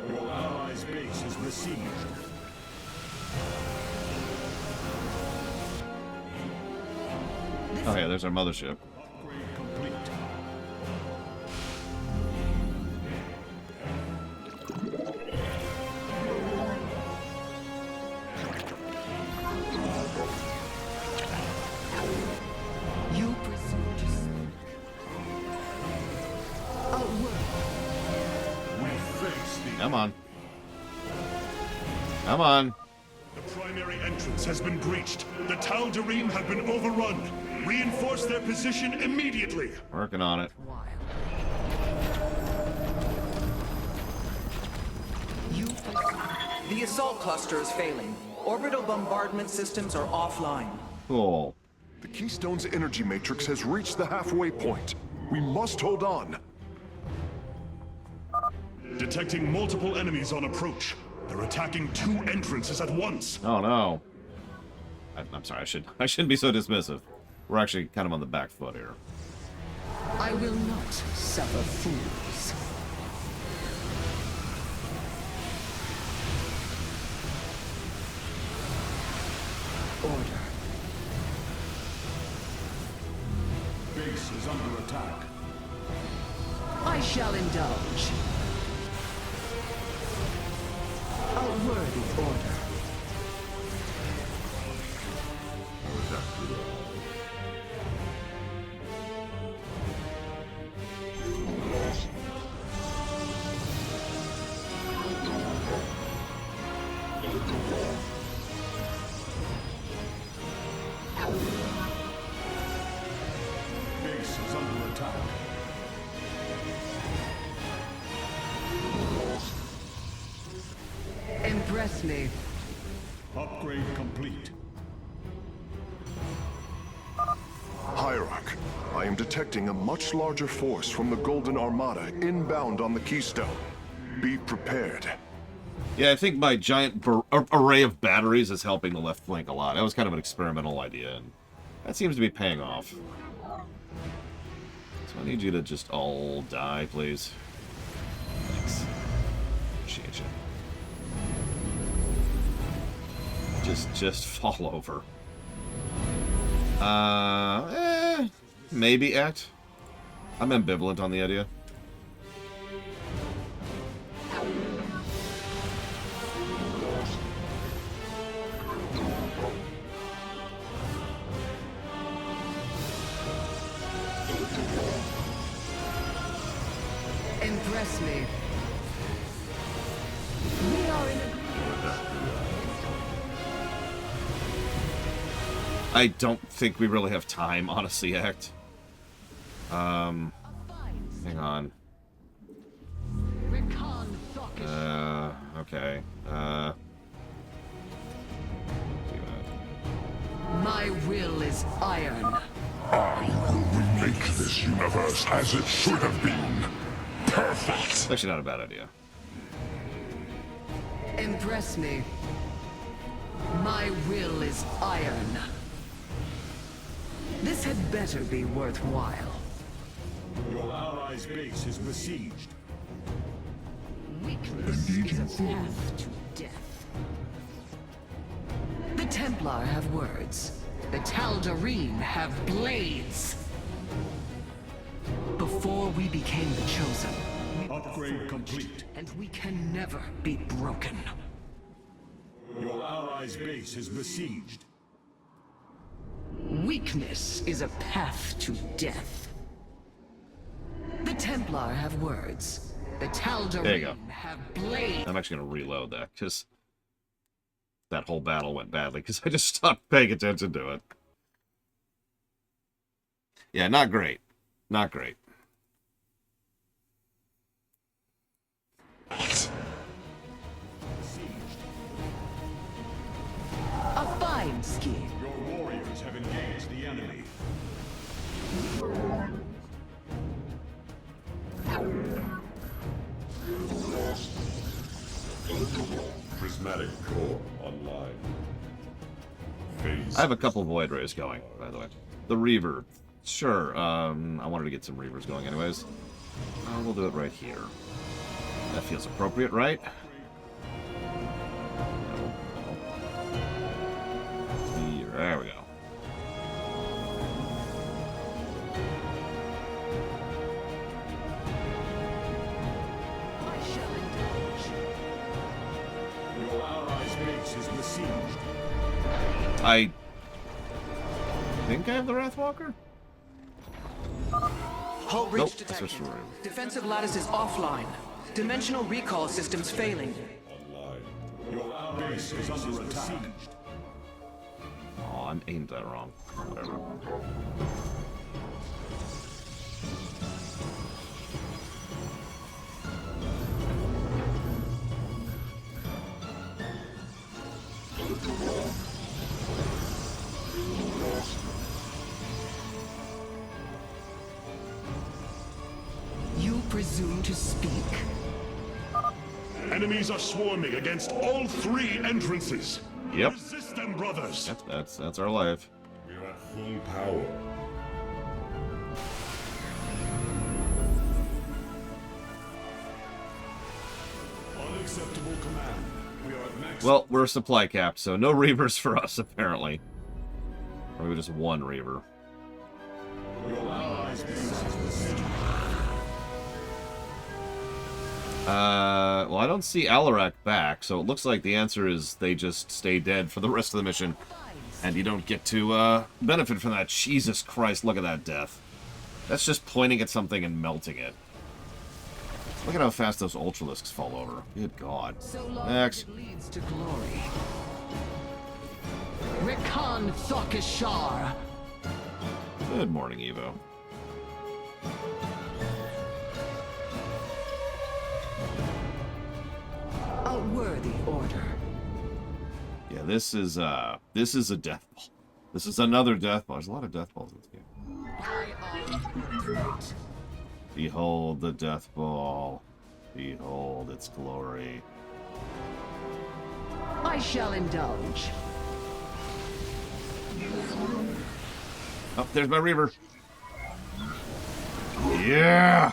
Your allies' base is besieged. Oh yeah, there's our mothership. Upgrade complete. You presume to We face the Come on. Come on. The primary entrance has been breached. The Tal'Darim have been overrun. Reinforce their position immediately. Working on it. The assault cluster is failing. Orbital bombardment systems are offline. Cool. The Keystone's energy matrix has reached the halfway point. We must hold on. Detecting multiple enemies on approach. They're attacking 2 entrances at once. Oh no. I'm sorry, I shouldn't be so dismissive. We're actually kind of on the back foot here. I will not suffer fools. Order. Base is under attack. I shall indulge. A worthy order. Base is under attack. Impress me. Upgrade complete. Hierarch, I am detecting a much larger force from the Golden Armada inbound on the Keystone. Be prepared. Yeah, I think my giant array of batteries is helping the left flank a lot. That was kind of an experimental idea, and that seems to be paying off. So I need you to just all die, please. Thanks. Appreciate you. Just fall over. Maybe act. I'm ambivalent on the idea. Impress me. We are in agreement. I don't think we really have time, honestly, Act. Hang on. Okay. My will is iron. I will remake this universe as it should have been. Perfect. It's actually not a bad idea. Impress me. My will is iron. This had better be worthwhile. Your allies' base is besieged. Weakness is a path to death. The Templar have words. The Tal'Darim have blades. Before we became the Chosen, Upgrade complete. and we can never be broken. Your allies' base is besieged. Weakness is a path to death. The Templar have words. The There you go. Tal'Darim have blades. I'm actually going to reload that, because that whole battle went badly, because I just stopped paying attention to it. Yeah, not great. Not great. A fine scheme. Your warriors have engaged the enemy. Prismatic core online. Phase. I have a couple Void Rays going, by the way. The Reaver. Sure, I wanted to get some Reavers going anyways. We'll do it right here. That feels appropriate, right? Here, there we go. I shall indulge. Your allies' base is besieged. I think I have the Wrathwalker? Hull breach Nope, I detected. switched to Reaver. Defensive lattice is offline. Dimensional recall systems failing. Your base is under attack. Oh, I'm aimed that wrong. Whatever. presume to speak? Enemies are swarming against all 3 entrances. Yep. Resist them, brothers. Yep, that's our life. We are at full power. Unacceptable command. We are at max. Well, we're supply capped, so no Reavers for us, apparently. Or maybe just 1 Reaver. Your allies' base has been sieged. Well, I don't see Alarak back, so it looks like the answer is they just stay dead for the rest of the mission. And you don't get to, benefit from that. Jesus Christ, look at that death. That's just pointing at something and melting it. Look at how fast those Ultralisks fall over. Good God. So long Next. as it leads to glory. Rekan Thokishar. Good morning, Evo. A worthy order. Yeah, this is a death ball. This is another death ball. There's a lot of death balls in this game. Behold the death ball. Behold its glory. I shall indulge. Oh, there's my Reaver. Yeah!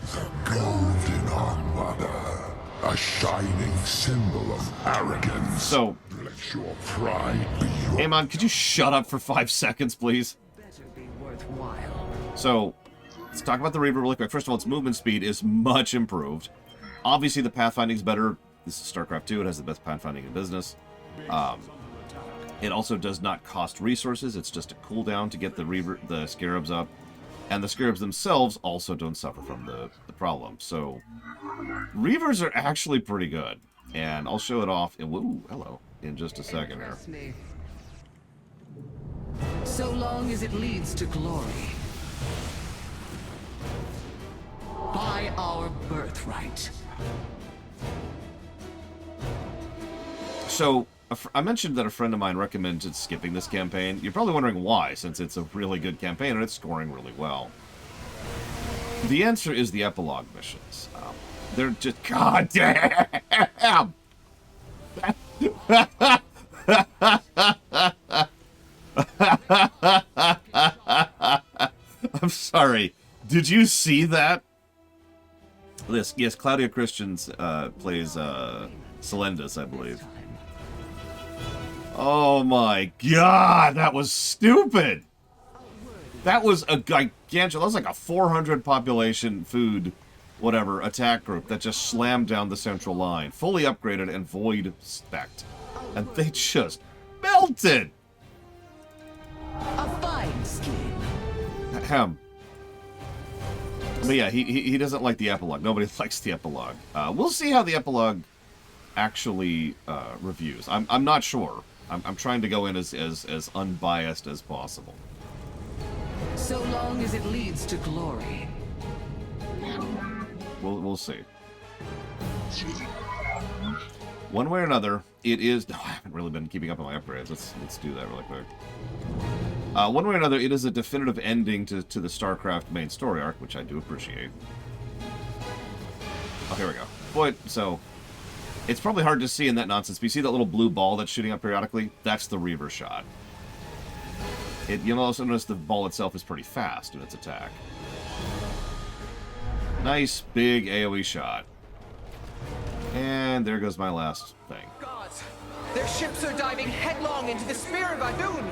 The golden armada, a shining symbol of arrogance. So, let your pride be your... Amon, could you shut up for 5 seconds, please? Better be worthwhile. So, let's talk about the Reaver really quick. First of all, its movement speed is much improved. Obviously, the pathfinding's better. This is StarCraft 2. It has the best pathfinding in business. It also does not cost resources. It's just a cooldown to get the Scarabs up. And the Scarabs themselves also don't suffer from the problem. So, Reavers are actually pretty good. And I'll show it off in just a second here. So long as it leads to glory. By our birthright. So, I mentioned that a friend of mine recommended skipping this campaign. You're probably wondering why, since it's a really good campaign and it's scoring really well. The answer is the epilogue missions. They're just... God damn! I'm sorry. Did you see that? Yes, Claudia Christians plays Selendis, I believe. Oh my God, that was stupid! That was a gigantic, that was like a 400 population food, whatever, attack group that just slammed down the central line. Fully upgraded and void spec'd. And they just melted! A fine scheme. Ahem. But yeah, he doesn't like the epilogue. Nobody likes the epilogue. We'll see how the epilogue actually reviews. I'm not sure. I'm trying to go in as unbiased as possible. So long as it leads to glory. We'll see. One way or another, it is... No, I haven't really been keeping up on my upgrades. Let's do that really quick. One way or another, it is a definitive ending to the StarCraft main story arc, which I do appreciate. Oh, here we go. Boy, so... It's probably hard to see in that nonsense, but you see that little blue ball that's shooting up periodically? That's the Reaver shot. You'll also notice the ball itself is pretty fast in its attack. Nice, big AoE shot. And there goes my last thing. Gods, their ships are diving headlong into the Spear of Adun.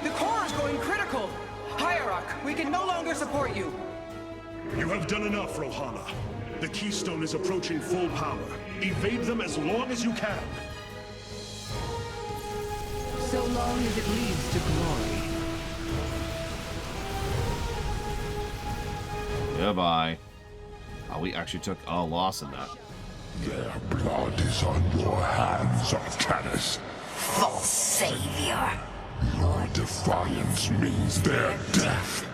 The core is going critical. Hierarch, we can no longer support you. You have done enough, Rohana. The Keystone is approaching full power. Evade them as long as you can. So long as it leads to glory. Goodbye. Oh, we actually took a loss in that. Their blood is on your hands, Arcanus. False savior. Your defiance means their death.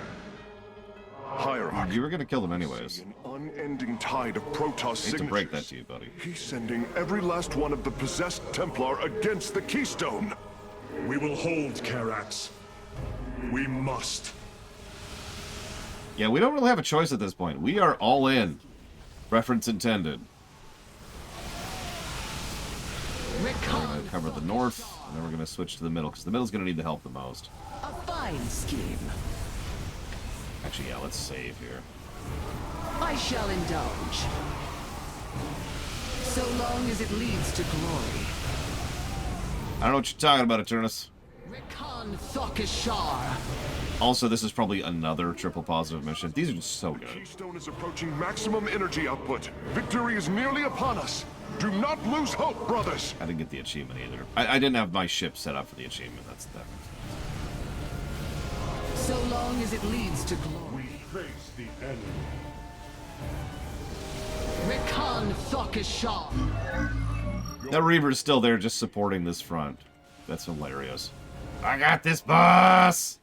Hierarch. You were gonna kill them anyways. An unending tide of Protoss I hate signatures. to break that to you, buddy. He's sending every last one of the possessed Templar against the Keystone. We will hold Karax. We must. Yeah, we don't really have a choice at this point. We are all in. Reference intended. We're going to cover the north, and then we're going to switch to the middle, because the middle's going to need the help the most. A fine scheme. Actually, yeah, let's save here. I shall indulge. So long as it leads to glory. I don't know what you're talking about, Eternus. Rekan Thokishar. Also, this is probably another triple positive mission. These are just so good. Keystone is approaching maximum energy output. Victory is nearly upon us. Do not lose hope, brothers. I didn't get the achievement either. I didn't have my ship set up for the achievement. That's that. So long as it leads to glory. We face the enemy. Rekan Thokishar. That Reaver's still there just supporting this front. That's hilarious. I got this, boss!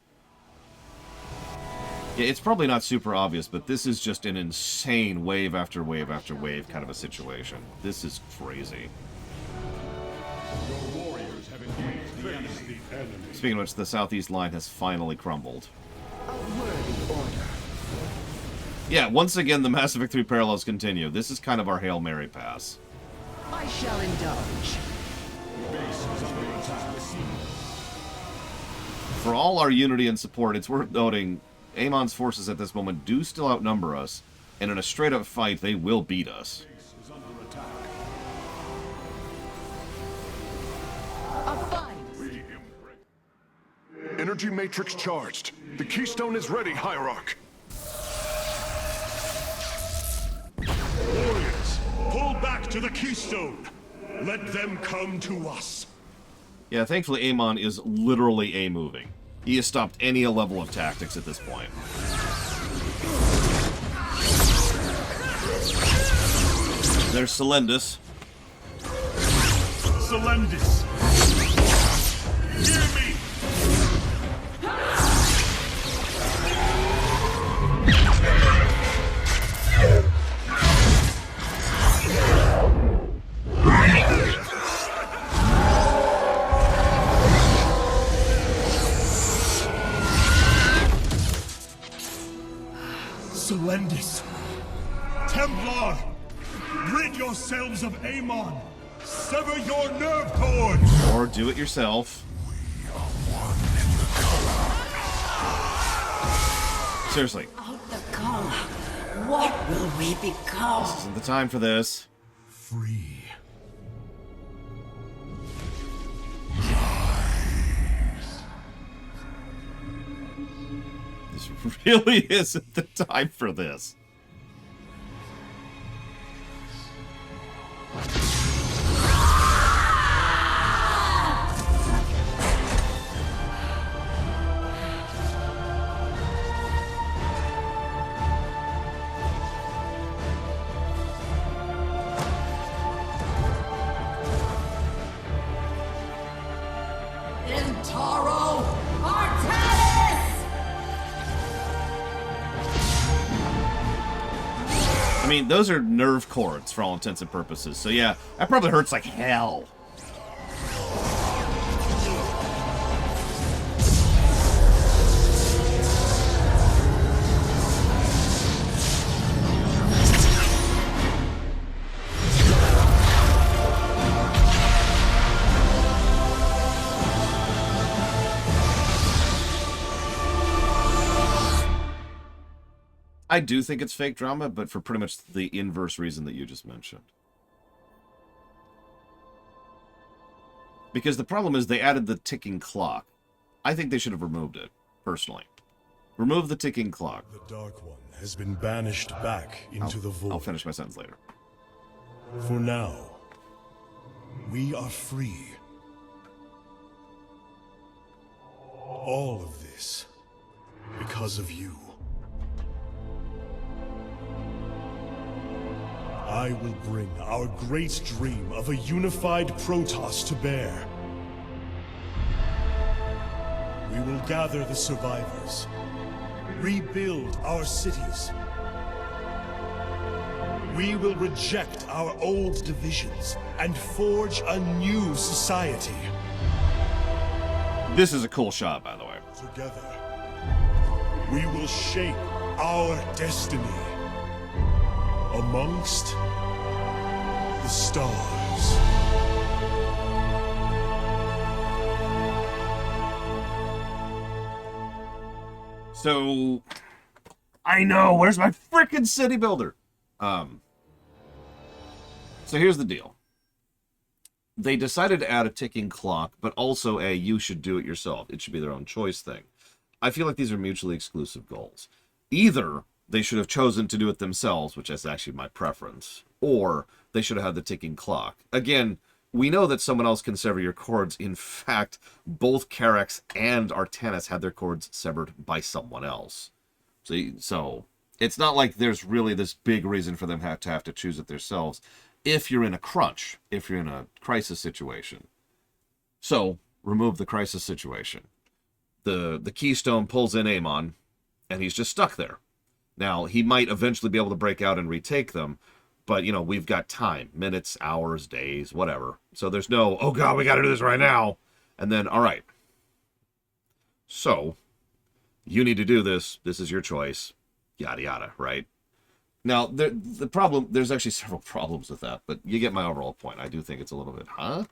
Yeah, it's probably not super obvious, but this is just an insane wave after wave after wave kind of a situation. This is crazy. Your warriors have engaged the enemy. Speaking of which, the southeast line has finally crumbled. A worthy order. Yeah, once again, the Mass Effect 3 parallels continue. This is kind of our Hail Mary pass. I shall indulge. Base is under attack. For all our unity and support, it's worth noting Amon's forces at this moment do still outnumber us, and in a straight-up fight, they will beat us. Base is under attack. A fine. Energy matrix charged. The Keystone is ready, Hierarch. Warriors, pull back to the Keystone. Let them come to us. Yeah, thankfully Amon is literally A-moving. He has stopped any level of tactics at this point. There's Celendis. Celendis. Hear me. Celendis. Templar. Rid yourselves of Amon. Sever your nerve cords. Or do it yourself. Seriously. Out the color. What will we become? This isn't the time for this. Free. This really isn't the time for this. Intaro Artanis! I mean, those are nerve cords for all intents and purposes. So yeah, that probably hurts like hell. I do think it's fake drama, but for pretty much the inverse reason that you just mentioned. Because the problem is they added the ticking clock. I think they should have removed it, personally. Remove the ticking clock. The Dark One has been banished back into the void. I'll finish my sentence later. For now, we are free. All of this because of you. I will bring our great dream of a unified Protoss to bear. We will gather the survivors, rebuild our cities. We will reject our old divisions and forge a new society. This is a cool shot, by the way. Together, we will shape our destiny amongst the stars. So, I know, where's my frickin' city builder? So here's the deal. They decided to add a ticking clock, but also a you should do it yourself. It should be their own choice thing. I feel like these are mutually exclusive goals. Either they should have chosen to do it themselves, which is actually my preference, or they should have had the ticking clock. Again, we know that someone else can sever your cords. In fact, both Karax and Artanis had their cords severed by someone else. So it's not like there's really this big reason for them to have to choose it themselves if you're in a crunch, if you're in a crisis situation. So, remove the crisis situation. The Keystone pulls in Amon, and he's just stuck there. Now, he might eventually be able to break out and retake them, but, you know, we've got time. Minutes, hours, days, whatever. So there's no, oh god, we gotta do this right now. And then, alright. So, you need to do this. This is your choice. Yada yada, right? Now, there's actually several problems with that, but you get my overall point. I do think it's a little bit, huh?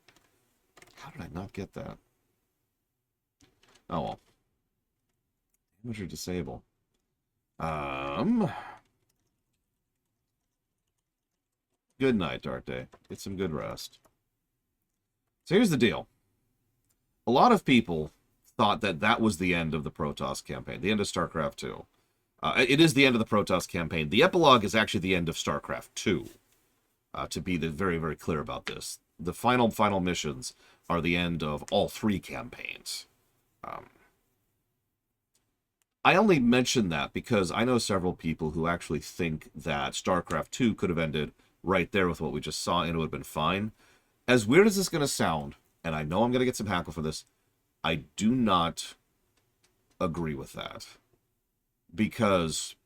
How did I not get that? Oh, well. Damage or disable. Good night, Dark Day. Get some good rest. So here's the deal. A lot of people thought that that was the end of the Protoss campaign, the end of Starcraft 2. It is the end of the Protoss campaign. The epilogue is actually the end of Starcraft 2, to be very, very clear about this. The final missions are the end of all 3 campaigns. I only mention that because I know several people who actually think that StarCraft 2 could have ended right there with what we just saw, and it would have been fine. As weird as this is going to sound, and I know I'm going to get some hackle for this, I do not agree with that. Because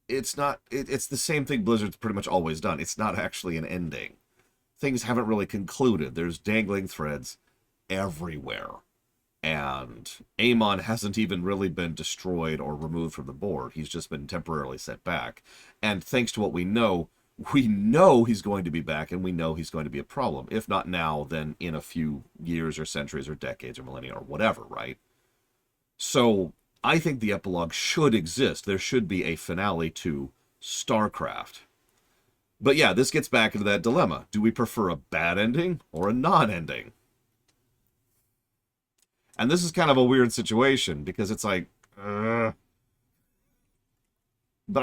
it's not, it's the same thing Blizzard's pretty much always done. It's not actually an ending. Things haven't really concluded. There's dangling threads everywhere. And Amon hasn't even really been destroyed or removed from the board. He's just been temporarily set back. And thanks to what we know he's going to be back, and we know he's going to be a problem. If not now, then in a few years or centuries or decades or millennia or whatever, right? So I think the epilogue should exist. There should be a finale to StarCraft. But yeah, this gets back into that dilemma. Do we prefer a bad ending or a non-ending? And this is kind of a weird situation, because it's like, But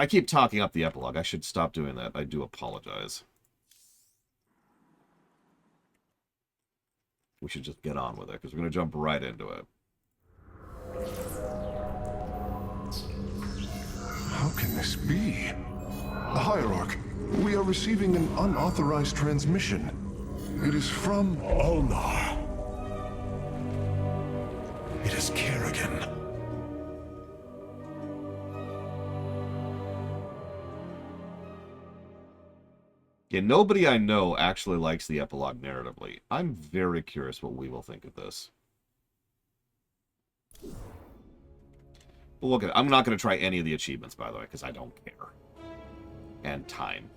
I keep talking up the epilogue. I should stop doing that. I do apologize. We should just get on with it, because we're going to jump right into it. How can this be? Hierarch, we are receiving an unauthorized transmission. It is from Ulnar. It is Kerrigan. Yeah, nobody I know actually likes the epilogue narratively. I'm very curious what we will think of this. But look, I'm not going to try any of the achievements, by the way, because I don't care. And time.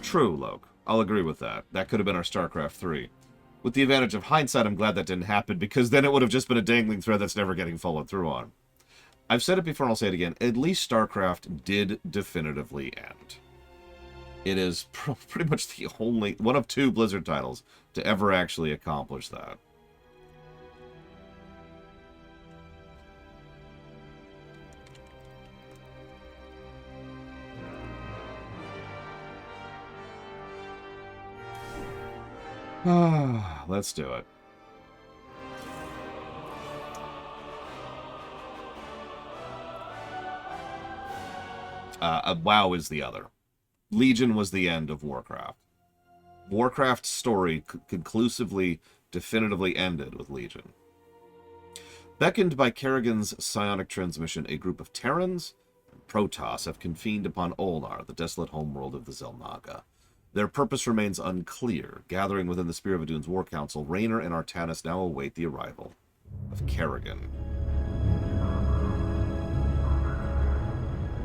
True, Loke. I'll agree with that. That could have been our StarCraft 3. With the advantage of hindsight, I'm glad that didn't happen, because then it would have just been a dangling thread that's never getting followed through on. I've said it before and I'll say it again. At least StarCraft did definitively end. It is pretty much the only one of 2 Blizzard titles to ever actually accomplish that. Let's do it. WoW is the other. Legion was the end of Warcraft. Warcraft's story conclusively, definitively ended with Legion. Beckoned by Kerrigan's psionic transmission, a group of Terrans, Protoss have convened upon Olnar, the desolate homeworld of the Xel'Naga. Their purpose remains unclear. Gathering within the Spear of Adun's War Council, Raynor and Artanis now await the arrival of Kerrigan.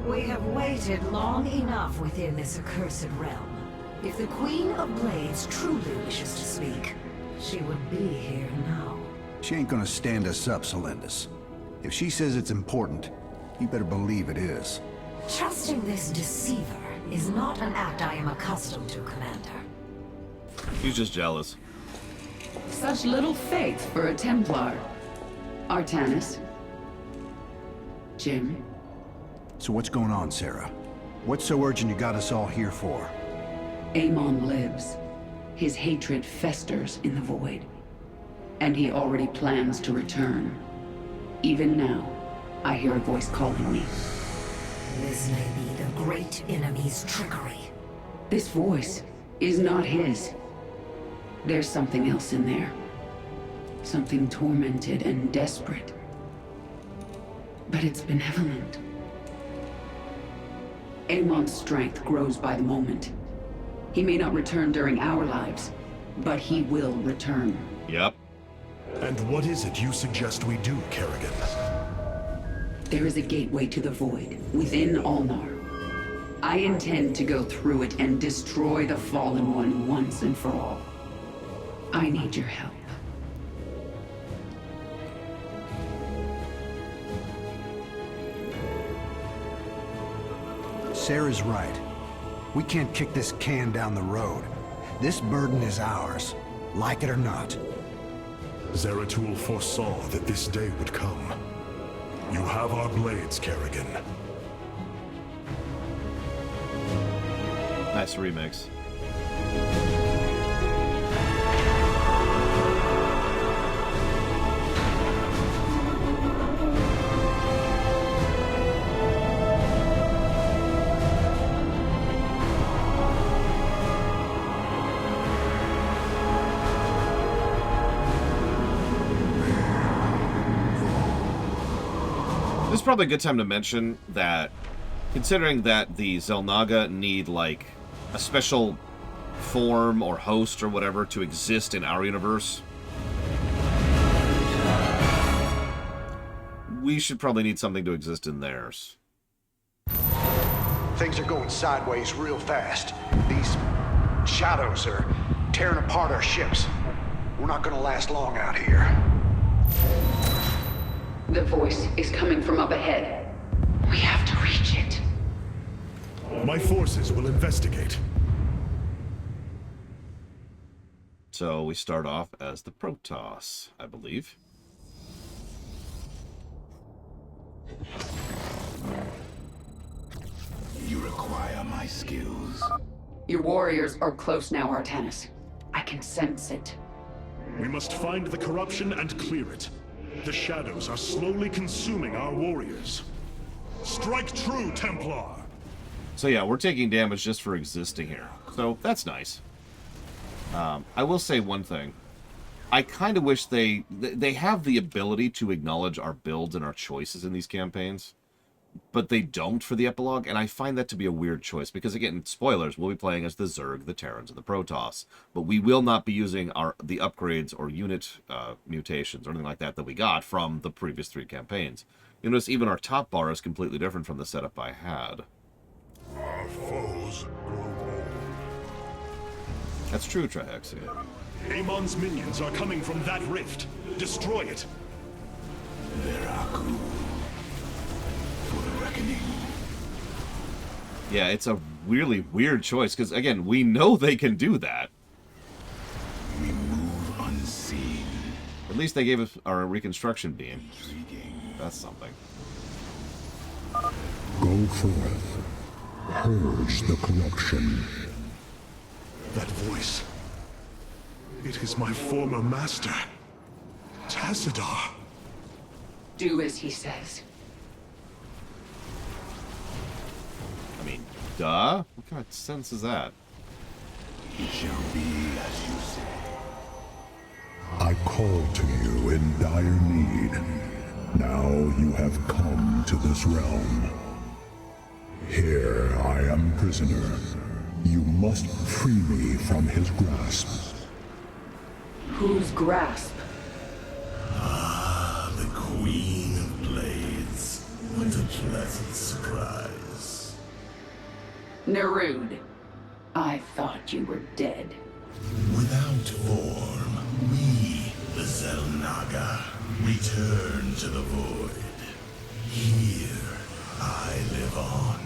We have waited long enough within this accursed realm. If the Queen of Blades truly wishes to speak, she would be here now. She ain't gonna stand us up, Celendis. If she says it's important, you better believe it is. Trusting this deceiver is not an act I am accustomed to, Commander. He's just jealous. Such little faith for a Templar. Artanis. Jim. So what's going on, Sarah? What's so urgent you got us all here for? Amon lives. His hatred festers in the void. And he already plans to return. Even now, I hear a voice calling me. This may be the great enemy's trickery. This voice is not his. There's something else in there. Something tormented and desperate. But it's benevolent. Amon's strength grows by the moment. He may not return during our lives, but he will return. Yep. And what is it you suggest we do, Kerrigan? There is a gateway to the void, within Olnar. I intend to go through it and destroy the Fallen One once and for all. I need your help. Sarah's right. We can't kick this can down the road. This burden is ours, like it or not. Zeratul foresaw that this day would come. You have our blades, Kerrigan. Nice remix. This is probably a good time to mention that, considering that the Xel'Naga need, like, a special form or host or whatever to exist in our universe, we should probably need something to exist in theirs. Things are going sideways real fast. These shadows are tearing apart our ships. We're not gonna last long out here. The voice is coming from up ahead. We have to reach it. My forces will investigate. So we start off as the Protoss, I believe. You require my skills. Your warriors are close now, Artanis. I can sense it. We must find the corruption and clear it. The shadows are slowly consuming our warriors. Strike true, Templar! So yeah, we're taking damage just for existing here. So that's nice. I will say one thing. I kind of wish they have the ability to acknowledge our builds and our choices in these campaigns, but they don't for the epilogue, and I find that to be a weird choice, because again, spoilers, we'll be playing as the Zerg, the Terrans, and the Protoss, but we will not be using the upgrades or unit mutations or anything like that that we got from the previous 3 campaigns. You notice even our top bar is completely different from the setup I had. Our foes grow bold. That's true, Trihexia. Amon's minions are coming from that rift. Destroy it. Veraku. For the reckoning. Yeah, it's a really weird choice, because, again, we know they can do that. We move unseen. At least they gave us our reconstruction beam. That's something. Go forth. Purge the corruption. That voice. It is my former master, Tassadar. Do as he says. I mean, duh? What kind of sense is that? It shall be as you say. I called to you in dire need. Now you have come to this realm. Here I am prisoner. You must free me from his grasp. Whose grasp? Ah, the Queen of Blades. What a pleasant surprise. Nerud. I thought you were dead. Without form, we, the Xel'Naga, return to the void. Here, I live on.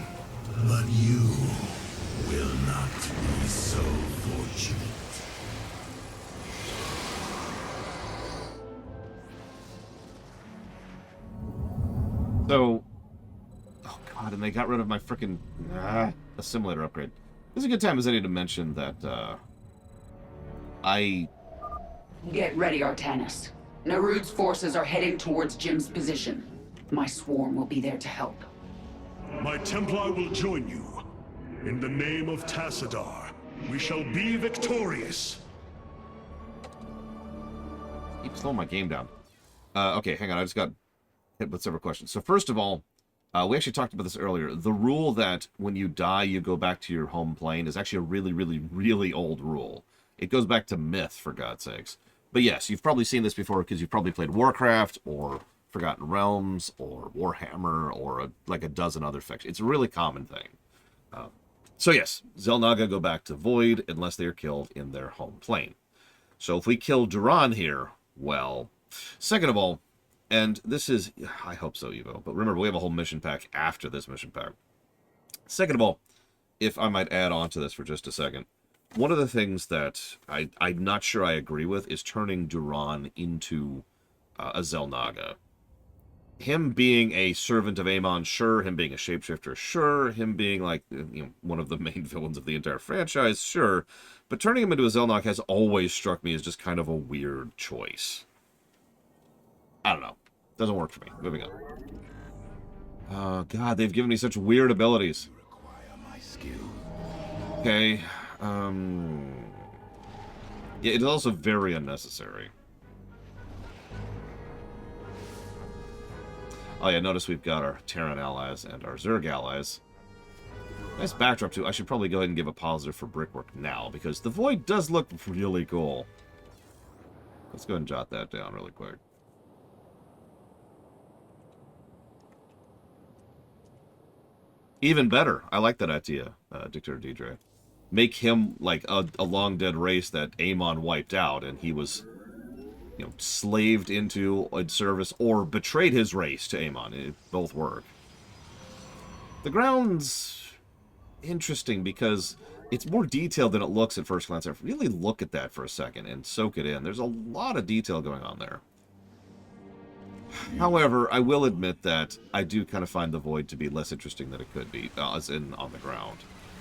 But you will not be so fortunate. So, oh god, and they got rid of my frickin' assimilator upgrade. This is a good time as any to mention that, Get ready, Artanis. Nerud's forces are heading towards Jim's position. My swarm will be there to help. My Templar will join you. In the name of Tassadar, we shall be victorious. Keep slowing my game down. Okay, hang on, I just got hit with several questions. So first of all, we actually talked about this earlier. The rule that when you die, you go back to your home plane is actually a really, really, really old rule. It goes back to myth, for God's sakes. But yes, you've probably seen this before because you've probably played Warcraft or Forgotten Realms or Warhammer or like a dozen other factions. It's a really common thing. So yes, Xel'Naga go back to Void unless they are killed in their home plane. So if we kill Duran here, well, second of all, and this is, I hope so, Evo, but remember, we have a whole mission pack after this mission pack. Second of all, if I might add on to this for just a second, one of the things that I'm not sure I agree with is turning Duran into a Xel'Naga. Him being a servant of Amon, sure. Him being a shapeshifter, sure. Him being, like, you know, one of the main villains of the entire franchise, sure. But turning him into a Xel'Naga has always struck me as just kind of a weird choice. I don't know. Doesn't work for me. Moving on. Oh, God, they've given me such weird abilities. Okay. Yeah, it's also very unnecessary. Oh yeah, notice we've got our Terran allies and our Zerg allies. Nice backdrop too. I should probably go ahead and give a positive for brickwork now, because the Void does look really cool. Let's go ahead and jot that down really quick. Even better. I like that idea, Dictator Deidre. Make him like a long-dead race that Amon wiped out, and he was, you know, slaved into a service or betrayed his race to Amon. It both work. The ground's interesting because it's more detailed than it looks at first glance. Really look at that for a second and soak it in. There's a lot of detail going on there. However, I will admit that I do kind of find the Void to be less interesting than it could be, as in on the ground.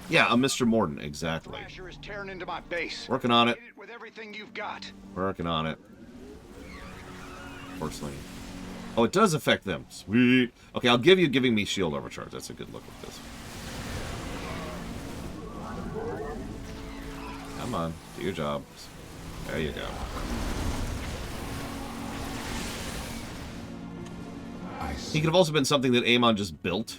Yeah, I'm Mr. Morden, exactly. Is tearing into my base. Working on it. Hit it with everything you've got. Working on it. Fortunately. Oh, it does affect them. Sweet. Okay, I'll give you giving me shield overcharge. That's a good look at this. Come on, do your job. There you go. He could have also been something that Amon just built.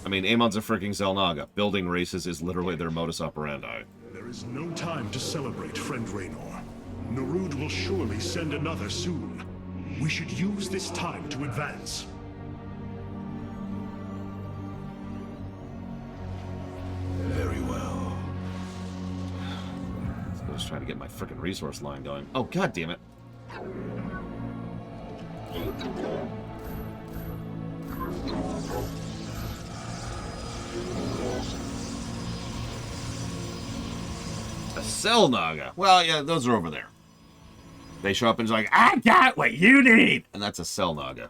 I mean, Amon's a freaking Xel'Naga. Building races is literally their modus operandi. There is no time to celebrate, friend Raynor. Nerud will surely send another soon. We should use this time to advance. Very well. I was trying to get my frickin' resource line going. Oh, god damn it. A Xel'Naga. Well, yeah, those are over there. They show up and it's like, I got what you need! And that's a Xel'Naga.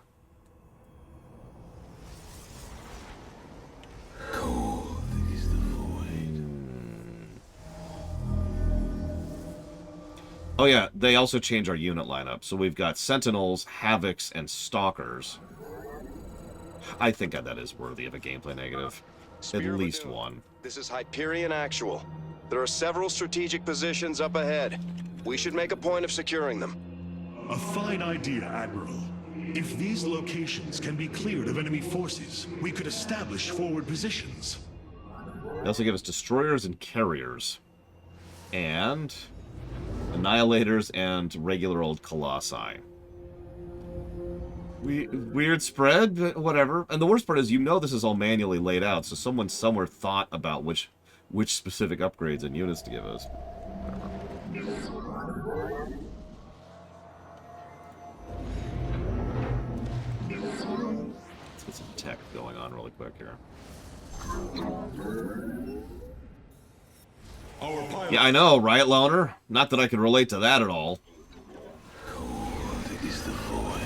Oh yeah, they also change our unit lineup. So we've got Sentinels, Havocs, and Stalkers. I think that is worthy of a gameplay negative. At least one. This is Hyperion Actual. There are several strategic positions up ahead. We should make a point of securing them. A fine idea, Admiral. If these locations can be cleared of enemy forces, we could establish forward positions. They also give us destroyers and carriers. And annihilators and regular old colossi. Weird spread, but whatever. And the worst part is, you know, this is all manually laid out, so someone somewhere thought about which specific upgrades and units to give us. Let's get some tech going on really quick here. Yeah, I know, right, Loner? Not that I can relate to that at all. Cold is the void.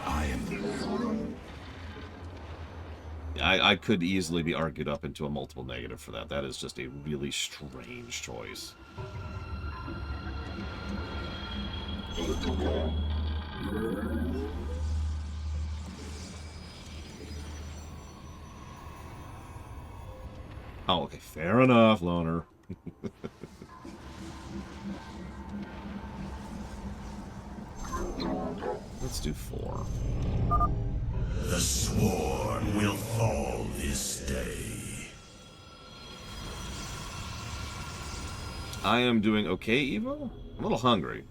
I am I could easily be argued up into a multiple negative for that. That is just a really strange choice. Oh, okay. Fair enough, Loner. Let's do 4. The swarm will fall this day. I am doing okay, Evo? I'm a little hungry.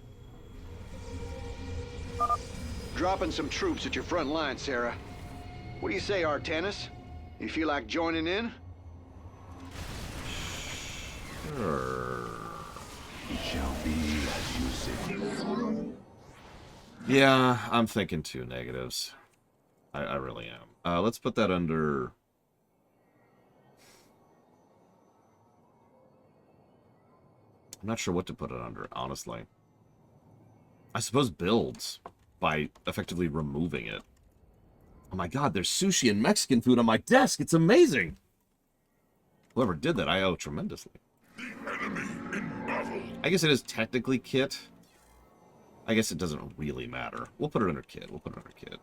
Dropping some troops at your front line, Sarah. What do you say, Artanis? You feel like joining in? Sure. It shall be as you say. Yeah, I'm thinking 2 negatives. I really am. Let's put that under... I'm not sure what to put it under, honestly. I suppose builds, by effectively removing it. Oh my god, there's sushi and Mexican food on my desk! It's amazing! Whoever did that, I owe tremendously. I guess it is technically kit. I guess it doesn't really matter. We'll put it under kit. We'll put it under kit.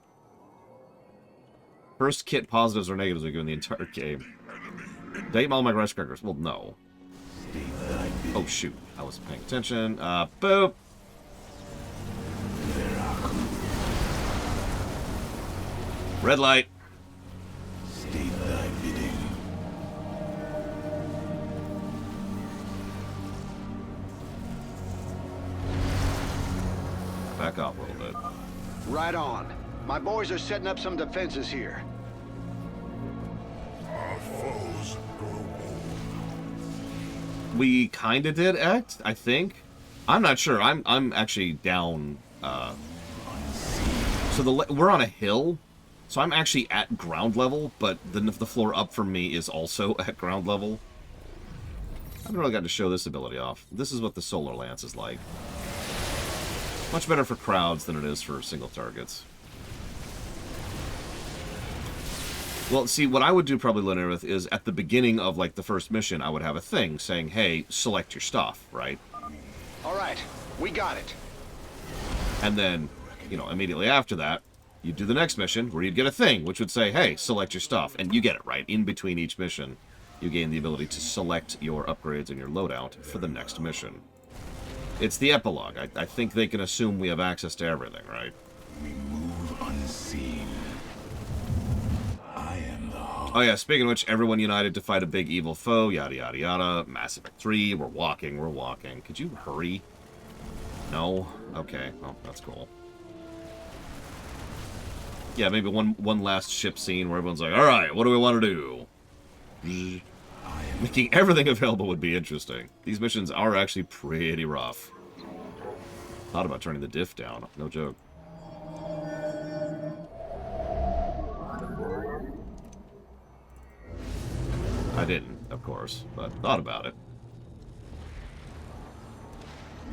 First kit positives or negatives we give in the entire game. Date all my rice crackers. Well, no. Oh, shoot. I wasn't paying attention. Boop. Red light. State thy bidding. Back off a little bit. Right on. My boys are setting up some defenses here. Our foes grow bold. We kind of did act, I think. I'm not sure. I'm actually down. So we're on a hill, so I'm actually at ground level, but the floor up from me is also at ground level. I haven't really got to show this ability off. This is what the Solar Lance is like. Much better for crowds than it is for single targets. Well, see, what I would do probably, Lenareth, is at the beginning of, like, the first mission, I would have a thing saying, hey, select your stuff, right? All right, we got it. And then, you know, immediately after that, you'd do the next mission where you'd get a thing, which would say, hey, select your stuff. And you get it, right? In between each mission, you gain the ability to select your upgrades and your loadout for the next mission. It's the epilogue. I think they can assume we have access to everything, right? We move unseen. I am the heart. Oh yeah, speaking of which, everyone united to fight a big evil foe, yada yada yada. Mass Effect 3, we're walking, we're walking. Could you hurry? No? Okay, well, that's cool. Yeah, maybe one last ship scene where everyone's like, alright, what do we want to do? Making everything available would be interesting. These missions are actually pretty rough. Thought about turning the diff down, no joke. I didn't, of course, but thought about it.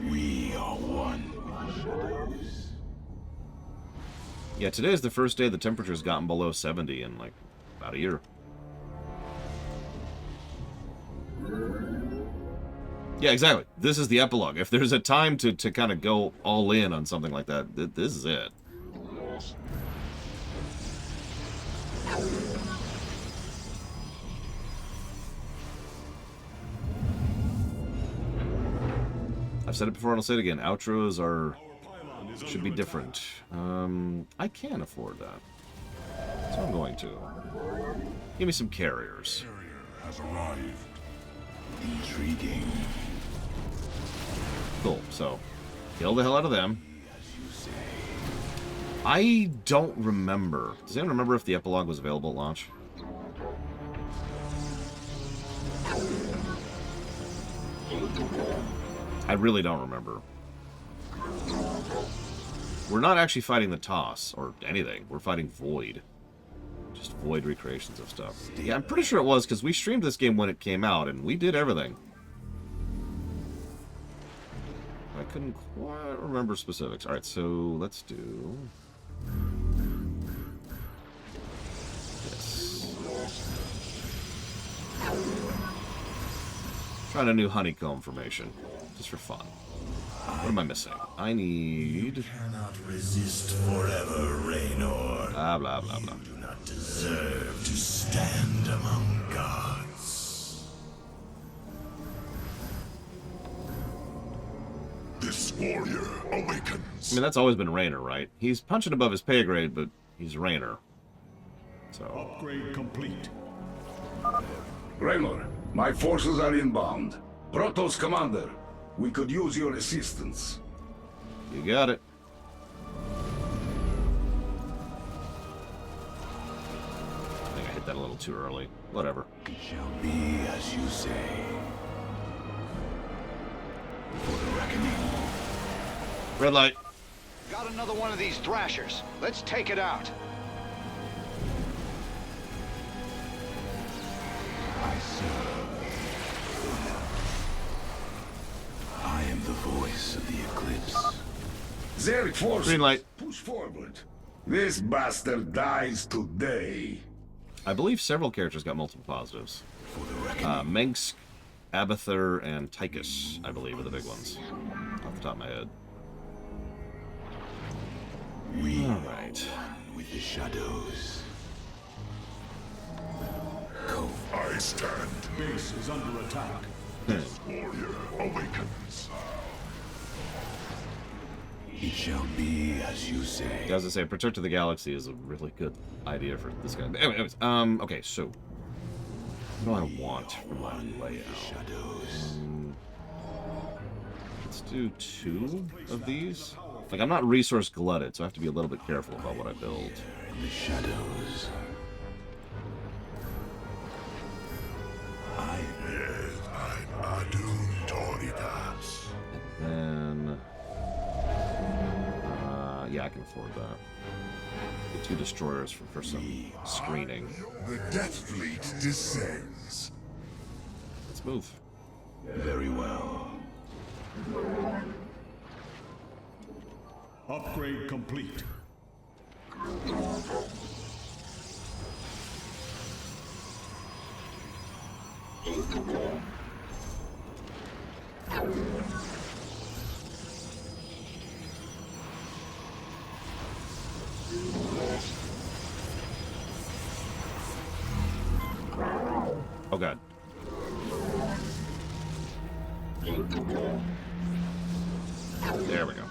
We are one with shadows. Yeah, today is the first day the temperature's gotten below 70 in, like, about a year. Yeah, exactly. This is the epilogue. If there's a time to kind of go all in on something like that, this is it. I've said it before and I'll say it again. Outros should be different. I can afford that. So I'm going to. Give me some carriers. Carrier has arrived. Intriguing. Cool, so kill the hell out of them. I don't remember. Does anyone remember if the epilogue was available at launch? I really don't remember. We're not actually fighting the Toss or anything. We're fighting Void. Just Void recreations of stuff. Yeah, I'm pretty sure it was because we streamed this game when it came out and we did everything. I couldn't quite remember specifics. Alright, so let's do this. Trying a new honeycomb formation. Just for fun. What am I missing? I need... You cannot resist forever, Raynor. Blah, blah, blah, blah. You do not deserve to stand among gods. This warrior awakens. I mean, that's always been Raynor, right? He's punching above his pay grade, but he's Raynor. So... Upgrade complete. Raynor, my forces are inbound. Protoss commander, we could use your assistance. You got it. I think I hit that a little too early. Whatever. It shall be as you say. For the reckoning. Red light. Got another one of these thrashers. Let's take it out. I serve. I am the voice of the eclipse. Their forces Green light. push forward. This bastard dies today. I believe several characters got multiple positives. Mengsk, Abathur, and Tychus, I believe, are the big ones. Off the top of my head. We all right. With the shadows. I stand. Base is under attack. This warrior awakens. It shall be as you say. As I say, Protector of the Galaxy is a really good idea for this guy. Anyways, okay, so what do I want for my layout? Let's do 2 of these. Like, I'm not resource glutted, so I have to be a little bit careful about what I build. In the shadows. I'm Adun Toridas. And yeah, I can afford that. Get 2 destroyers for some screening. The Death Fleet descends. Let's move. Very well. Upgrade complete. Oh god. There we go.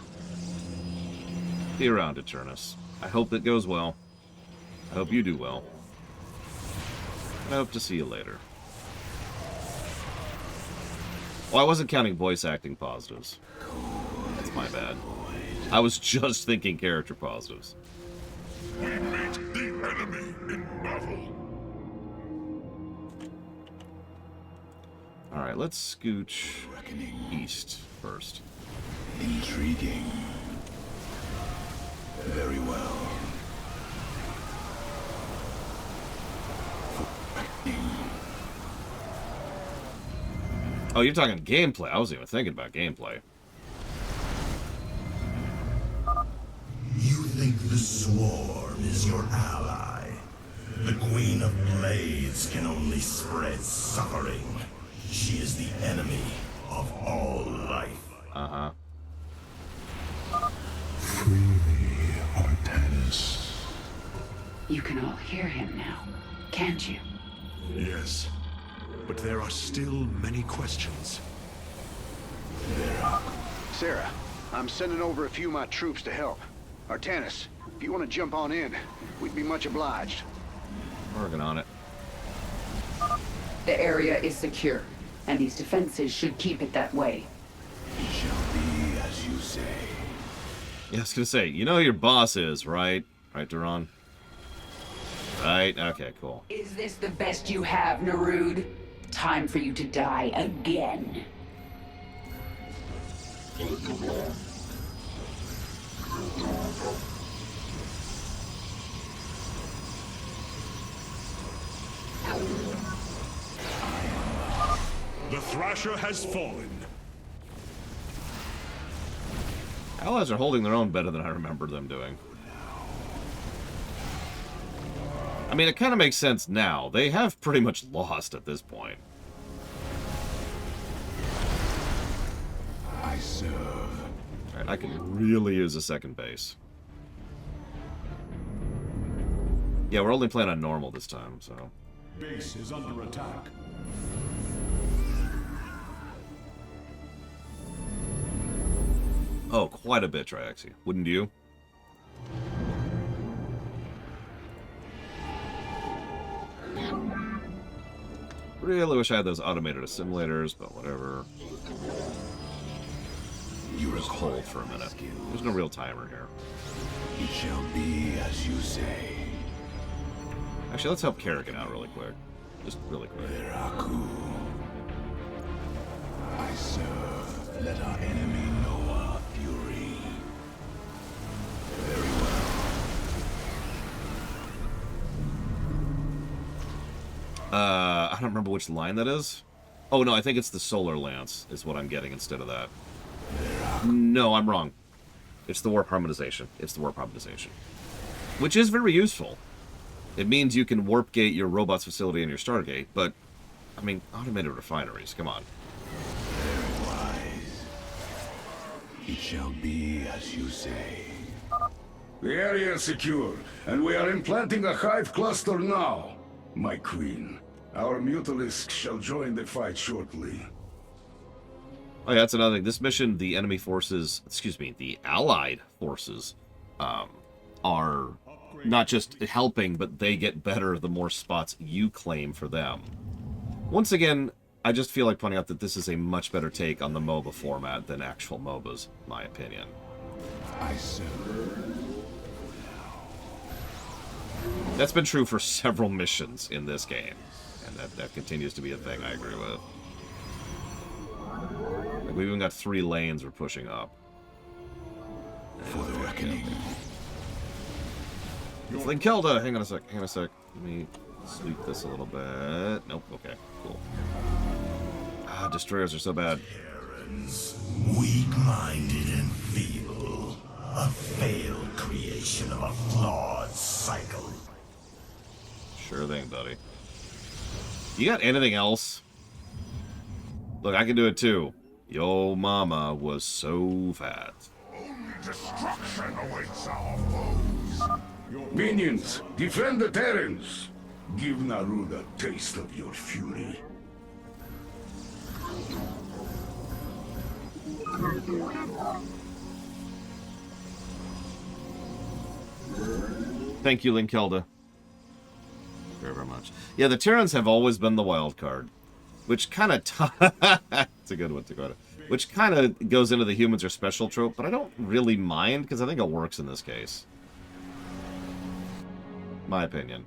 Be around, Eternus. I hope that goes well. I hope you do well. And I hope to see you later. Well, I wasn't counting voice acting positives. That's my bad. I was just thinking character positives. We meet the enemy in battle. Alright, let's scooch east first. Intriguing. Very well. Oh, you're talking gameplay. I wasn't even thinking about gameplay. You think the Swarm is your ally? The Queen of Blades can only spread suffering. She is the enemy of all life. Uh-huh. Free me, Artanis. You can all hear him now, can't you? Yes, but there are still many questions. There are Sarah, I'm sending over a few of my troops to help. Artanis, if you want to jump on in, we'd be much obliged. Working on it. The area is secure, and these defenses should keep it that way. It shall be as you say. Yeah, I was gonna say, you know who your boss is, right? Right, Duran? Right? Okay, cool. Is this the best you have, Narud? Time for you to die again. The Thrasher has fallen. Allies are holding their own better than I remember them doing. I mean, it kind of makes sense now. They have pretty much lost at this point. I serve. Alright, I can really use a second base. Yeah, we're only playing on normal this time, so... Base is under attack. Oh, quite a bit, Triaxia. Wouldn't you? Really wish I had those automated assimilators, but whatever. You just hold for a minute. There's no real timer here. It shall be as you say. Actually, let's help Kerrigan out really quick. Just really quick. I serve. Let our enemy know our fury. Very well. I don't remember which line that is. Oh, no, I think it's the Solar Lance is what I'm getting instead of that. No, I'm wrong. It's the Warp Harmonization. It's the Warp Harmonization. Which is very useful. It means you can warp gate your robots facility and your Stargate, but, I mean, automated refineries, come on. Very wise. It shall be as you say. The area is secure, and we are implanting a hive cluster now, my queen. Our Mutalisks shall join the fight shortly. Oh yeah, that's another thing. This mission, the enemy forces, excuse me, the allied forces, are not just helping, but they get better the more spots you claim for them. Once again, I just feel like pointing out that this is a much better take on the MOBA format than actual MOBAs, in my opinion. I serve. That's been true for several missions in this game, and that continues to be a thing I agree with. Like, we've even got 3 lanes we're pushing up. For the reckoning. It's Linkelda! Hang on a sec, hang on a sec. Let me sweep this a little bit. Nope, okay, cool. Ah, destroyers are so bad. Terrans, weak-minded and feeble. A failed creation of a flawed cycle. Sure thing, buddy. You got anything else? Look, I can do it too. Yo mama was so fat. Only destruction awaits our foes. Minions, defend the Terrans. Give Narud a taste of your fury. Thank you, Linkelda. Very, very much. Yeah, the Terrans have always been the wild card. Which kind of... It's a good one to go to. Which kind of goes into the humans are special trope, but I don't really mind, because I think it works in this case. My opinion.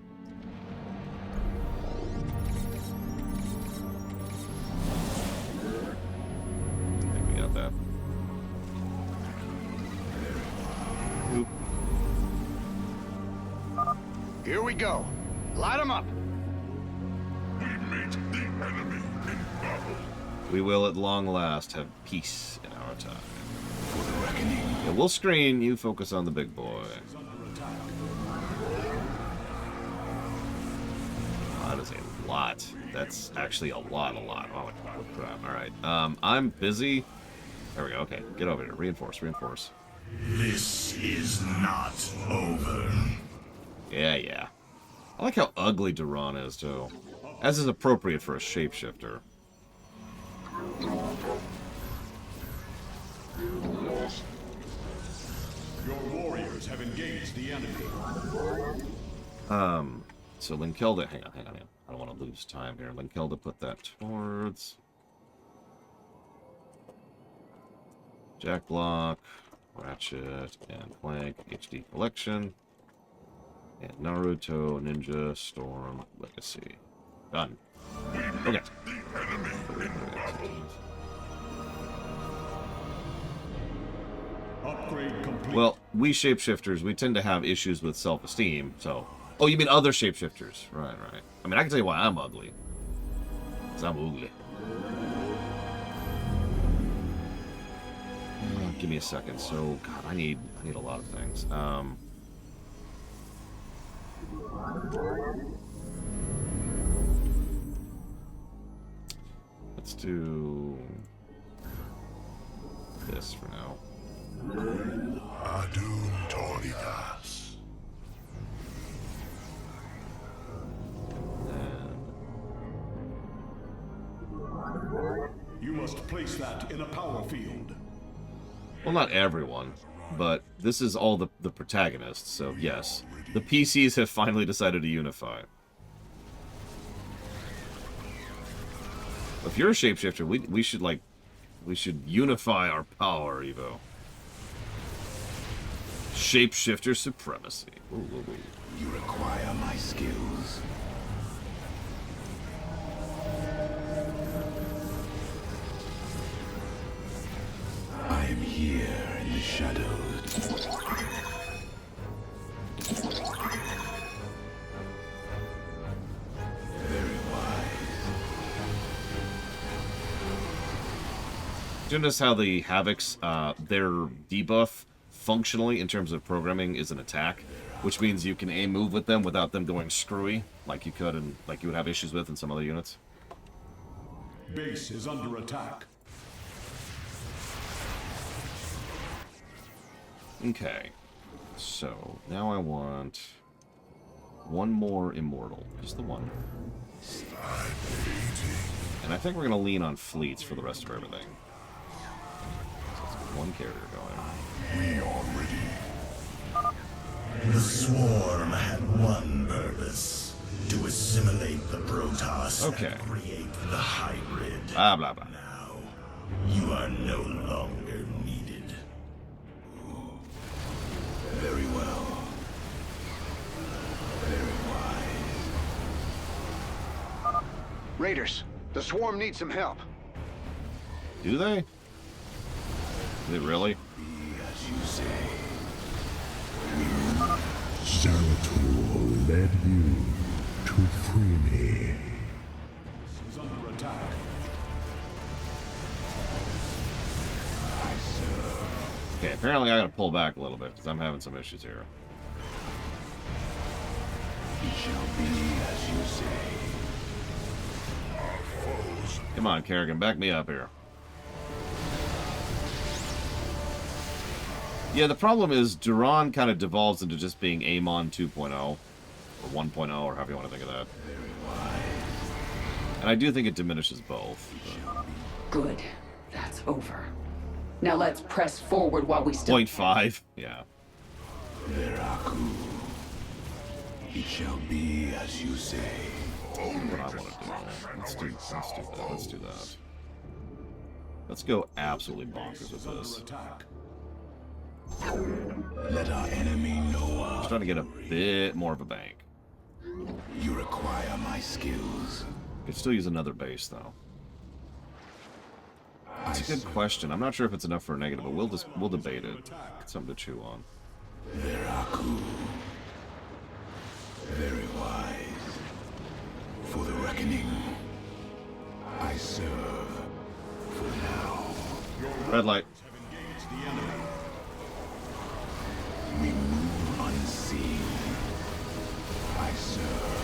I think we got that. Oop. Here we go. Light them up. We meet the enemy in battle. We will at long last have peace in our time. For the reckoning. Yeah, we'll screen, you focus on the big boy. That is a lot. That's actually a lot. Oh, crap. Alright. I'm busy. There we go. Okay, get over here. Reinforce. This is not over. Yeah. I like how ugly Duran is, too. As is appropriate for a shapeshifter. Your warriors have engaged the enemy. So Linkelda, hang on. I don't want to lose time here. Linkelda, put that towards Jackblock, Ratchet, and Clank, HD Collection, and Naruto, Ninja, Storm, Legacy. Done. Okay. Upgrade complete. Well, we shapeshifters, we tend to have issues with self-esteem, so... Oh, you mean other shapeshifters. Right. I mean, I can tell you why I'm ugly. Because I'm ugly. Give me a second. So, God, I need a lot of things. Let's do this for now. Adum Toridas. You must place that in a power field. Well, not everyone, but this is all the protagonists, so yes. The PCs have finally decided to unify. If you're a shapeshifter, we should unify our power, Evo. Shapeshifter supremacy. Ooh. You require my skills. I am here in the shadows. Very wise. Do you notice how the Havocs, their debuff, functionally, in terms of programming, is an attack? Which means you can aim move with them without them going screwy, like you could and like you would have issues with in some other units. Base is under attack. Okay, so now I want one more immortal, just the one. And I think we're going to lean on fleets for the rest of everything. So let's get one carrier going. We are ready. The Swarm had one purpose: to assimilate the Protoss and create the hybrid. Blah, blah, blah. Now, you are no longer needed. Very well. Very wise. Raiders, the swarm needs some help. Do they? Is it really? Be as you say. Zeratul led you to free me. Is under attack. Okay, apparently I gotta pull back a little bit because I'm having some issues here. It shall be as you say. Come on, Kerrigan, back me up here. Yeah, the problem is Duran kind of devolves into just being Amon 2.0 or 1.0 or however you want to think of that. And I do think it diminishes both. But... Good. That's over. Now let's press forward while we still... 0.5? Yeah. Veraku. It shall be as you say. What I want to do. Let's do that. Let's do that. Let's go absolutely bonkers with this. Let our enemy know I'm trying to get a bit more of a bank. You require my skills. Could still use another base though. It's a good question. I'm not sure if it's enough for a negative, but we'll debate it. It's something to chew on. Veraku. Very wise. For the reckoning, I serve. For now. Red light. We move unseen. I serve.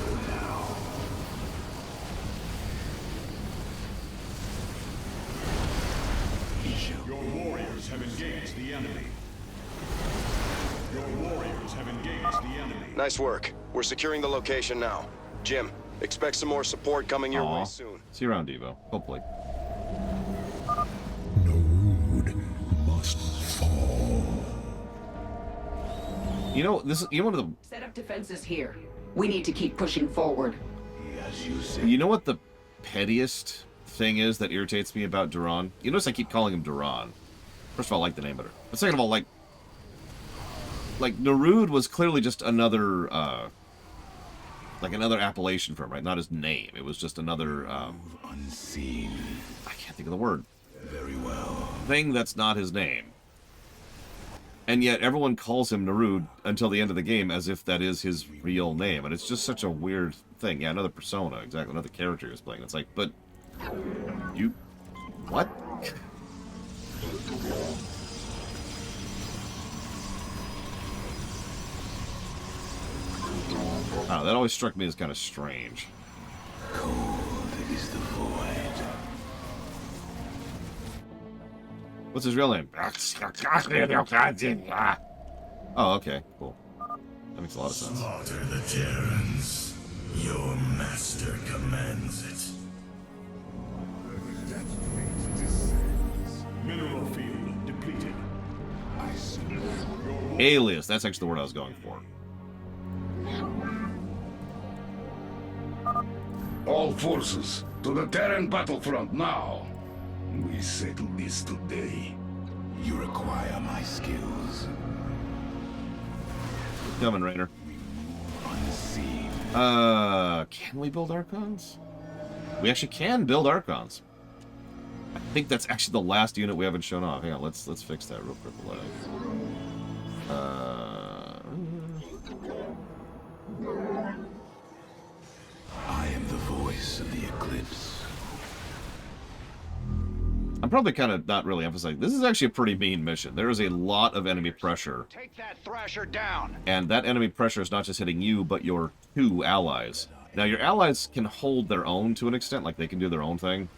For now. Your warriors have engaged the enemy. Your warriors have engaged the enemy. Nice work. We're securing the location now. Jim, expect some more support coming your way soon. See you around, Devo. Hopefully. Nood You know, this is one of the... Set up defenses here. We need to keep pushing forward. You know what the pettiest thing is that irritates me about Duran? You notice I keep calling him Duran. First of all, I like the name better. But second of all, like Narud was clearly just another, like another appellation for him, right? Not his name. It was just another, unseen. I can't think of the word. Very well. Thing that's not his name. And yet everyone calls him Narud until the end of the game as if that is his real name. And it's just such a weird thing. Yeah, another persona, exactly. Another character he was playing. It's like, but... You... What? Oh, that always struck me as kind of strange. Cold is the void. What's his real name? Oh, okay, cool. That makes a lot of sense. Slaughter the Terrans. Your master commands it. Mineral field depleted. Alias, that's actually the word I was going for. All forces, to the Terran battlefront now. We settle this today. You require my skills. Coming, Rainer. Unseen. Can we build Archons? We actually can build Archons. I think that's actually the last unit we haven't shown off. Hang on, let's fix that real quick. I am the voice of the Eclipse. I'm probably kind of not really emphasizing. This is actually a pretty mean mission. There is a lot of enemy pressure. Take that Thrasher down. And that enemy pressure is not just hitting you, but your 2 allies. Now, your allies can hold their own to an extent, like they can do their own thing.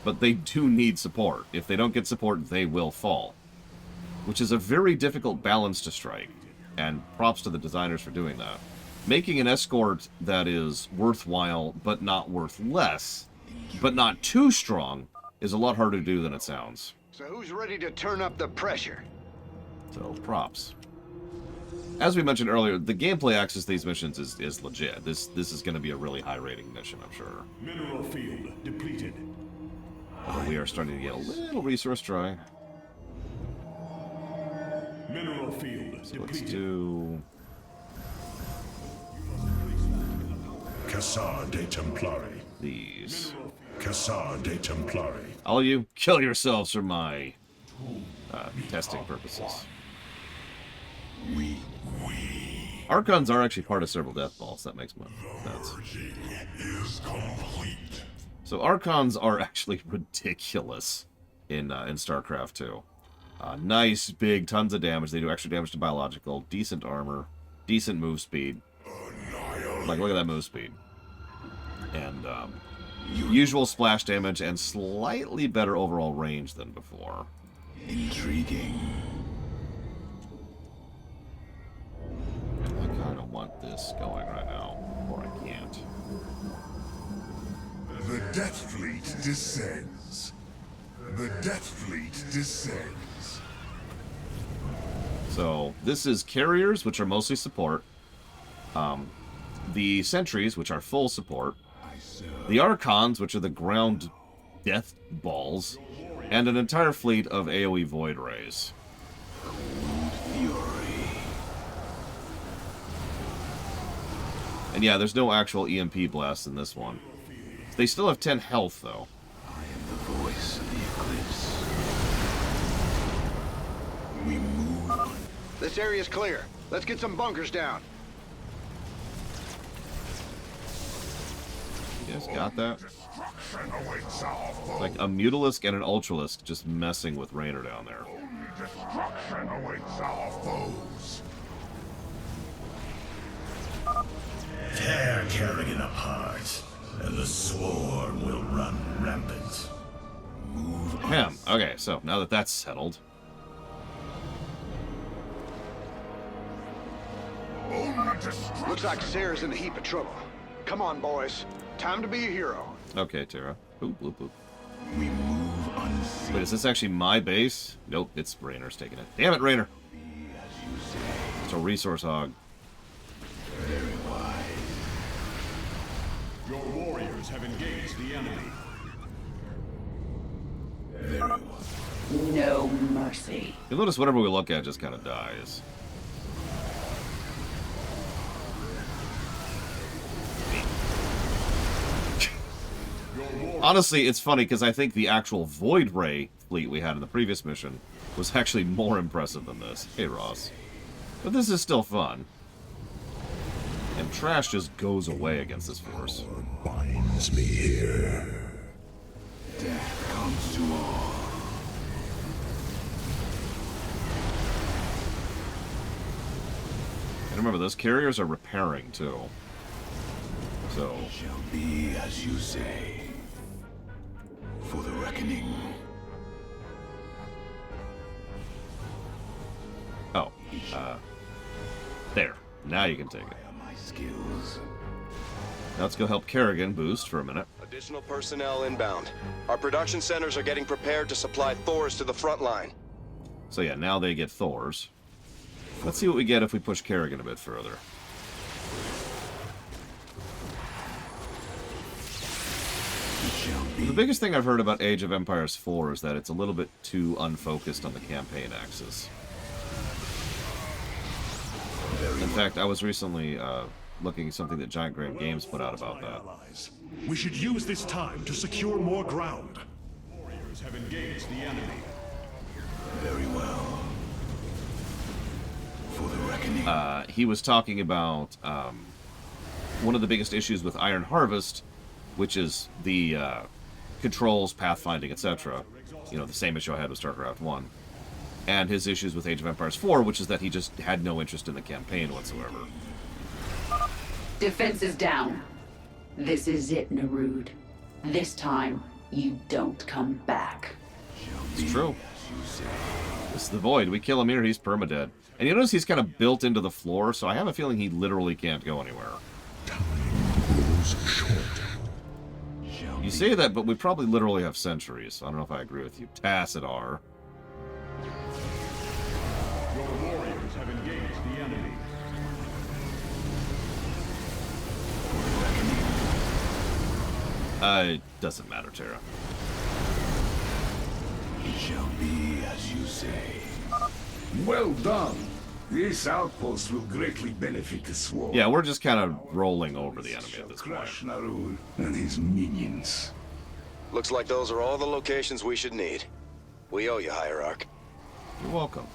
But they do need support. If they don't get support, they will fall. Which is a very difficult balance to strike. And props to the designers for doing that. Making an escort that is worthwhile, but not worth less, but not too strong, is a lot harder to do than it sounds. So who's ready to turn up the pressure? So, props. As we mentioned earlier, the gameplay access to these missions is legit. This is going to be a really high rating mission, I'm sure. Mineral field depleted. Although we are starting to get a little resource dry. Mineral field So depleted. let's do... Cassar de Templari. These. Cassar de Templari. All of you, kill yourselves for my testing purposes. Archons are actually part of several death balls. That makes more sense. Is complete. So Archons are actually ridiculous in StarCraft 2. Nice, big, tons of damage. They do extra damage to biological, decent armor, decent move speed. Like, look at that move speed. And usual splash damage and slightly better overall range than before. Intriguing. I kind of want this going right now, or I can't. The Death Fleet descends. The Death Fleet descends. So, this is carriers, which are mostly support. The sentries, which are full support. The Archons, which are the ground death balls. And an entire fleet of AoE Void Rays. And yeah, there's no actual EMP blasts in this one. They still have 10 health, though. I am the voice of the Eclipse. We move. This area's clear. Let's get some bunkers down. You guys got that? Like a Mutalisk and an Ultralisk just messing with Raynor down there. Destruction awaits our foes. Tear Kerrigan apart, and the swarm will run rampant. Move on. Okay, so now that that's settled. Looks like Sarah's in a heap of trouble. Come on, boys. Time to be a hero. Okay, Terra. Boop, boop, boop. We move unseen. Wait, is this actually my base? Nope, it's Raynor's taking it. Damn it, Raynor. It's a resource hog. Very wise. Your warriors have engaged the enemy. Very well. No mercy. You'll notice whatever we look at just kind of dies. Honestly, it's funny because I think the actual Void Ray fleet we had in the previous mission was actually more impressive than this. Hey, Ross. But this is still fun. And trash just goes away against this force. Binds me here. Death comes to all. And remember, those carriers are repairing, too. So... It shall be as you say. For the reckoning. Oh, there. Now you can take it. My skills. Now let's go help Kerrigan boost for a minute. Additional personnel inbound. Our production centers are getting prepared to supply Thors to the front line. So yeah, now they get Thors. Let's see what we get if we push Kerrigan a bit further. The biggest thing I've heard about Age of Empires 4 is that it's a little bit too unfocused on the campaign axis. In fact, I was recently looking at something that Giant Grave Games put out about that. We should use this time to secure more ground. Warriors have engaged the enemy. Very well. For the reckoning. He was talking about one of the biggest issues with Iron Harvest, which is the controls, pathfinding, etc. You know, the same issue I had with Starcraft 1. And his issues with Age of Empires 4, which is that he just had no interest in the campaign whatsoever. Defense is down. This is it, Narud. This time, you don't come back. It's true. This is the Void. We kill him here, he's permadead. And you notice he's kind of built into the floor, so I have a feeling he literally can't go anywhere. Grows short. You say that, but we probably literally have centuries, so I don't know if I agree with you. Tassadar. Your warriors have engaged the enemy. It doesn't matter, Terra. It shall be as you say. Well done. This outpost will greatly benefit the swarm. Yeah, we're just kind of rolling over the enemy at this point. Crush Narud and his minions. Looks like those are all the locations we should need. We owe you, Hierarch. You're welcome.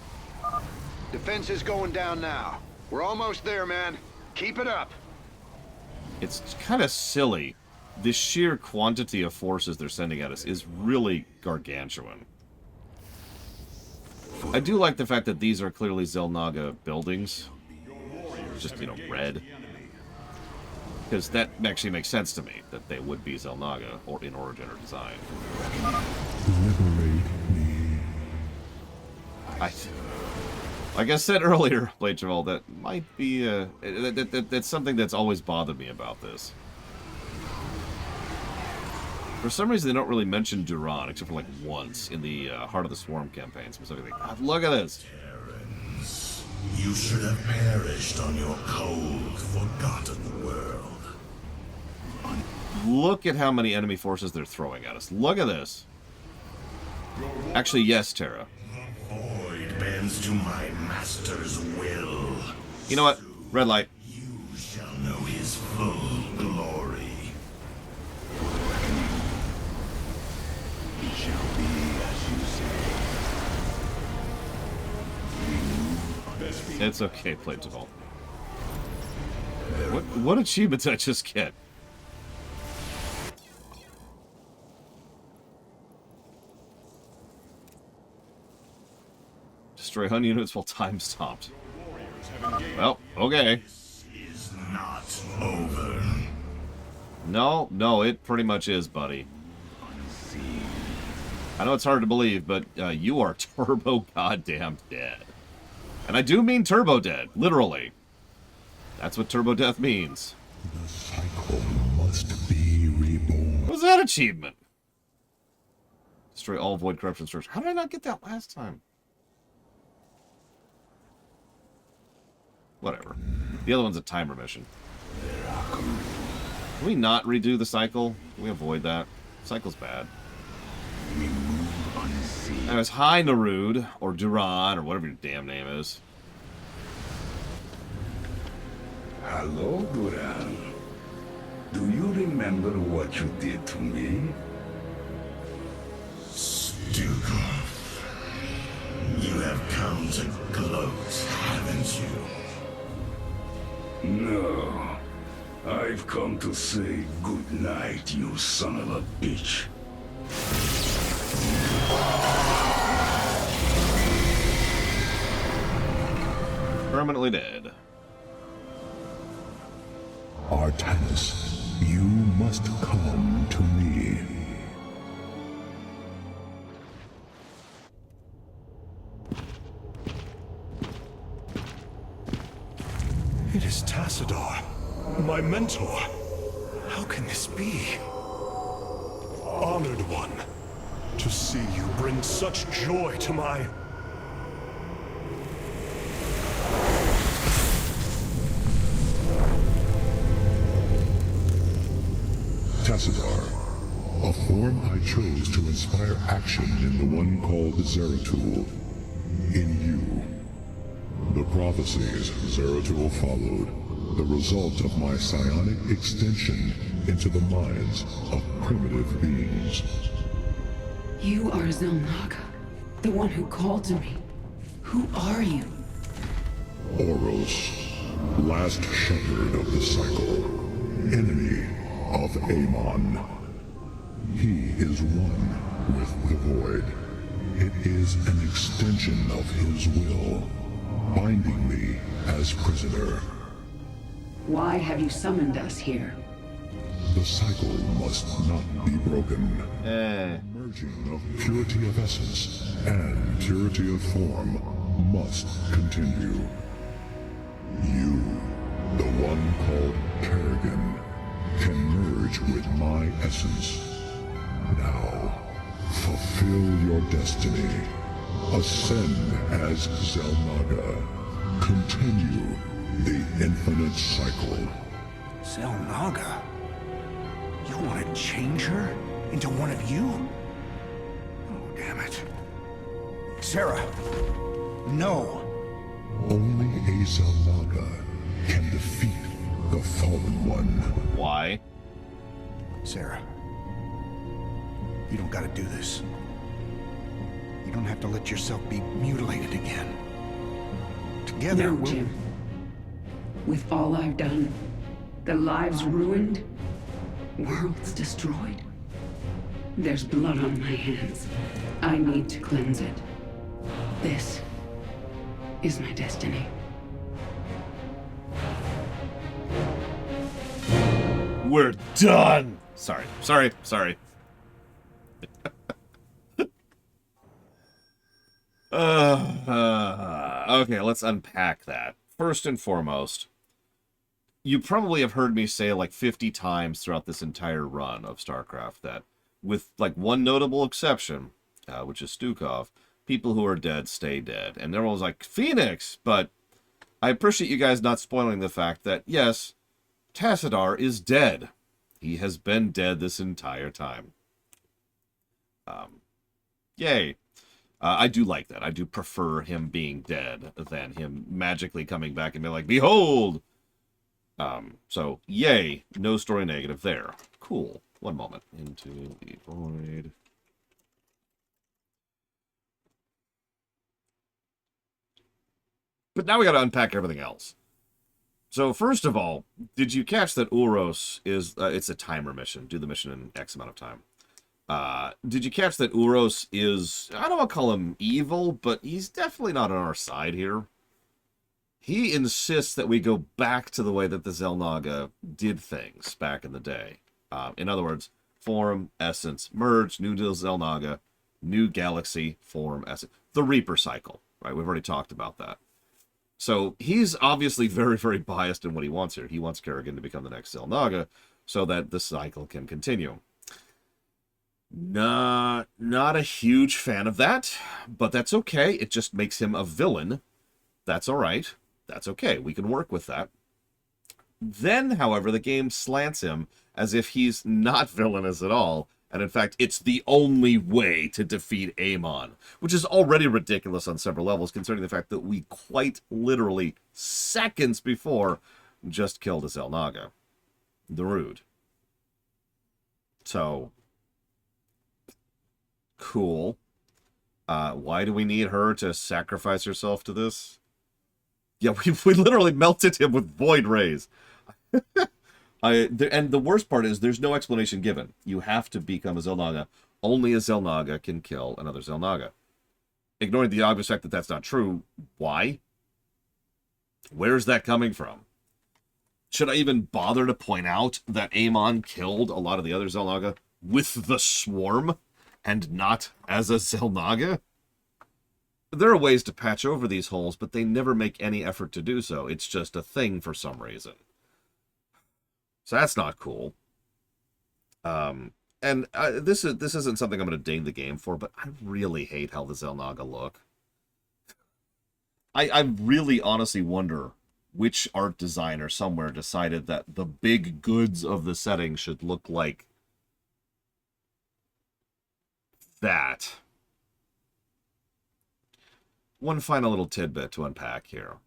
Defense is going down now. We're almost there, man. Keep it up. It's kind of silly. The sheer quantity of forces they're sending at us is really gargantuan. I do like the fact that these are clearly Xel'Naga buildings. Just, you know, red. Because that actually makes sense to me, that they would be Xel'Naga, or in origin or design. Liberate me. Like I said earlier, Blade Travel, that might be, that's something that's always bothered me about this. For some reason, they don't really mention Duran, except for like once in the Heart of the Swarm campaign specifically. God, look at this! Terrans, you should have perished on your cold, forgotten world. Look at how many enemy forces they're throwing at us. Look at this! Actually, yes, Terra. The void bends to my master's will. You know what? Red light. You shall know his full glory. It shall be as you say. It's okay, Blade Travel. What achievement did I just get? Destroy Hun units while time stopped. Well, okay. This is not over. No, it pretty much is, buddy. I know it's hard to believe, but you are turbo goddamn dead. And I do mean turbo dead, literally. That's what turbo death means. The cycle must be reborn. What was that achievement? Destroy all void corruption structures. How did I not get that last time? Whatever. The other one's a timer mission. Can we not redo the cycle? Can we avoid that? Cycle's bad. Anyways, hi Narud, or Duran, or whatever your damn name is. Hello, Duran. Do you remember what you did to me? Stukov, you have come to gloat, haven't you? No. I've come to say good night, you son of a bitch. Permanently dead. Artanis, you must come to me. It is Tassadar, my mentor. How can this be? Honored one, to see you bring such joy to my... Tassadar, a form I chose to inspire action in the one called Zeratul. In you. The prophecies Zeratul followed, the result of my psionic extension into the minds of primitive beings. You are Zelnaga, the one who called to me. Who are you? Oros, last shepherd of the cycle, enemy of Amon. He is one with the void. It is an extension of his will, binding me as prisoner. Why have you summoned us here? The cycle must not be broken. Merging of purity of essence and purity of form must continue. You, the one called Kerrigan, can merge with my essence. Now, fulfill your destiny. Ascend as Zelnaga. Continue the infinite cycle. Zelnaga? You want to change her into one of you? Oh, damn it. Sarah, no. Only a Zelnaga can defeat the Fallen One. Why? Sarah, you don't gotta do this. You don't have to let yourself be mutilated again. Together, No, we'll... Jim. With all I've done, the lives ruined, worlds destroyed. There's blood on my hands. I need to cleanse it. This is my destiny. We're done! Sorry. Okay, let's unpack that. First and foremost, you probably have heard me say like 50 times throughout this entire run of StarCraft that, with like one notable exception, which is Stukov, people who are dead stay dead. And everyone's like, Phoenix! But I appreciate you guys not spoiling the fact that, yes, Tassadar is dead. He has been dead this entire time. Yay. I do like that. I do prefer him being dead than him magically coming back and being like, behold! So, yay. No story negative there. Cool. One moment. Into the void. But now we gotta unpack everything else. So, first of all, did you catch that Uros is... it's a timer mission. Do the mission in X amount of time. Did you catch that Uros is... I don't want to call him evil, but he's definitely not on our side here. He insists that we go back to the way that the Zelnaga did things back in the day. In other words, form, essence, merge, new Zelnaga, new galaxy, form, essence. The Reaper cycle, right? We've already talked about that. So he's obviously very, very biased in what he wants here. He wants Kerrigan to become the next Zelnaga so that the cycle can continue. Not a huge fan of that, but that's okay. It just makes him a villain. That's all right. That's okay. We can work with that. Then, however, the game slants him as if he's not villainous at all, and in fact, it's the only way to defeat Amon, which is already ridiculous on several levels, considering the fact that we quite literally seconds before just killed a Xel'Naga. The Rude. So, cool. Why do we need her to sacrifice herself to this? Yeah, we literally melted him with void rays. And the worst part is there's no explanation given. You have to become a Xel'Naga. Only a Xel'Naga can kill another Xel'Naga. Ignoring the obvious fact that that's not true, why? Where's that coming from? Should I even bother to point out that Amon killed a lot of the other Xel'Naga with the Swarm and not as a Xel'Naga? There are ways to patch over these holes, but they never make any effort to do so. It's just a thing for some reason. So that's not cool. This isn't something I'm going to ding the game for, but I really hate how the Xel'Naga look. I really honestly wonder which art designer somewhere decided that the big goods of the setting should look like that. One final little tidbit to unpack here.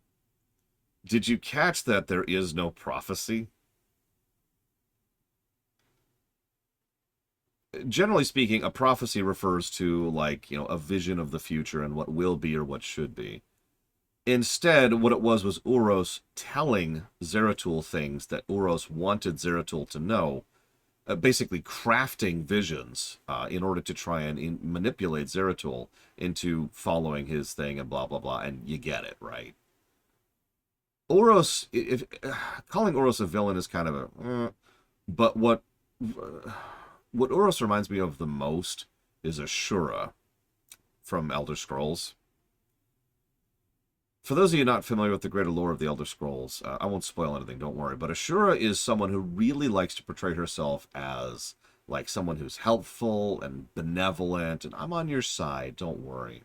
Did you catch that there is no prophecy? Generally speaking, a prophecy refers to, like, a vision of the future and what will be or what should be. Instead, what it was Uros telling Zeratul things that Uros wanted Zeratul to know, basically crafting visions in order to try and manipulate Zeratul into following his thing and blah, blah, blah, and you get it, right? Uros, calling Uros a villain is kind of a... but what Uros reminds me of the most is Ashura from Elder Scrolls. For those of you not familiar with the greater lore of the Elder Scrolls, I won't spoil anything, don't worry, but Ashura is someone who really likes to portray herself as, like, someone who's helpful and benevolent, and I'm on your side, don't worry.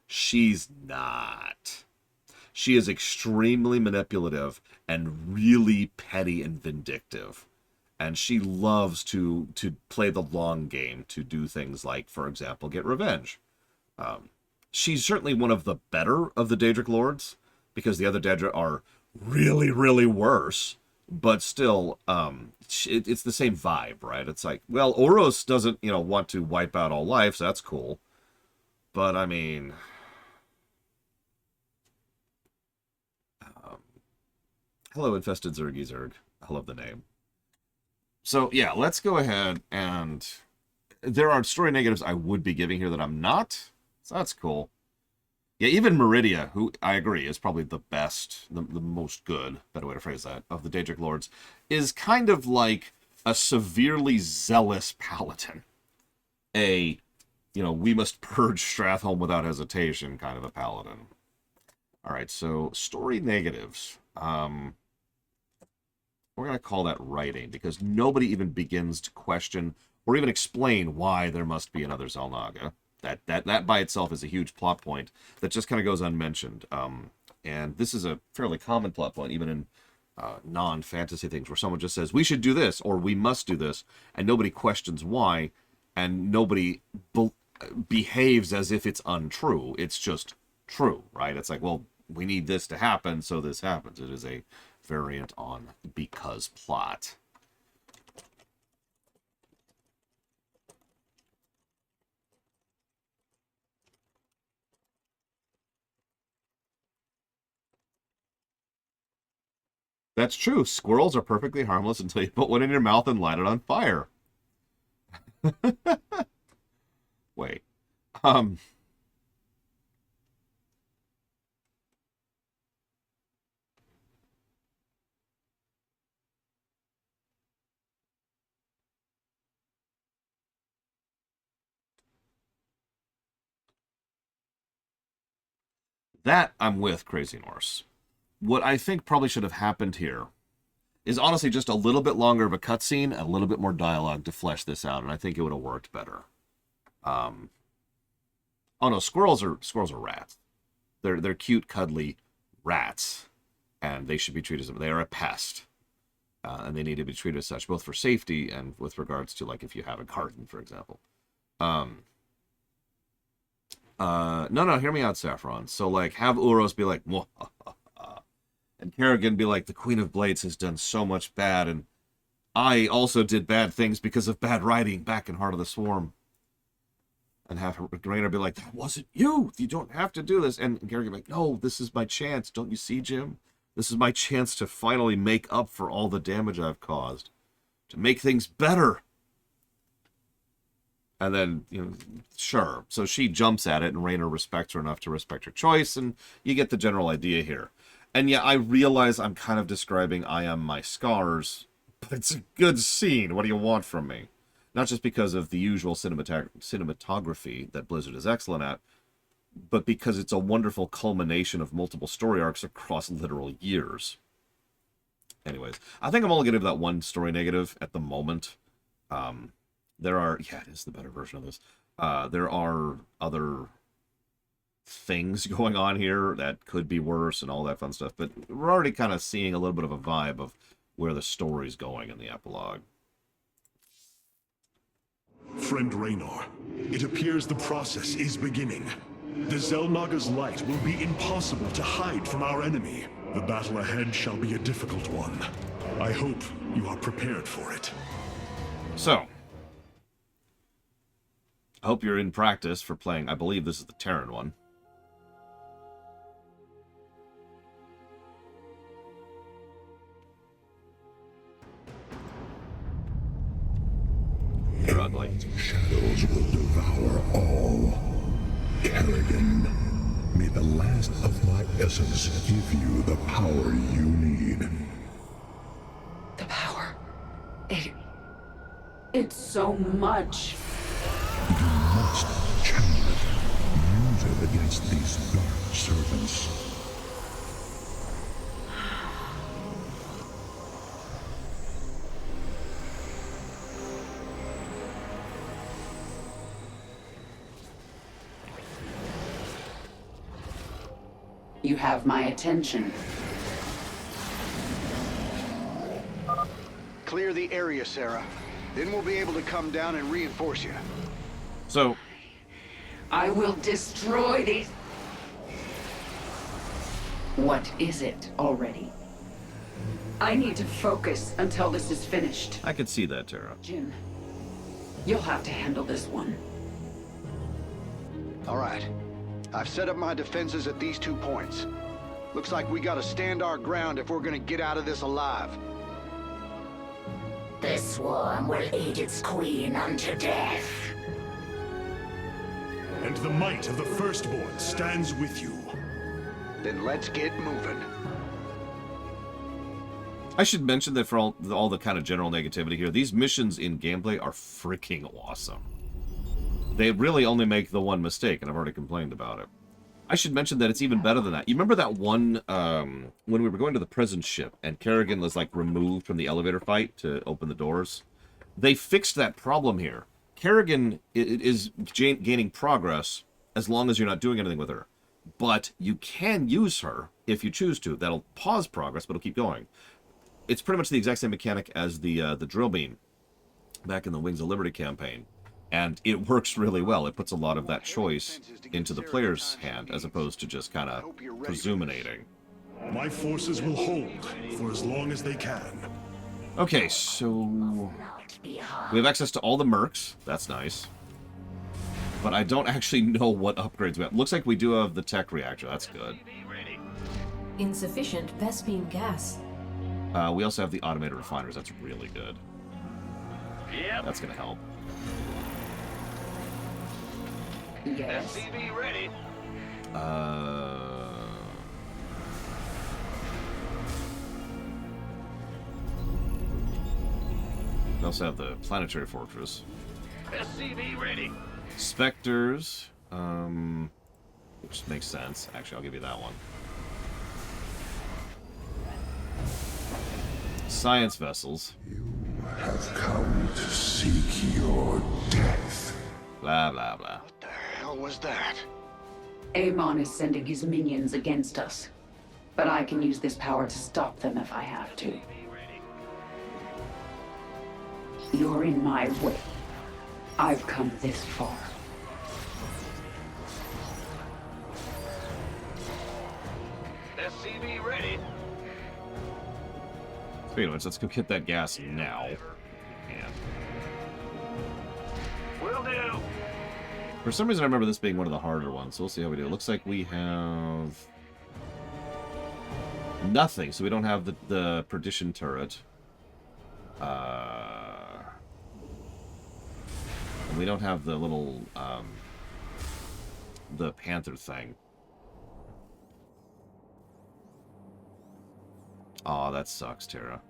She's not. She is extremely manipulative and really petty and vindictive. And she loves to play the long game, to do things like, for example, get revenge. She's certainly one of the better of the Daedric Lords, because the other Daedra are really, really worse. But still, it's the same vibe, right? It's like, well, Uros doesn't, want to wipe out all life, so that's cool. But, I mean... hello, Infested Zergy Zerg. I love the name. So, yeah, let's go ahead and... there are story negatives I would be giving here that I'm not. So that's cool. Yeah, even Meridia, who I agree is probably the best, the most good, better way to phrase that, of the Daedric Lords, is kind of like a severely zealous paladin. We must purge Stratholme without hesitation kind of a paladin. Alright, so story negatives. We're going to call that writing, because nobody even begins to question or even explain why there must be another Xel'Naga. That by itself is a huge plot point that just kind of goes unmentioned. And this is a fairly common plot point, even in non-fantasy things, where someone just says, we should do this, or we must do this, and nobody questions why, and nobody behaves as if it's untrue. It's just true, right? It's like, well, we need this to happen, so this happens. It is a variant on because plot. That's true. Squirrels are perfectly harmless until you put one in your mouth and light it on fire. Wait. That I'm with, Crazy Norse. What I think probably should have happened here is honestly just a little bit longer of a cutscene and a little bit more dialogue to flesh this out, and I think it would have worked better. Oh no, squirrels are rats. They're cute, cuddly rats. and they should be treated as they are a pest, and they need to be treated as such, both for safety and with regards to, like, if you have a garden, for example. No, hear me out, Saffron. So, like, have Uros be like, "Mwah, ha, ha, ha," and Kerrigan be like, the Queen of Blades has done so much bad, and I also did bad things because of bad writing back in Heart of the Swarm. And have Raynor be like, that wasn't you! You don't have to do this! And Kerrigan be like, no, this is my chance. Don't you see, Jim? This is my chance to finally make up for all the damage I've caused. To make things better! And then, you know, sure. So she jumps at it, and Raynor respects her enough to respect her choice, and you get the general idea here. And yeah, I realize I'm kind of describing I Am My Scars, but it's a good scene. What do you want from me? Not just because of the usual cinematography that Blizzard is excellent at, but because it's a wonderful culmination of multiple story arcs across literal years. Anyways, I think I'm only going to give that one story negative at the moment. There are, yeah, it is the better version of this. There are other things going on here that could be worse and all that fun stuff, but we're already kind of seeing a little bit of a vibe of where the story's going in the epilogue. Friend Raynor, it appears the process is beginning. The Xelnaga's light will be impossible to hide from our enemy. The battle ahead shall be a difficult one. I hope you are prepared for it. So, I hope you're in practice for playing, I believe this is the Terran one. You're ugly. Shadows will devour all. Kerrigan, may the last of my essence give you the power you need. The power. It's so much. You must channel it. Use it against these dark servants. You have my attention. Clear the area, Sarah. Then we'll be able to come down and reinforce you. So, I will destroy these. What is it already? I need to focus until this is finished. I could see that, Tara. Jin, you'll have to handle this one. All right. I've set up my defenses at these 2 points. Looks like we gotta stand our ground if we're gonna get out of this alive. The swarm will eat its queen unto death. And the might of the Firstborn stands with you. Then let's get moving. I should mention that for all the kind of general negativity here, these missions in gameplay are freaking awesome. They really only make the one mistake, and I've already complained about it. I should mention that it's even better than that. You remember that one, when we were going to the prison ship, and Kerrigan was, like, removed from the elevator fight to open the doors? They fixed that problem here. Kerrigan is gaining progress as long as you're not doing anything with her. But you can use her if you choose to. That'll pause progress, but it'll keep going. It's pretty much the exact same mechanic as the drill beam back in the Wings of Liberty campaign. And it works really well. It puts a lot of that choice into the player's hand, as opposed to just kind of presuminating. My forces will hold for as long as they can. Okay, so we have access to all the mercs. That's nice. But I don't actually know what upgrades we have. Looks like we do have the tech reactor. That's good. Insufficient Vespene gas. We also have the automated refiners. That's really good. Yep. That's going to help. Yes. SCV ready. We also have the planetary fortress. SCV ready. Spectres, which makes sense. Actually, I'll give you that one. Science vessels. You have come to seek your death. Blah, blah, blah. What the hell was that? Amon is sending his minions against us. but I can use this power to stop them if I have to. You're in my way. I've come this far. SCV ready. Speaking of which, let's go get that gas now. Will do. For some reason, I remember this being one of the harder ones, so we'll see how we do. It looks like we have nothing, so we don't have the perdition turret. And we don't have the little, the panther thing. Aw, that sucks, Tara.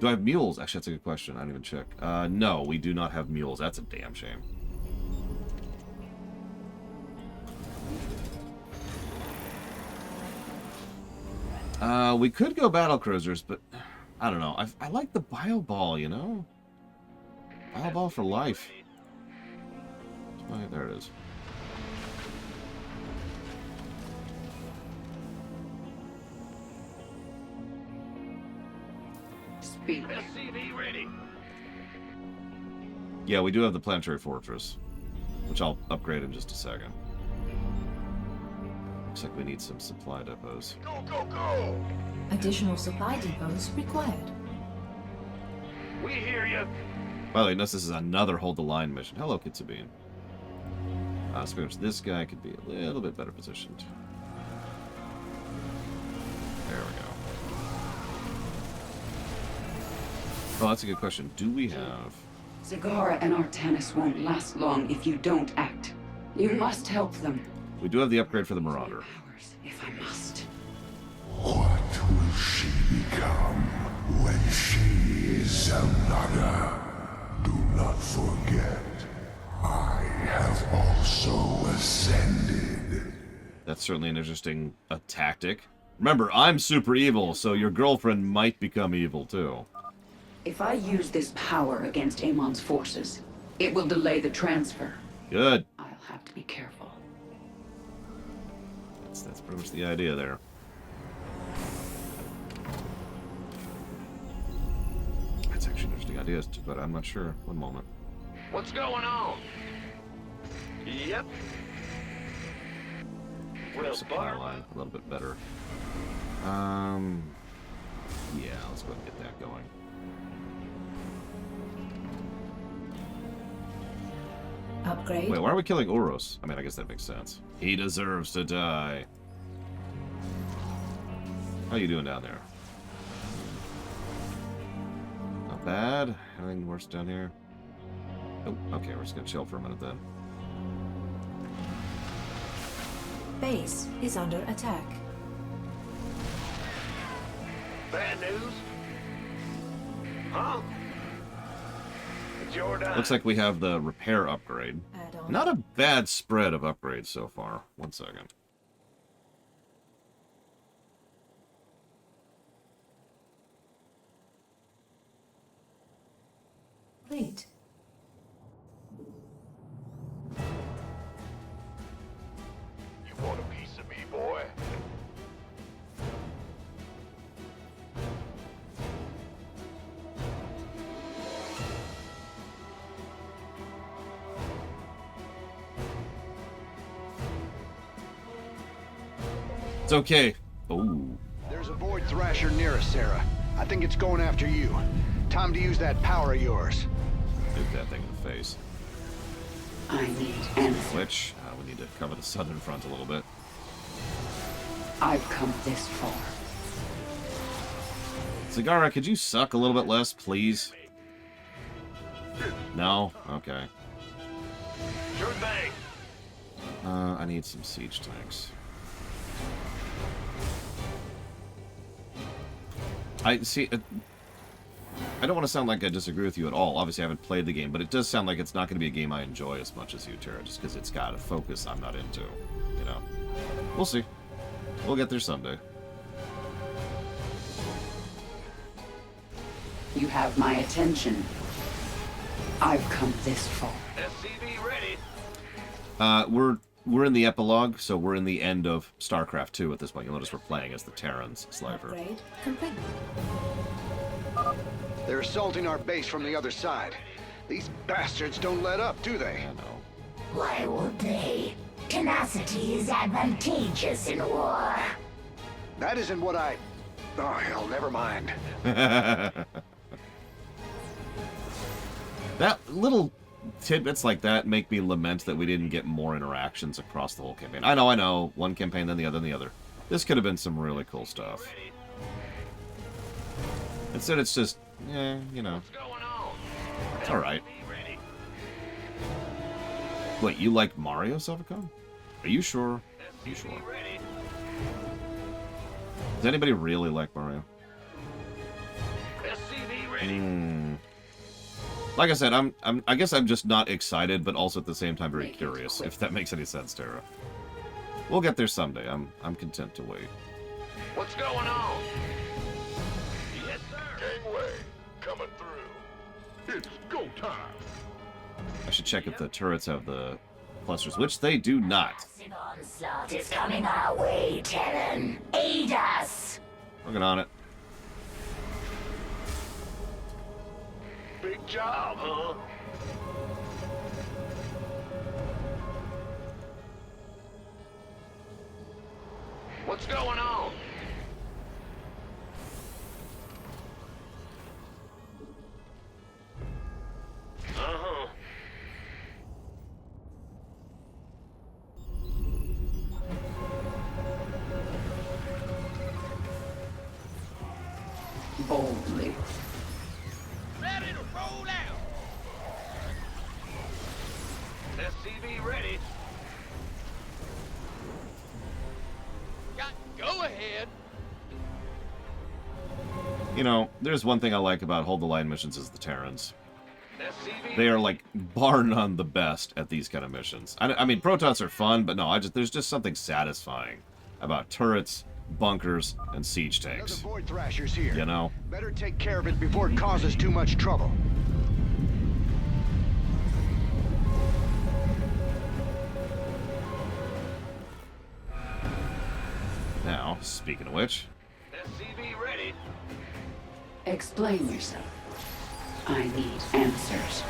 Do I have mules? Actually, that's a good question. I didn't even check. No, we do not have mules. That's a damn shame. We could go battle cruisers, but I don't know. I like the bio ball, you know? Bio ball for life. Oh, there it is. SCV ready. Yeah, we do have the planetary fortress, which I'll upgrade in just a second. Looks like we need some supply depots. Go, go, go! Additional supply depots required. We hear you. By the way, notice this is another hold the line mission. Hello, Kitsubine. So this guy could be a little bit better positioned. There we go. Oh, that's a good question. Do we have... Zagara and Artanis won't last long if you don't act. You must help them. We do have the upgrade for the Marauder. If I must. What will she become when she is Zelnaga? Do not forget, I have also ascended. That's certainly an interesting tactic. Remember, I'm super evil, so your girlfriend might become evil too. If I use this power against Amon's forces, it will delay the transfer. Good. I'll have to be careful. That's pretty much the idea there. That's actually an interesting idea, but I'm not sure. One moment. What's going on? Yep. Well, supply line a little bit better. Yeah, let's go ahead and get that going. Upgrade. Wait, why are we killing Oros? I mean, I guess that makes sense. He deserves to die. How you doing down there? Not bad. Anything worse down here? Oh, okay, we're just gonna chill for a minute then. Base is under attack. Bad news? Huh? It's your time. Looks like we have the repair upgrade. Not a bad spread of upgrades so far. One second. Wait. You want a piece of me, boy? It's okay. Ooh. There's a Void Thrasher near us, Sarah. I think it's going after you. Time to use that power of yours. Nuke that thing in the face. I need answers. Which, we need to cover the southern front a little bit. I've come this far. Zagara, could you suck a little bit less, please? No? Okay. Sure thing. I need some siege tanks. I see. I don't want to sound like I disagree with you at all. Obviously, I haven't played the game, but it does sound like it's not going to be a game I enjoy as much as you, Tara, just because it's got a focus I'm not into. You know, we'll see. We'll get there someday. You have my attention. I've come this far. SCV ready. we're in the epilogue, so we're in the end of Starcraft 2 at this point. You'll notice we're playing as the Terrans sliver. Upgrade complete. They're assaulting our base from the other side. These bastards don't let up, do they? I know. Why would they? Tenacity is advantageous in war. That isn't what I... Oh, hell, never mind. That little tidbits like that make me lament that we didn't get more interactions across the whole campaign. I know. One campaign, then the other, then the other. This could have been some really cool stuff. Instead, it's just, yeah, you know. It's alright. Wait, you like Mario, Savicon? Are you sure? Are you sure? Does anybody really like Mario? Like I said, I guess I'm just not excited, but also at the same time very curious, if that makes any sense, Tara. We'll get there someday. I'm content to wait. What's going on? Yes, sir. Gangway, coming through. It's go time. I should check if the turrets have the clusters, which they do not. Onslaught is coming our way, Terran. Aid us. Working on it. Big job, huh? What's going on? Uh-huh. Boldly. Ready to roll out. SCV ready. Go ahead. You know, there's one thing I like about Hold the Line missions is the Terrans. They are, like, bar none the best at these kind of missions. I mean, Protons are fun, but no, there's just something satisfying about turrets, bunkers, and siege tanks. Another Void Thrashers here. You know? Better take care of it before it causes too much trouble. Now, speaking of which... SCV ready. Explain yourself. I need answers.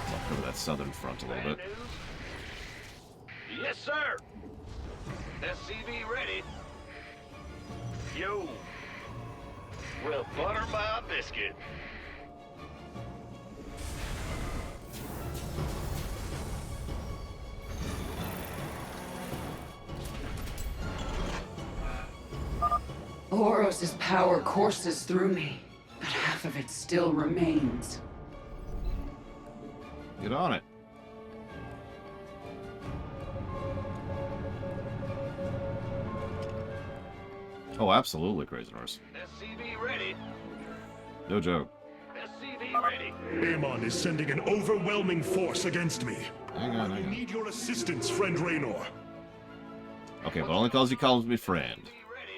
I'll cover that southern front a little bit. Yes, sir. SCV ready. Yo. Well, butter my biscuit. Horus' power courses through me, but half of it still remains. Get on it. Oh, absolutely, Crazy Horse. SCV ready. No joke. SCV ready. Amon is sending an overwhelming force against me. Hang on. I need your assistance, friend Raynor. Okay, but only because he calls me friend.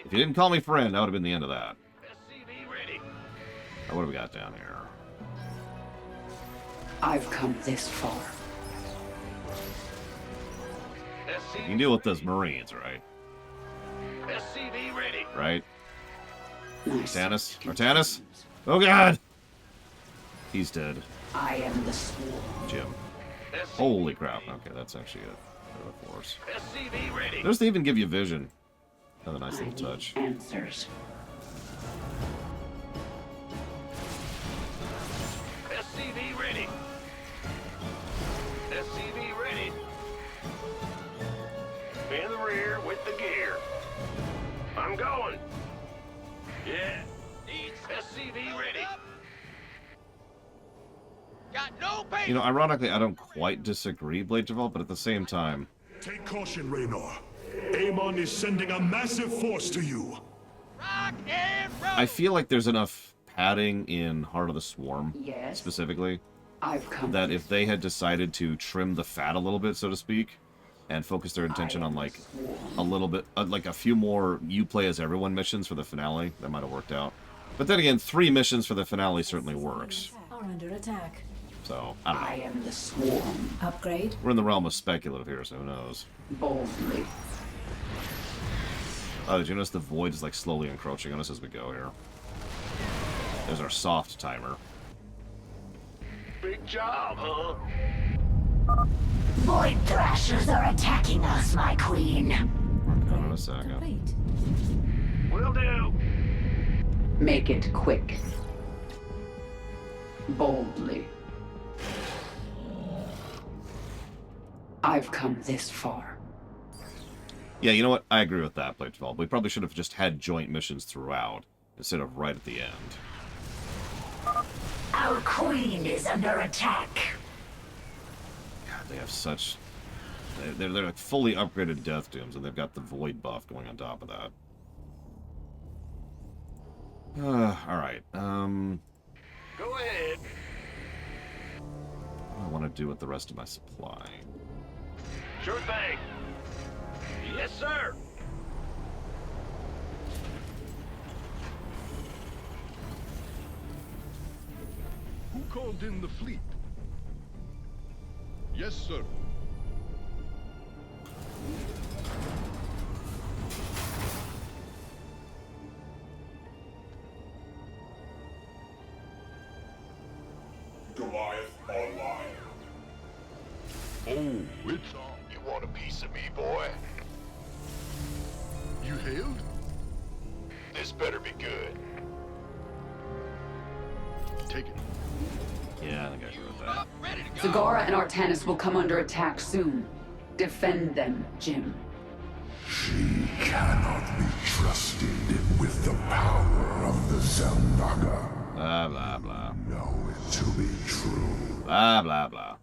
If he didn't call me friend, that would have been the end of that. SCV ready. Now, what do we got down here? I've come this far. You can deal with those Marines, right? SCV ready. Right? Artanis? Artanis? Oh god! He's dead. I am the swarm. Jim. Holy crap. Okay, that's actually a force. SCV ready. There's to even give you vision. Another nice little touch. Answers. SCV ready. SCV ready. In the rear with the gear. I'm going. Yeah. Needs SCV ready. Got no pain. You know, ironically, I don't quite disagree, Blade Javel, but at the same time... Take caution, Raynor. Amon is sending a massive force to you. Rock and roll. I feel like there's enough padding in Heart of the Swarm, specifically, that if they had decided to trim the fat a little bit, so to speak, and focus their attention on, like, a little bit, like a few more you play as everyone missions for the finale, that might have worked out. But then again, 3 missions for the finale certainly works. Are under attack. So, I don't know. I am the swarm. Upgrade. We're in the realm of speculative here, so who knows? Boldly. Oh, did you notice the void is like slowly encroaching on us as we go here? There's our soft timer. Big job, huh? Void Thrashers are attacking us, my queen. Hold on a second. Will do. Make it quick. Boldly. I've come this far. Yeah, you know what? I agree with that, Plate 12. We probably should have just had joint missions throughout, instead of right at the end. Our queen is under attack. God, they have such... They're like fully upgraded Death Dooms, and they've got the Void buff going on top of that. Alright, Go ahead. what do I want to do with the rest of my supply? Sure thing. Yes, sir. Who called in the fleet? Yes, sir. Goliath online. Oh, it's on. You want a piece of me, boy? You hailed? This better be good. Take it. Yeah, I think I agree with that. Zagara and Artanis will come under attack soon. Defend them, Jim. She cannot be trusted with the power of the Zelnaga. Blah, blah, blah. Know it to be true. Blah, blah, blah.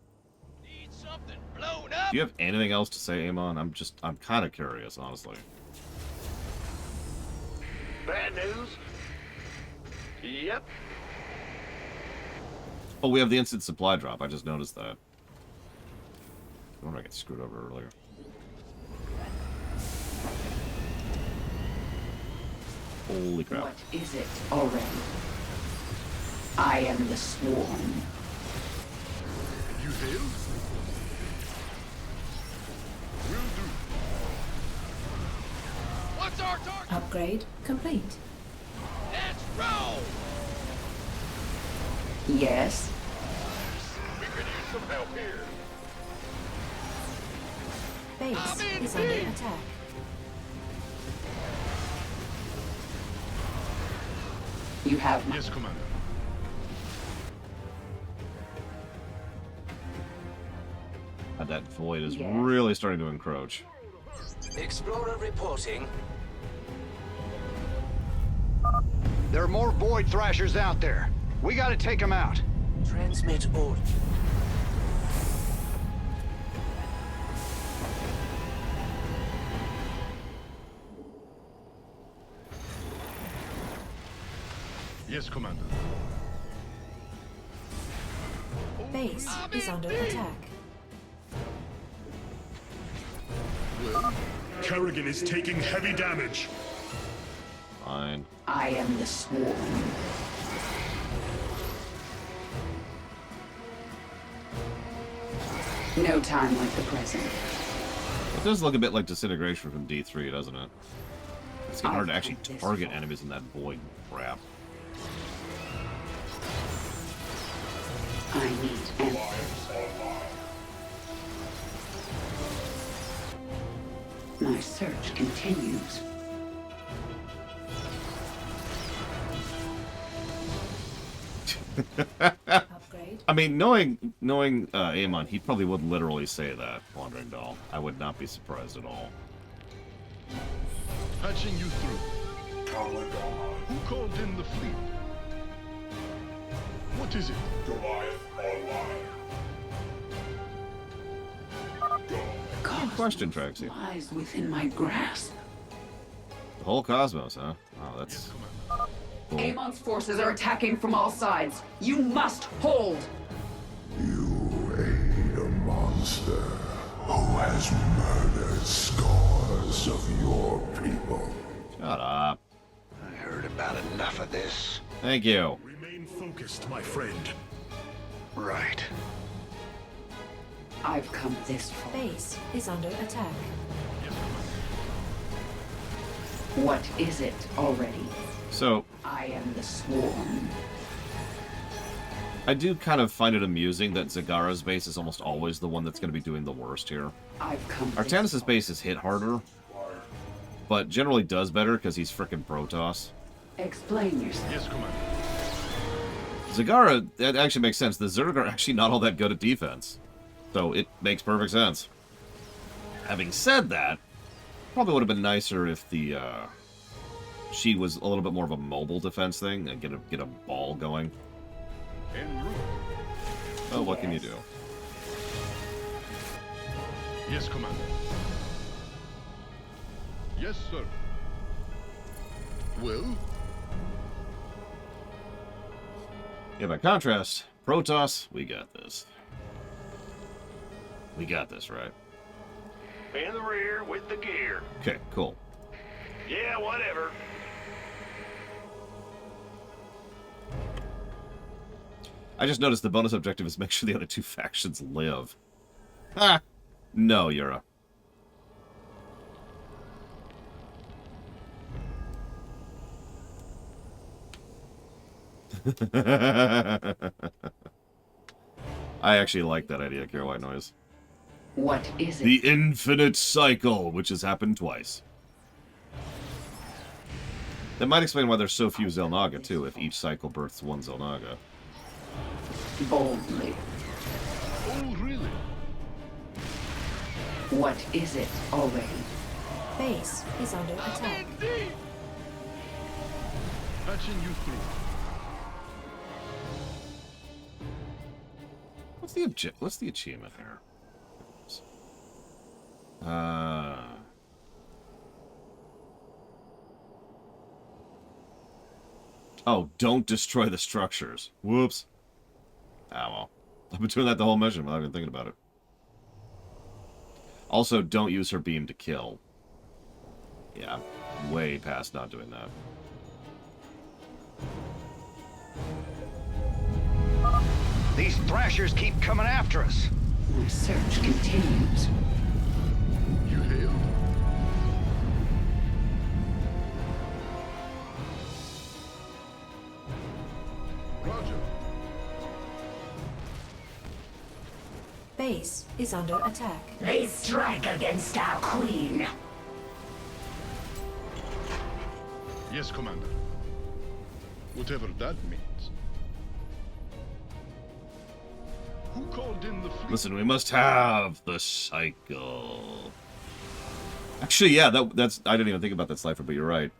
Need something blown up? Do you have anything else to say, Amon? I'm kind of curious, honestly. Bad news? Yep. Oh, we have the instant supply drop. I just noticed that. I wonder if I got screwed over earlier. Holy crap. What is it already? I am the swarm. You hailed? Will do. What's our target? Upgrade complete. Let's roll! Yes. We could use some help here. Base is under attack. You have my... Yes, Commander. That void is really starting to encroach. Explorer reporting. There are more Void Thrashers out there. We gotta take them out. Transmit order. Yes, Commander. Base is under attack. Well, Kerrigan is taking heavy damage. Fine. I am the swarm. No time like the present. It does look a bit like disintegration from D3, doesn't it? It's getting hard to actually target enemies in that void crap. I need answers. My search continues. I mean, knowing Amon, he probably would literally say that, Wandering Doll. I would not be surprised at all. Patching you through. Who called in the fleet? What is it? Goliath online. Good question, Traxie. Lies within my grasp. The whole cosmos, huh? Wow, that's cool. Amon's forces are attacking from all sides. You must hold. You aid a monster who has murdered scores of your people. Shut up. I heard about enough of this. Thank you. Remain focused, my friend. Right. I've come this far. Base is under attack. What is it already? So, I am the Swarm. I do kind of find it amusing that Zagara's base is almost always the one that's going to be doing the worst here. I've come Artanis' base is hit harder, but generally does better because he's frickin' Protoss. Explain yourself. Yes, Commander. Zagara, that actually makes sense. The Zerg are actually not all that good at defense. So it makes perfect sense. Having said that, probably would have been nicer if the she was a little bit more of a mobile defense thing and get a ball going. En route. Oh, what can you do? Yes, Commander. Yes, sir. Well? Yeah, by contrast, Protoss, we got this. We got this, right? In the rear with the gear. Okay, cool. Yeah, whatever. I just noticed the bonus objective is make sure the other two factions live. Ha! No, Yura. I actually like that idea, Kira White Noise. What is it? The infinite cycle, which has happened twice. That might explain why there's so few Xel'Naga, too, if each cycle births one Xel'Naga. Boldly. Oh, really? What is it already? Base is under attack. Patching you through. What's the achievement here? Oh, don't destroy the structures. Whoops. Ah, well. I've been doing that the whole mission without even thinking about it. Also, don't use her beam to kill. Yeah, way past not doing that. These thrashers keep coming after us. Research continues. You hailed? Roger. Base is under attack. They strike against our queen. Yes, Commander. Whatever that means. Who called in the fleet? Listen, we must have the cycle. Actually, yeah, that's... I didn't even think about that, Slifer, but you're right.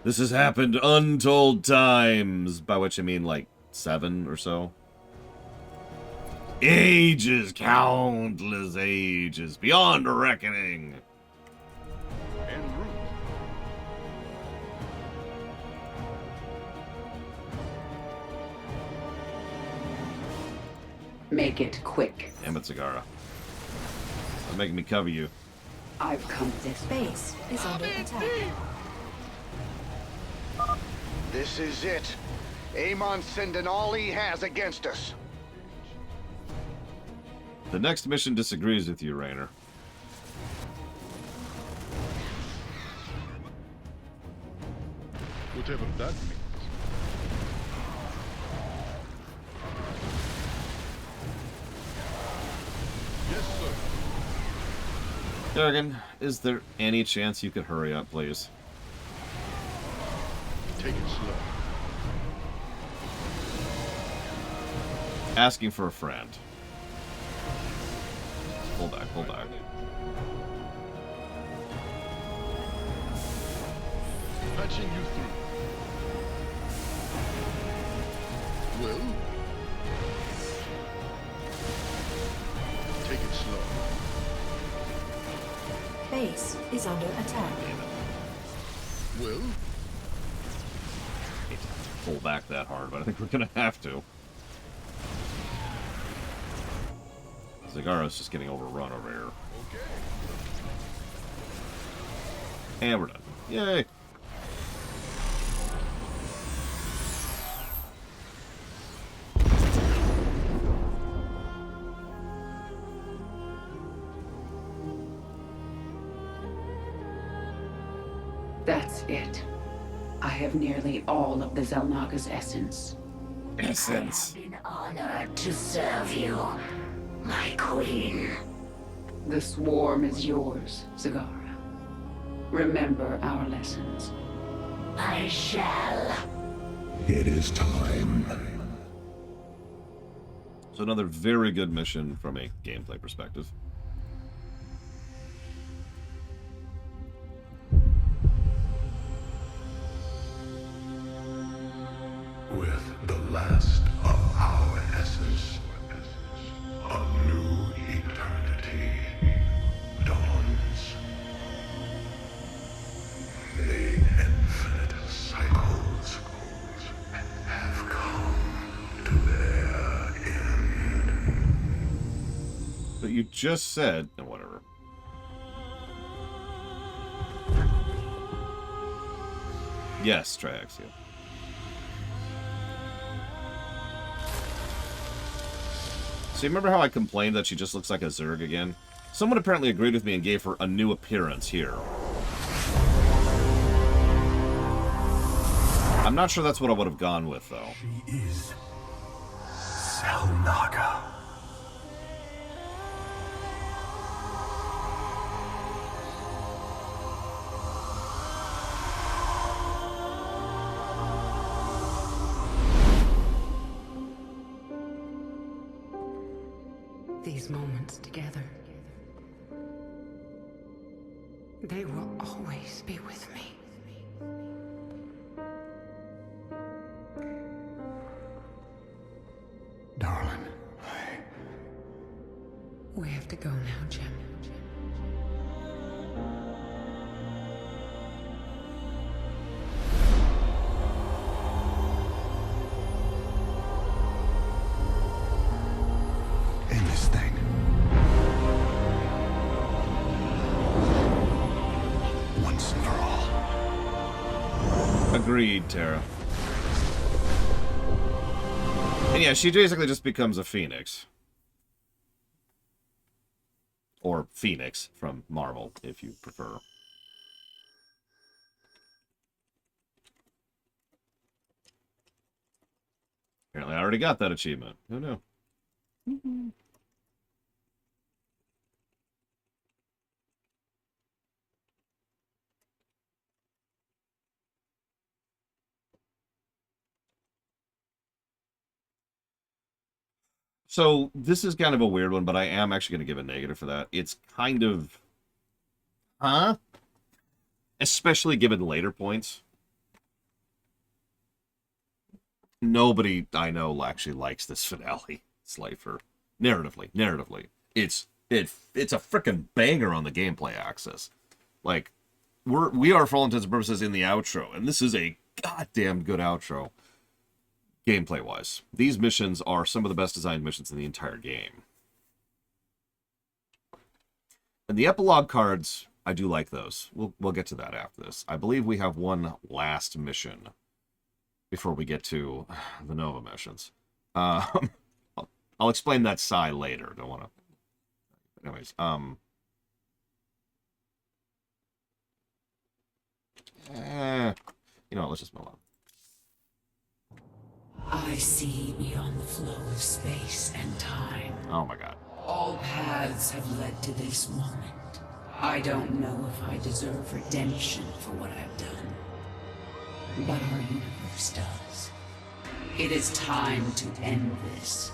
This has happened untold times, by which I mean, like, 7 or so. Ages, countless ages, beyond reckoning. En route. Make it quick. Damn it, Zagara. Stop making me cover you. I've come this Base is under attack. This is it. Amon's sending all he has against us. The next mission disagrees with you, Raynor. Whatever that means. Yes, sir. Durgan, is there any chance you could hurry up, please? Take it slow. Asking for a friend. Pull back, pull back. Patching you through. Well? Take it slow. Base is under attack. Well? Hate to pull back that hard, but I think we're gonna have to. Zagara's just getting overrun over here. Okay. And we're done. Yay! That's it. I have nearly all of the Xelnaga's essence. Essence. I have been honored to serve you, my queen. The swarm is yours, Zagara. Remember our lessons. I shall. It is time. So another very good mission from a gameplay perspective. With the last of our essence, a new eternity dawns. The infinite cycles have come to their end. But you just said... No, whatever. Yes, Triaxia. So you remember how I complained that she just looks like a Zerg again? Someone apparently agreed with me and gave her a new appearance here. I'm not sure that's what I would have gone with, though. She is Xelnaga. These moments together, they will always be with me. Darling. We have to go now, Jim. End this thing. Once and for all. Agreed, Tara. And yeah, she basically just becomes a Phoenix. Or Phoenix from Marvel, if you prefer. Apparently I already got that achievement. Who knew? So, this is kind of a weird one, but I am actually going to give a negative for that. It's kind of... Huh? Especially given later points. Nobody I know actually likes this finale, Slifer. Narratively. It's a frickin' banger on the gameplay axis. Like, we are, for all intents and purposes, in the outro, and this is a goddamn good outro. Gameplay-wise. These missions are some of the best designed missions in the entire game. And the epilogue cards, I do like those. We'll get to that after this. I believe we have one last mission before we get to the Nova missions. I'll explain that Psy later. Don't want to... Anyways, you know what, let's just move on. I see beyond the flow of space and time. Oh my god. All paths have led to this moment. I don't know if I deserve redemption for what I've done, but our universe does. It is time to end this.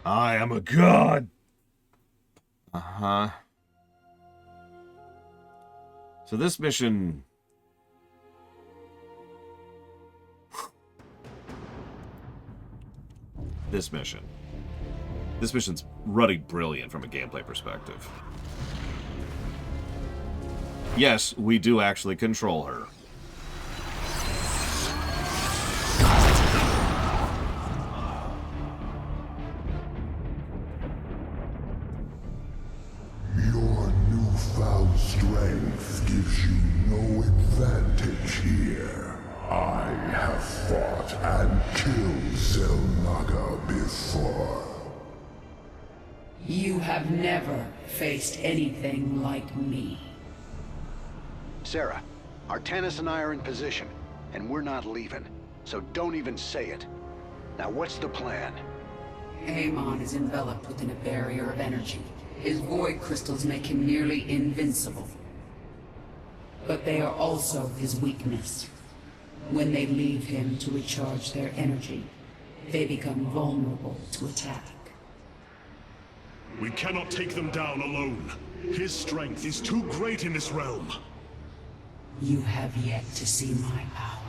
I am a god! Uh-huh. So this mission... This mission's ruddy brilliant from a gameplay perspective. Yes, we do actually control her. Your newfound strength gives you no advantage here. I have fought and killed Xelnaga before. You have never faced anything like me. Sarah, Artanis and I are in position, and we're not leaving. So don't even say it. Now what's the plan? Amon is enveloped within a barrier of energy. His void crystals make him nearly invincible. But they are also his weakness. When they leave him to recharge their energy, they become vulnerable to attack. We cannot take them down alone. His strength is too great in this realm. You have yet to see my power.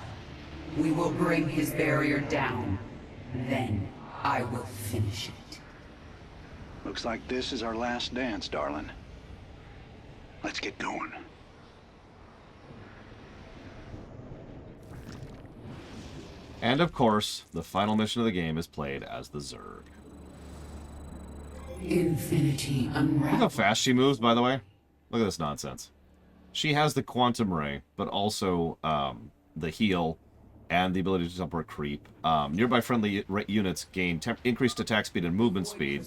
We will bring his barrier down. Then I will finish it. Looks like this is our last dance, darling. Let's get going. And of course, the final mission of the game is played as the Zerg. Infinity Look unraveled. how fast she moves, by the way. Look at this nonsense. She has the quantum ray, but also the heal and the ability to teleport creep. Nearby friendly units gain increased attack speed and movement speed.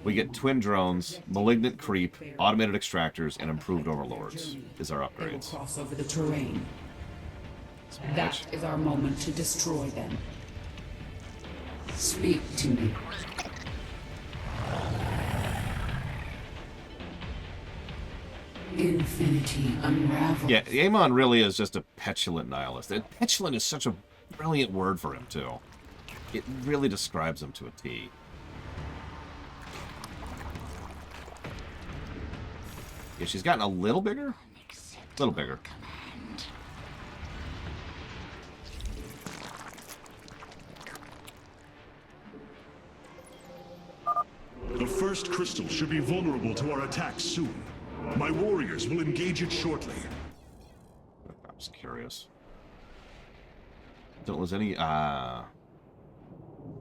We get twin drones, malignant creep, automated extractors, and improved overlords is our They will upgrades. cross over the terrain. That is our moment to destroy them. Speak to me. Infinity unraveled. Yeah, Amon really is just a petulant nihilist. And petulant is such a brilliant word for him, too. It really describes him to a T. Yeah, she's gotten a little bigger? A little bigger. The first crystal should be vulnerable to our attacks soon. My warriors will engage it shortly. I'm just curious. Don't lose any,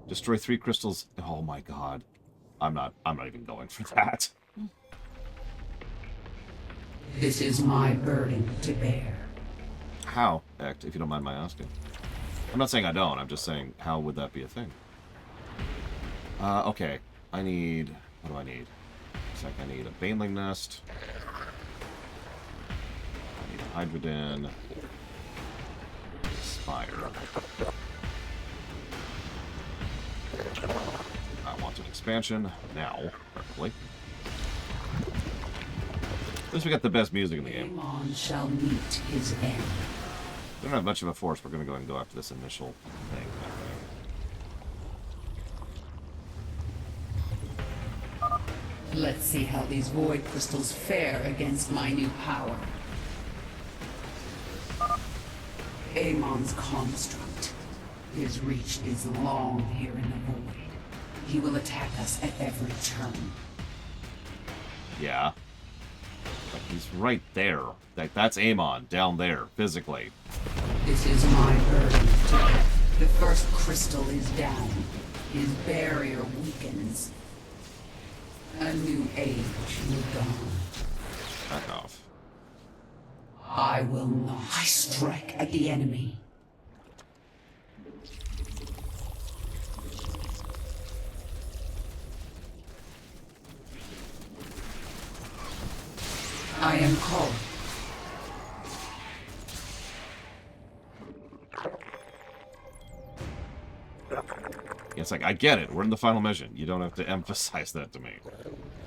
destroy 3 crystals. Oh my god. I'm not even going for that. This is my burden to bear. How, Ect, if you don't mind my asking? I'm not saying I don't, I'm just saying, how would that be a thing? Okay. I need... What do I need? Looks like I need a Baneling Nest. I need a Hydroden. Spire. I want an expansion. Now, preferably. At least we got the best music in the game. Amon shall meet his end. We don't have much of a force. We're going to go ahead and go after this initial thing. Let's see how these void crystals fare against my new power. Amon's construct. His reach is long here in the void. He will attack us at every turn. Yeah. Like, he's right there. That's Amon, down there, physically. This is my burden. The first crystal is down. His barrier weakens. A new age will dawn. Back off. I will not strike at the enemy. I am called. It's like, I get it. We're in the final mission. You don't have to emphasize that to me.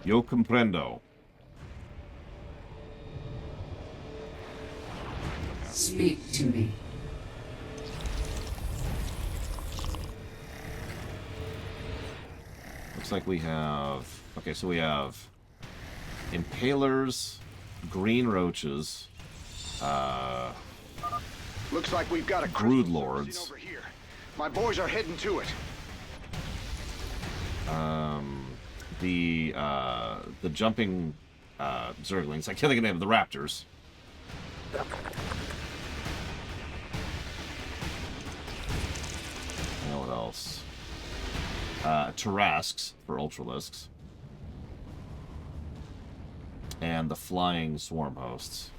Yo comprendo. Speak to me. Looks like we have... Okay, so we have... Impalers, green roaches, Looks like we've got a Brood Lords, over here. My boys are heading to it. the jumping Zerglings. I can't think of the name of the Raptors. What else? Tarrasques for Ultralisks. And the flying swarm hosts.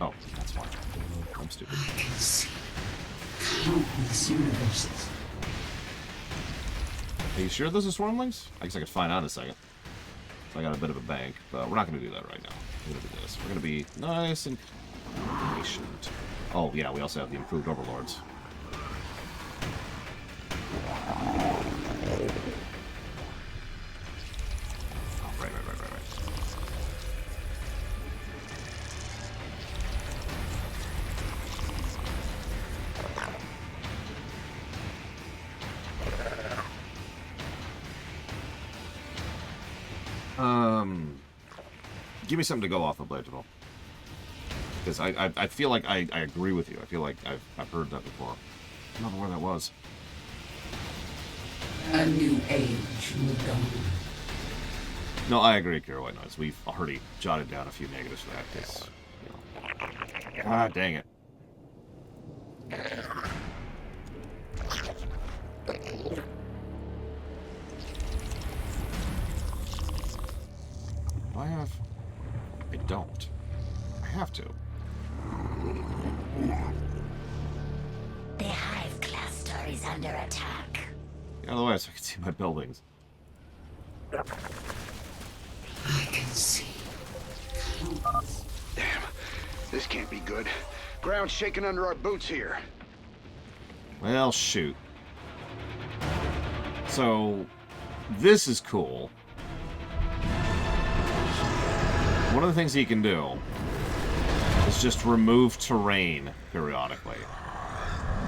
Oh, that's why. I'm stupid. I can see countless universes. Are you sure those are swarmlings? I guess I could find out in a second. I got a bit of a bank, but we're not going to do that right now. We're going to do this. We're going to be nice and patient. Oh, yeah, we also have the improved overlords. Oh, right. Give me something to go off of, Blade. Because I feel like I agree with you. I feel like I've heard that before. I don't know where that was. A new age will dawn. No, I agree, Kira White Noise. We've already jotted down a few negatives for that, because, you know. God dang it. Do I have... I don't. I have to. The hive cluster is under attack. Get out of the way so I can see my buildings. I can see. Damn, this can't be good. Ground's shaking under our boots here. Well, shoot. So, this is cool. One of the things he can do is just remove terrain periodically.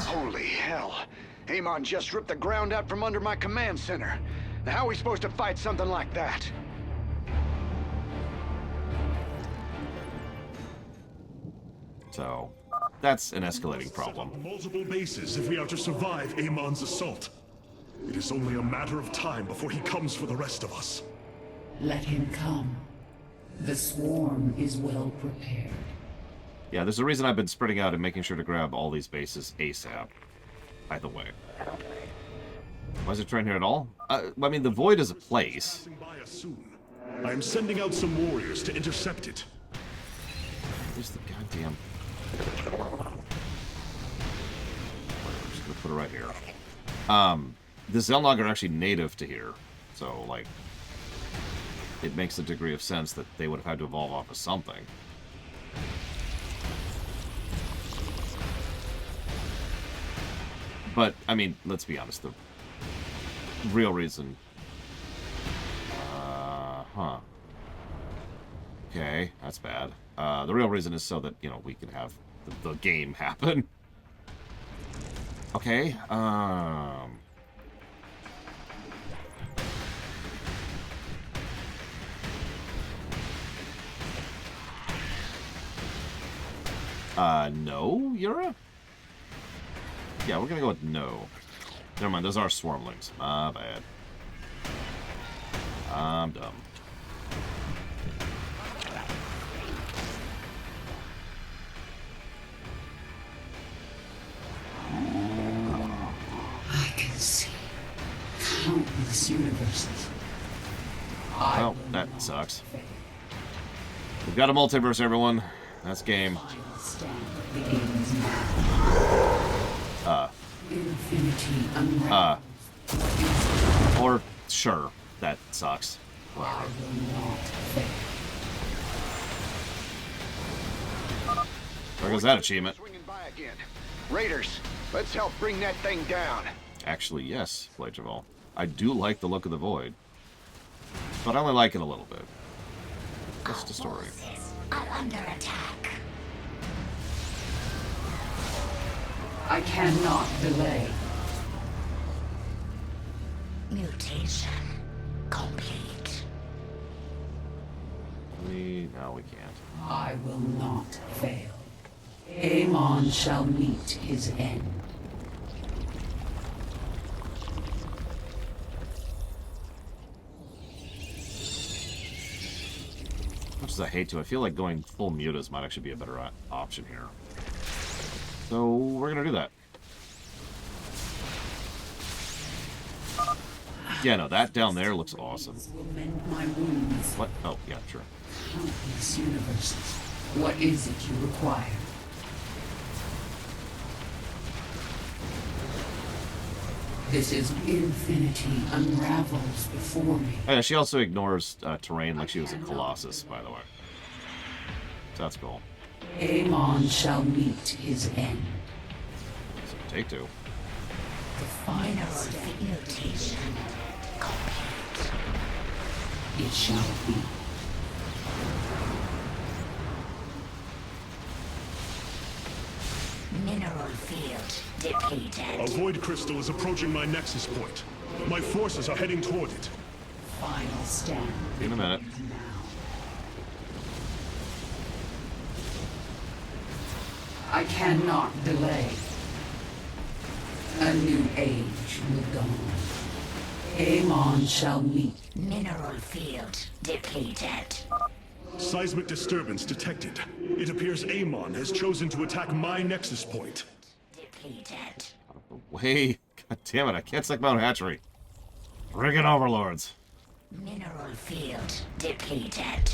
Holy hell. Amon just ripped the ground out from under my command center. Now, how are we supposed to fight something like that? So, that's an escalating problem. Multiple bases if we are to survive Amon's assault. It is only a matter of time before he comes for the rest of us. Let him come. The swarm is well prepared. Yeah, there's a reason I've been spreading out and making sure to grab all these bases ASAP. Either way. Why is it train here at all? I mean, the Void is a place. I am sending out some warriors to intercept it. Where's the goddamn... I'm just gonna put it right here. The Zelnog are actually native to here. So, like... it makes a degree of sense that they would have had to evolve off of something. But, I mean, let's be honest, the real reason... Okay, that's bad. The real reason is so that, you know, we can have the game happen. Okay, no, Yura? Yeah, we're gonna go with no. Never mind, those are swarmlings. My bad. I'm dumb. I can see countless universes. Well, that sucks. We've got a multiverse, everyone. That's game. Or sure, that sucks. Whatever. There goes that achievement. Raiders, let's help bring that thing down. Actually, yes, Flageval. I do like the look of the Void. But I only like it a little bit. That's the story. Are under attack. I cannot delay. Mutation complete. No, we can't. I will not fail. Amon shall meet his end. Much as I hate to, I feel like going full mutas might actually be a better option here. So, we're gonna do that. Yeah, no, that down there looks awesome. What? Oh, yeah, sure. Countless universes. What is it you require? This is infinity unravels before me. Oh, yeah, she also ignores terrain like she was a Colossus, by the way. So that's cool. Amon shall meet his end. So take two. The final step. Mutation complete. It shall be. Mineral field depleted. A void crystal is approaching my nexus point. My forces are heading toward it. Final stand. In a minute. I cannot delay. A new age will dawn. Amon shall meet. Mineral field depleted. Seismic disturbance detected. It appears Amon has chosen to attack my nexus point. Depleted. Way. God damn it, I can't select Mount Hatchery. Friggin' overlords. Mineral field depleted.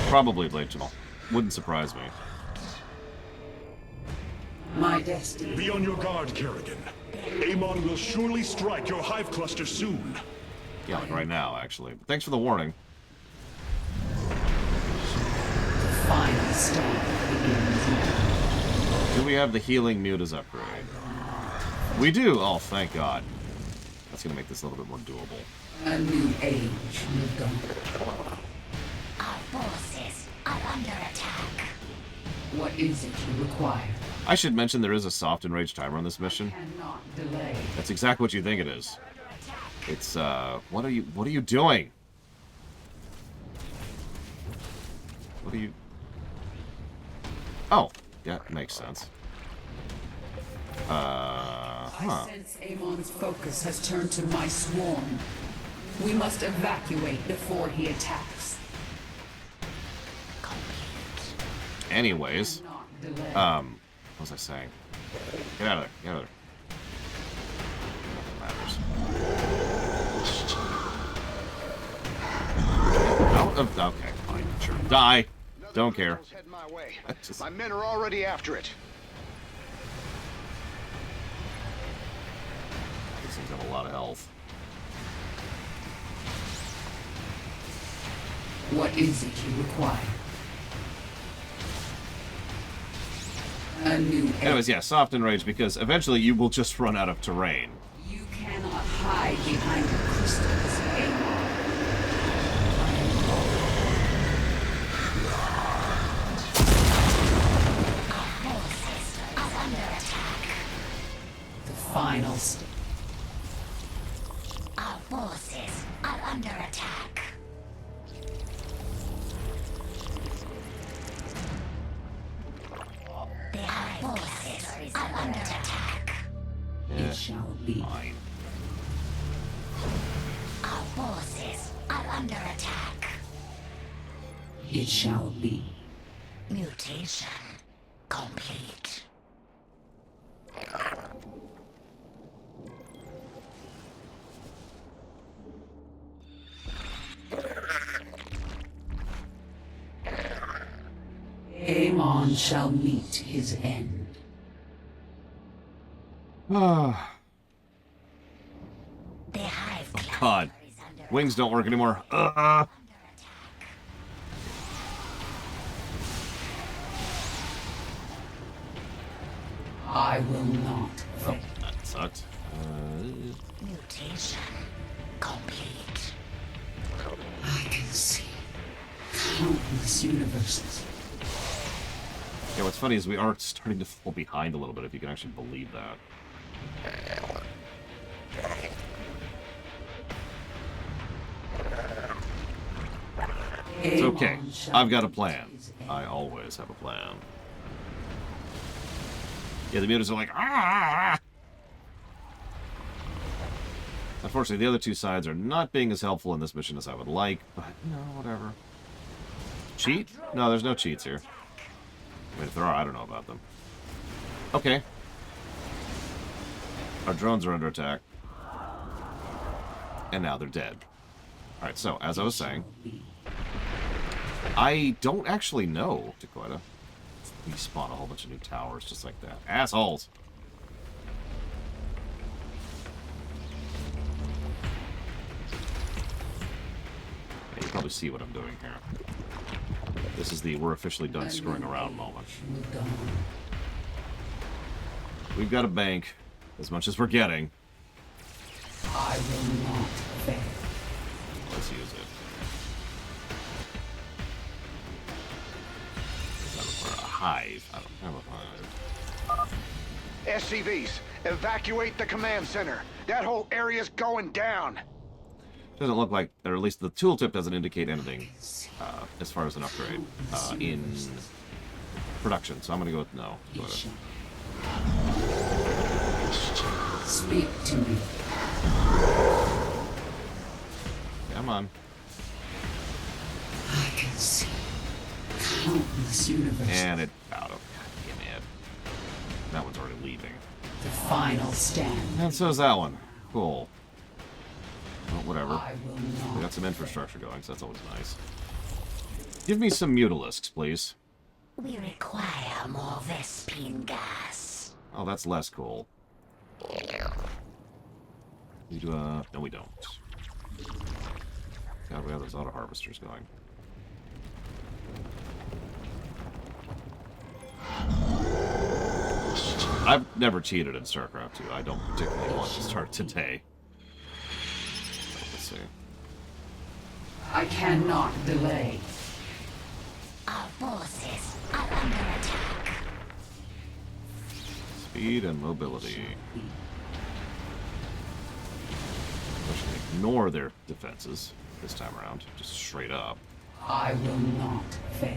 Probably Blade Channel. Wouldn't surprise me. My destiny. Be on your guard, Kerrigan. Amon will surely strike your hive cluster soon. Yeah, like right now, actually. But thanks for the warning. Final stand begins now. Do we have the healing mutas upgrade? We do! Oh, thank God. That's gonna make this a little bit more doable. A new age will dawn. Our forces are under attack. What is it you require? I should mention there is a soft enraged timer on this mission. Cannot delay. That's exactly what you think it is. It's what are you doing? What are you? Oh, yeah, makes sense. I sense Amon's focus has turned to my swarm. We must evacuate before he attacks. Anyways, what was I saying? Get out of there. Get out of there. Matters. Okay, fine, sure. Die. Don't care. My men are already after it. These things have a lot of health. What is it you require? A new Anyways, yeah, soft enrage because eventually you will just run out of terrain. You cannot hide behind the crystals, Amon. Our forces are under attack. The final step. Our forces are under attack. Our forces are under attack. Yeah, It shall be. Fine. Our forces are under attack. It shall be. Mutation complete. Amon shall meet his end. Oh, The hive cluster God. is under Wings don't work anymore. I will not Oh, fail. that sucked. mutation complete. I can see countless universes. Yeah, what's funny is we are starting to fall behind a little bit, if you can actually believe that. It's okay. I've got a plan. I always have a plan. Yeah, the mutas are like, ah! Unfortunately, the other two sides are not being as helpful in this mission as I would like, but, you know, whatever. Cheat? No, there's no cheats here. I mean, if there are, I don't know about them. Okay. Our drones are under attack. And now they're dead. Alright, so, as I was saying, I don't actually know, Dakota. respawn a whole bunch of new towers just like that. Assholes! Yeah, you probably see what I'm doing here. This is the we're officially done screwing around moment. We've got a bank, as much as we're getting. I will not fail. Let's use it. For a hive. I don't have a hive. SCVs, evacuate the command center. That whole area's going down. Doesn't look like, or at least the tooltip doesn't indicate anything as far as an upgrade in production. So I'm going to go with no. Go ahead. Speak to me. Come on. I can see countless universes. And it out of it. That one's already leaving. The final stand. And so is that one. Cool. Well, whatever. I will not. We got some infrastructure going, so that's always nice. Give me some mutalisks, please. We require more Vespine gas. Oh, that's less cool. We do, no, we don't. God, we have those auto harvesters going. I've never cheated in Starcraft 2. I don't particularly want to start today. So, let's see. I cannot delay. Our forces are under attack. Speed and mobility. I should ignore their defenses this time around, just straight up. I will not fail.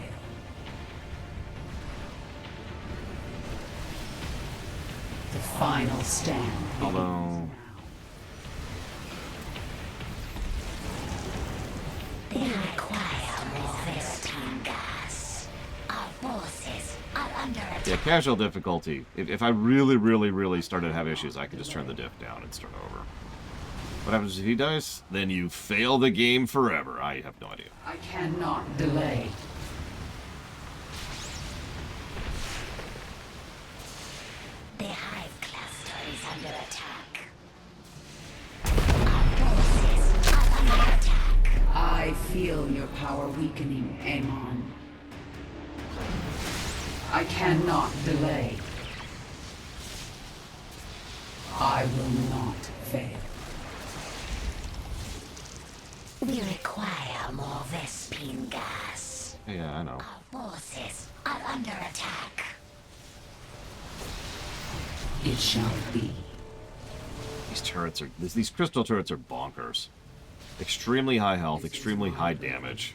The final stand. Although... They require more Vespine gas. Our forces are under attack. Yeah, casual difficulty. If I really started to have issues, I could just turn the diff down and start over. What happens if he dies? Then you fail the game forever. I have no idea. I cannot delay. The hive cluster is under attack. Our forces are under attack. I feel your power weakening, Amon. I cannot delay. I will not fail. We require more Vespine gas. Yeah, I know. Our forces are under attack. It shall be. These turrets are... These crystal turrets are bonkers. Extremely high health, extremely high damage.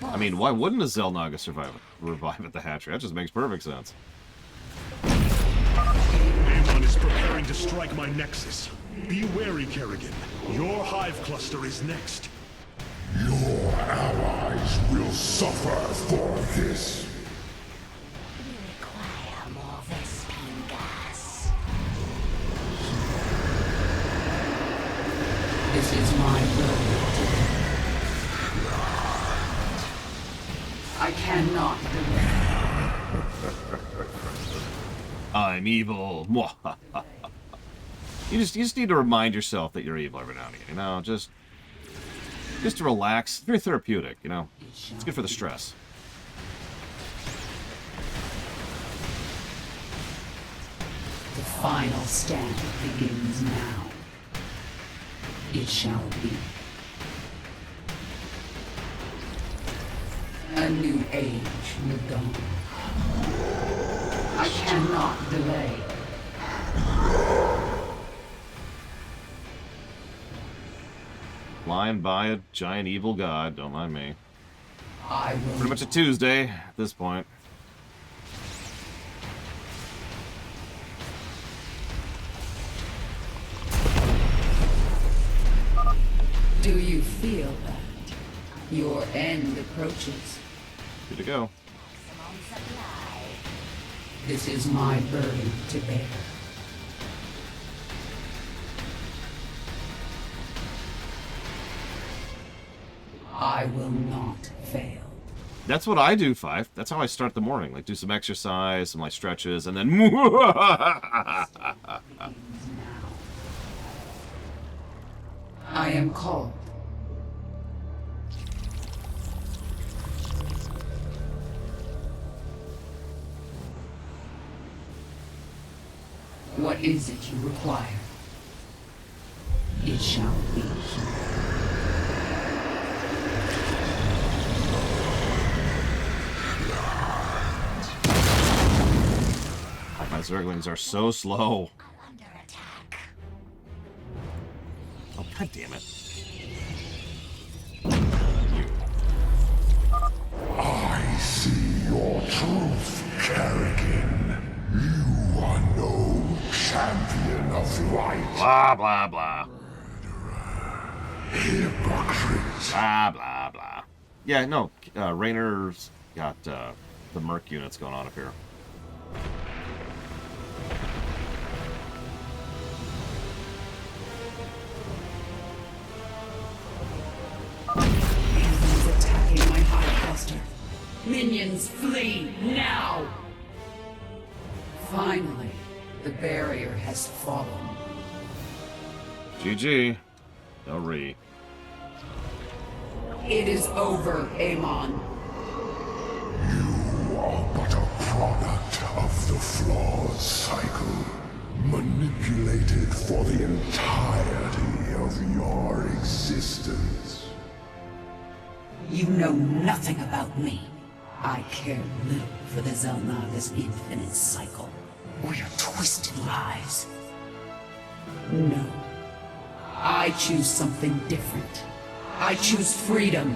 I mean, why wouldn't a Xel'Naga revive at the hatchery? That just makes perfect sense. Amon is preparing to strike my nexus. Be wary, Kerrigan. Your hive cluster is next. Your allies will suffer for this. We require more Vespine gas. This is my will. I cannot delay. I'm evil. You just need to remind yourself that you're evil every now and again. You know, just to relax. It's very therapeutic. You know, it's good for the stress. The final stand begins now. It shall be. A new age will dawn. I cannot delay. Flying by a giant evil god, don't mind me. I will. Pretty much a Tuesday at this point. Do you feel that? Your end approaches. Good to go. This is my burden to bear. I will not fail. That's what I do, Five. That's how I start the morning. Like, do some exercise, some like stretches, and then... I am called. What is it you require? It shall be. My Zerglings are so slow. Oh, god damn it. I see your truth, Kerrigan. You are no champion of light. Blah, blah, blah. Hypocrite. Blah, blah, blah. Yeah, no, Raynor's got the Merc units going on up here. He's attacking my high cluster. Minions, flee now! Finally, the barrier has fallen. GG. No re. It is over, Amon. You are but a product of the flawed cycle, manipulated for the entirety of your existence. You know nothing about me. I care little for the Zelnaga's infinite cycle, or your twisted lies. No. I choose something different. I choose freedom.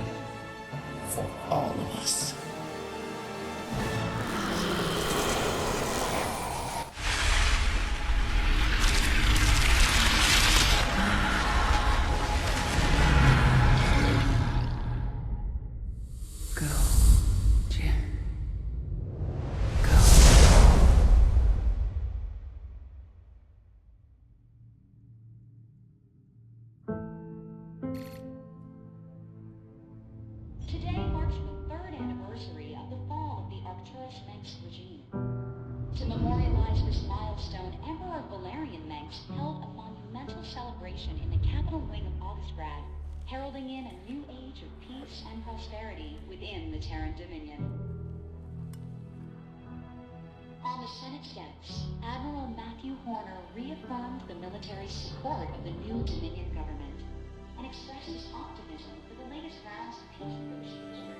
For all of us. Today marks the third anniversary of the fall of the Arcturus Manx regime. To memorialize this milestone, Emperor Valerian Manx held a monumental celebration in the capital wing of Augustgrad, heralding in a new age of peace and prosperity within the Terran Dominion. On the Senate steps, Admiral Matthew Horner reaffirmed the military support of the new Dominion government and expressed his optimism for the latest rounds of peace negotiations.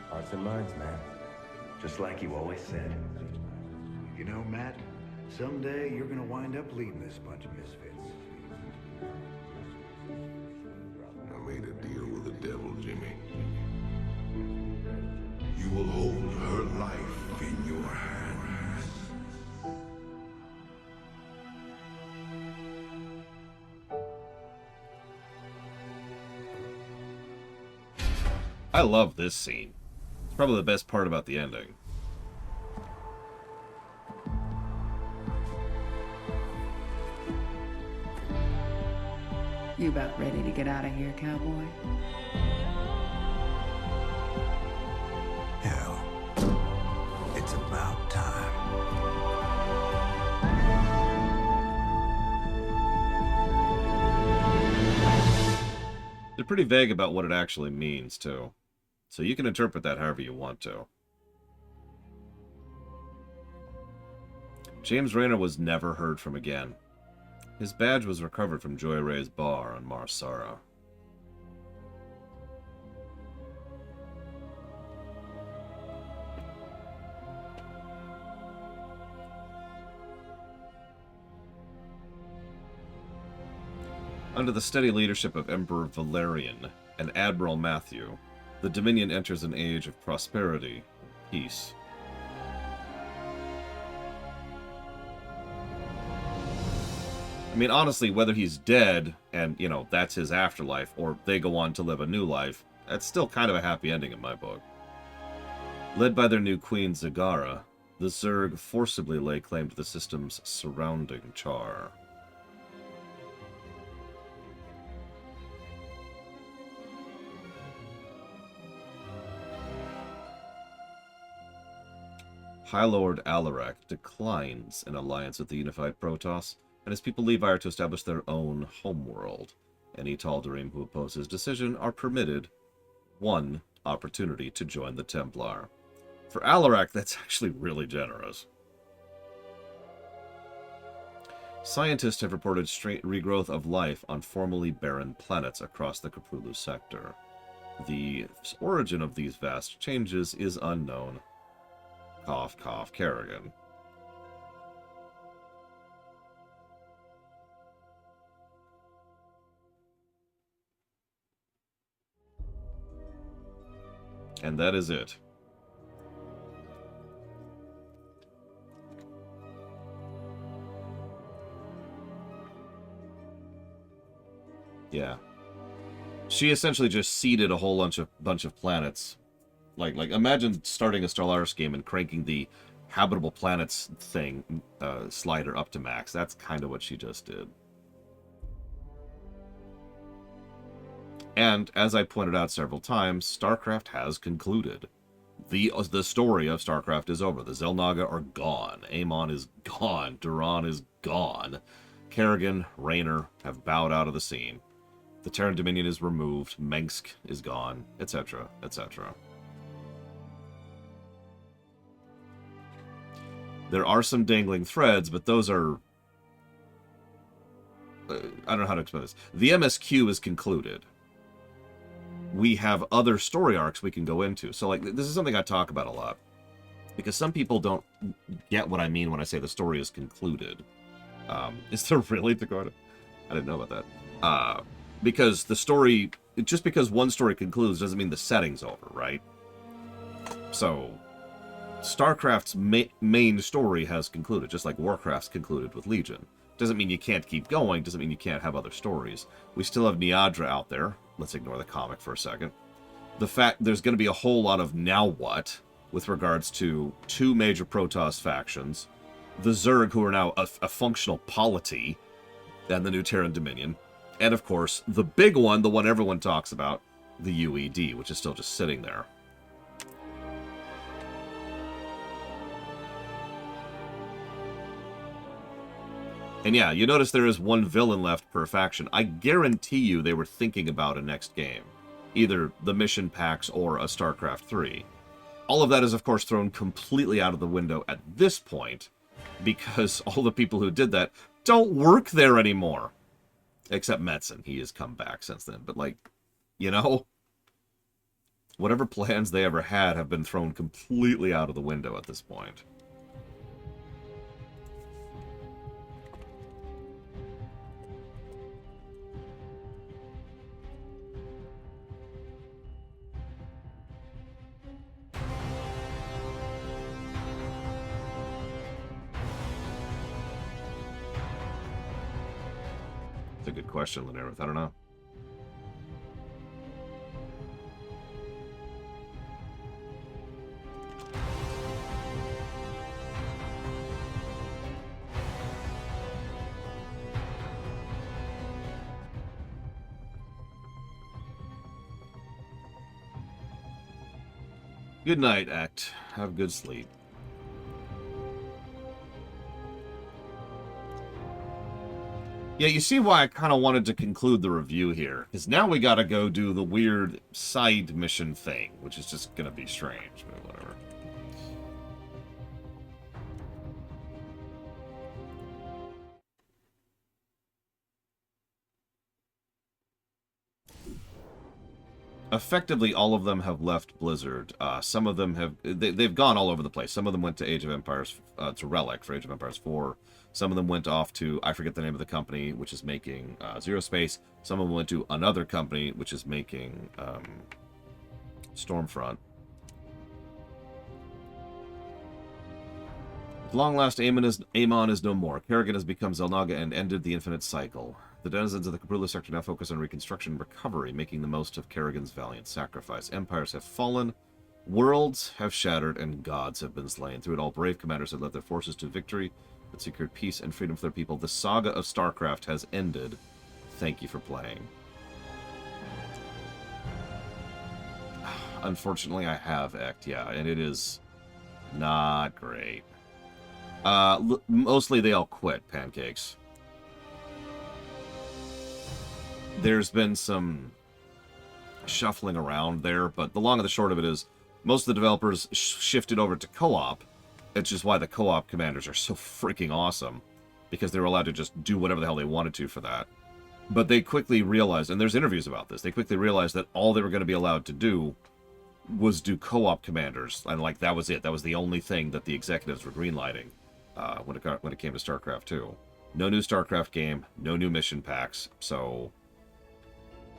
Hearts and minds, man. Just like you always said. You know, Matt, someday you're gonna wind up leading this bunch of misfits. I made a deal with the devil, Jimmy. You will hold her life in your hands. I love this scene. It's probably the best part about the ending. You about ready to get out of here, cowboy? Hell, it's about time. They're pretty vague about what it actually means, too. So you can interpret that however you want to. James Raynor was never heard from again. His badge was recovered from Joy Ray's bar on Mars Sara. Under the steady leadership of Emperor Valerian and Admiral Matthew, the Dominion enters an age of prosperity and peace. I mean, honestly, whether he's dead and, you know, that's his afterlife, or they go on to live a new life, that's still kind of a happy ending in my book. Led by their new queen, Zagara, the Zerg forcibly lay claim to the system's surrounding char. High Lord Alarak declines an alliance with the unified Protoss, and his people leave Ire to establish their own homeworld. Any Tal'Darim who oppose his decision are permitted one opportunity to join the Templar. For Alarak, that's actually really generous. Scientists have reported straight regrowth of life on formerly barren planets across the Kaprulu sector. The origin of these vast changes is unknown. Cough, cough, Kerrigan. And that is it. Yeah. She essentially just seeded a whole bunch of planets. Like imagine starting a Stellaris game and cranking the habitable planets thing slider up to max. That's kind of what she just did. And as I pointed out several times, StarCraft has concluded. The story of StarCraft is over. The Xel'Naga are gone. Amon is gone. Duran is gone. Kerrigan, Raynor have bowed out of the scene. The Terran Dominion is removed. Mengsk is gone, etc., etc. There are some dangling threads, but those are... I don't know how to explain this. The MSQ is concluded. We have other story arcs we can go into. So, like, this is something I talk about a lot. Because some people don't get what I mean when I say the story is concluded. Is there really, Dakota? I didn't know about that. Because the story... Just because one story concludes doesn't mean the setting's over, right? So, StarCraft's main story has concluded, just like Warcraft's concluded with Legion. Doesn't mean you can't keep going, doesn't mean you can't have other stories. We still have Niadra out there. Let's ignore the comic for a second. The fact there's going to be a whole lot of now what with regards to two major Protoss factions, the Zerg, who are now a functional polity, and the new Terran Dominion, and of course, the big one, the one everyone talks about, the UED, which is still just sitting there. And yeah, you notice there is one villain left per faction. I guarantee you they were thinking about a next game. Either the mission packs or a StarCraft 3. All of that is, of course, thrown completely out of the window at this point, because all the people who did that don't work there anymore. Except Metzen. He has come back since then. But, like, you know, whatever plans they ever had have been thrown completely out of the window at this point. It's a good question, Lenareth. I don't know. Good night, Act. Have good sleep. Yeah, you see why I kind of wanted to conclude the review here. Because now we gotta go do the weird side mission thing, which is just gonna be strange, but whatever. Effectively, all of them have left Blizzard. Some of them have... They've gone all over the place. Some of them went to Age of Empires... to Relic for Age of Empires 4. Some of them went off to... I forget the name of the company, which is making Zero Space. Some of them went to another company, which is making Stormfront. At long last, Amon is no more. Kerrigan has become Xel'Naga and ended the infinite cycle. The denizens of the Kaprulu sector now focus on reconstruction and recovery, making the most of Kerrigan's valiant sacrifice. Empires have fallen, worlds have shattered, and gods have been slain. Through it all, brave commanders have led their forces to victory, but secured peace and freedom for their people. The saga of StarCraft has ended. Thank you for playing. Unfortunately, I have Act, yeah, and it is... Not great. Mostly they all quit, Pancakes. There's been some shuffling around there, but the long and the short of it is most of the developers shifted over to co-op. It's just why the co-op commanders are so freaking awesome, because they were allowed to just do whatever the hell they wanted to for that. But they quickly realized, and there's interviews about this, they quickly realized that all they were going to be allowed to do was do co-op commanders, and like that was it. That was the only thing that the executives were greenlighting when it came to StarCraft 2. No new StarCraft game, no new mission packs, so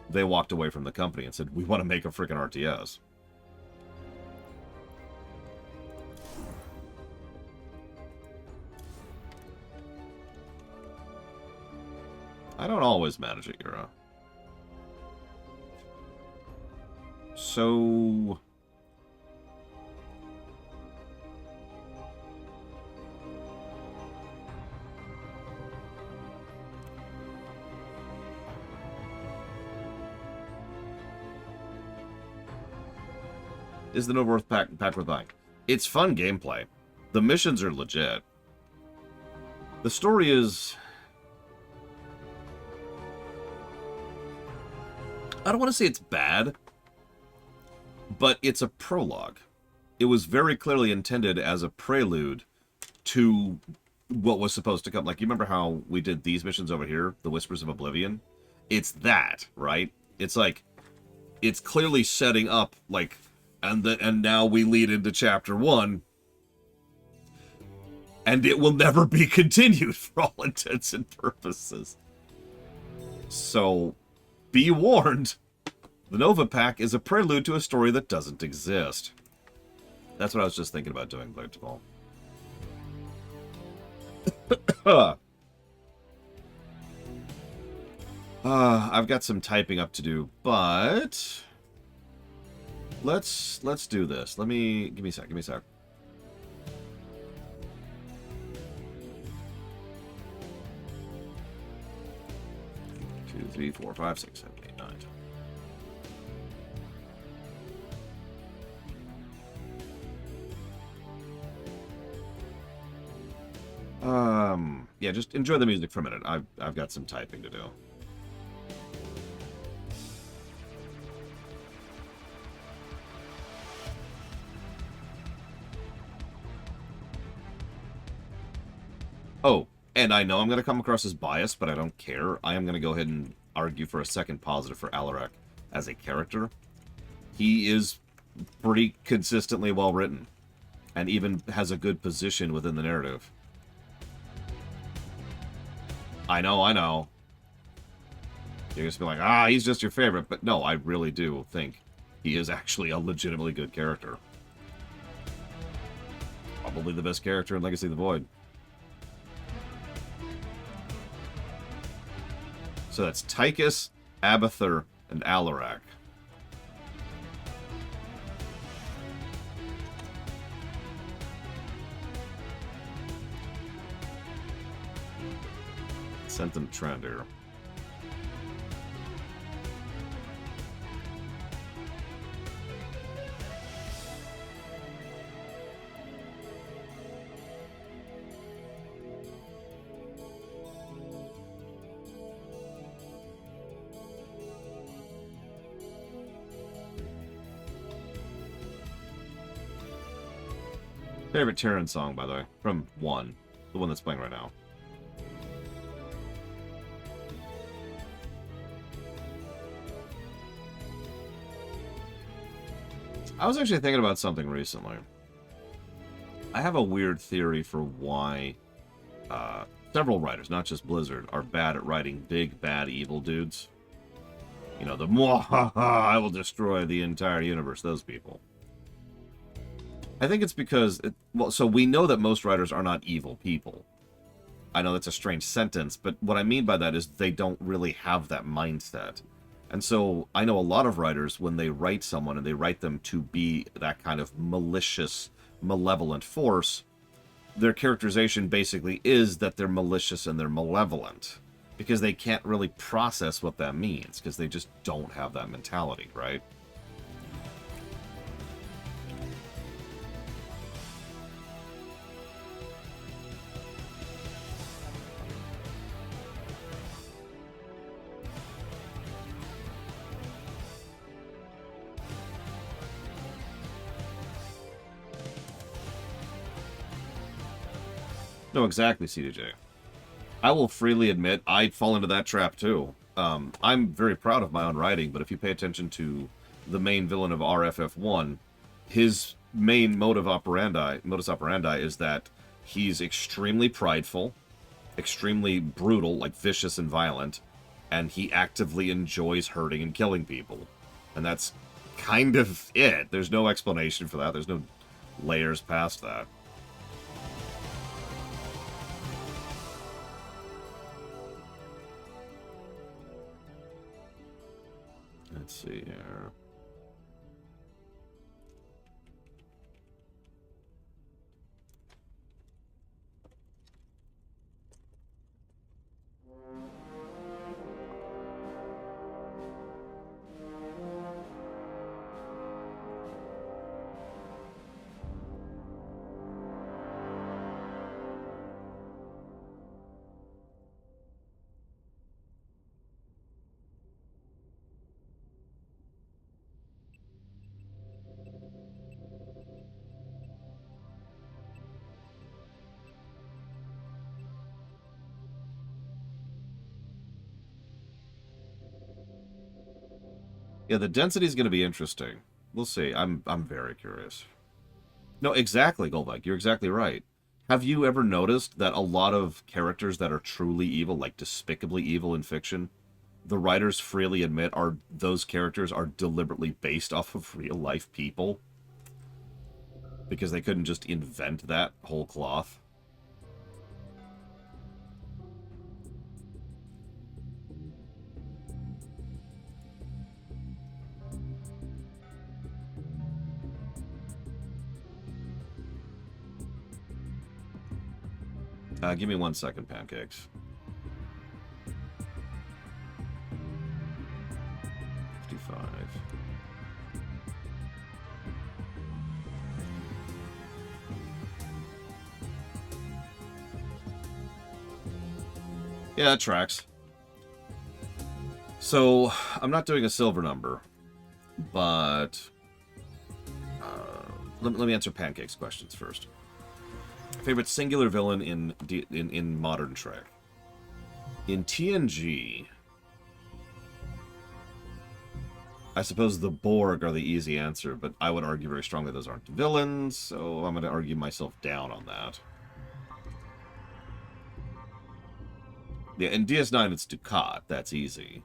they walked away from the company and said, we want to make a freaking RTS. I don't always manage it, Yura. So... Is the Nova worth pack worth buying? It's fun gameplay. The missions are legit. The story is... I don't want to say it's bad, but it's a prologue. It was very clearly intended as a prelude to what was supposed to come. Like, you remember how we did these missions over here, the Whispers of Oblivion? It's that, right? It's like, it's clearly setting up, like, and now we lead into Chapter 1, and it will never be continued for all intents and purposes. So... be warned, the Nova Pack is a prelude to a story that doesn't exist. That's what I was just thinking about doing, Blade to Ball. I've got some typing up to do, but let's do this. Give me a sec. 2, 3, 4, 5, 6, 7, 8, 9. Yeah, just enjoy the music for a minute. I've got some typing to do. Oh, and I know I'm going to come across as biased, but I don't care. I am going to go ahead and argue for a second positive for Alarak as a character. He is pretty consistently well written, and even has a good position within the narrative. I know. You're just be like, he's just your favorite, but no, I really do think he is actually a legitimately good character. Probably the best character in Legacy of the Void. So that's Tychus, Abathur, and Alarak. Sent them trend here. Favorite Terran song, by the way, from 1, the one that's playing right now. I was actually thinking about something recently. I have a weird theory for why several writers, not just Blizzard, are bad at writing big, bad, evil dudes. You know, the I will destroy the entire universe, those people. I think it's because, so we know that most writers are not evil people. I know that's a strange sentence, but what I mean by that is they don't really have that mindset. And so I know a lot of writers, when they write someone and they write them to be that kind of malicious, malevolent force, their characterization basically is that they're malicious and they're malevolent. Because they can't really process what that means, because they just don't have that mentality, right? No, exactly, CDJ. I will freely admit I fall into that trap too. I'm very proud of my own writing, but if you pay attention to the main villain of RFF1, his main modus operandi is that he's extremely prideful, extremely brutal, like vicious and violent, and he actively enjoys hurting and killing people. And that's kind of it. There's no explanation for that. There's no layers past that. Let's see here. Yeah, the density is going to be interesting. We'll see. I'm very curious. No, exactly, Goldbike. You're exactly right. Have you ever noticed that a lot of characters that are truly evil, like despicably evil in fiction, the writers freely admit those characters are deliberately based off of real life people? Because they couldn't just invent that whole cloth. Give me 1 second, Pancakes. 55. Yeah, that tracks. So, I'm not doing a silver number, but let me answer Pancake's questions first. Favorite singular villain in modern Trek. In TNG, I suppose the Borg are the easy answer, but I would argue very strongly those aren't villains, so I'm going to argue myself down on that. Yeah, in DS9 it's Dukat, that's easy.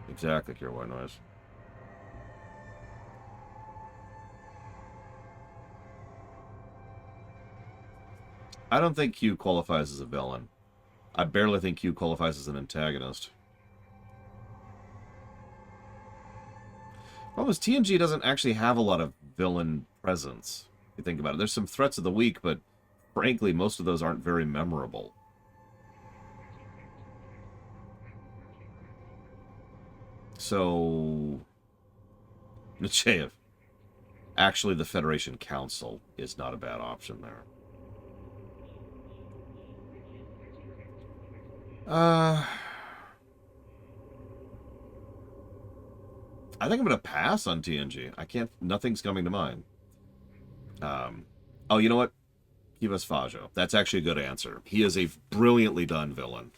Exactly, Cure White Noise. I don't think Q qualifies as a villain. I barely think Q qualifies as an antagonist. Problem is, TNG doesn't actually have a lot of villain presence. If you think about it, there's some threats of the week, but frankly, most of those aren't very memorable. So, Nechayev. Actually, the Federation Council is not a bad option there. I think I'm going to pass on TNG. I can't... Nothing's coming to mind. Oh, you know what? Kivas Fajo. That's actually a good answer. He is a brilliantly done villain.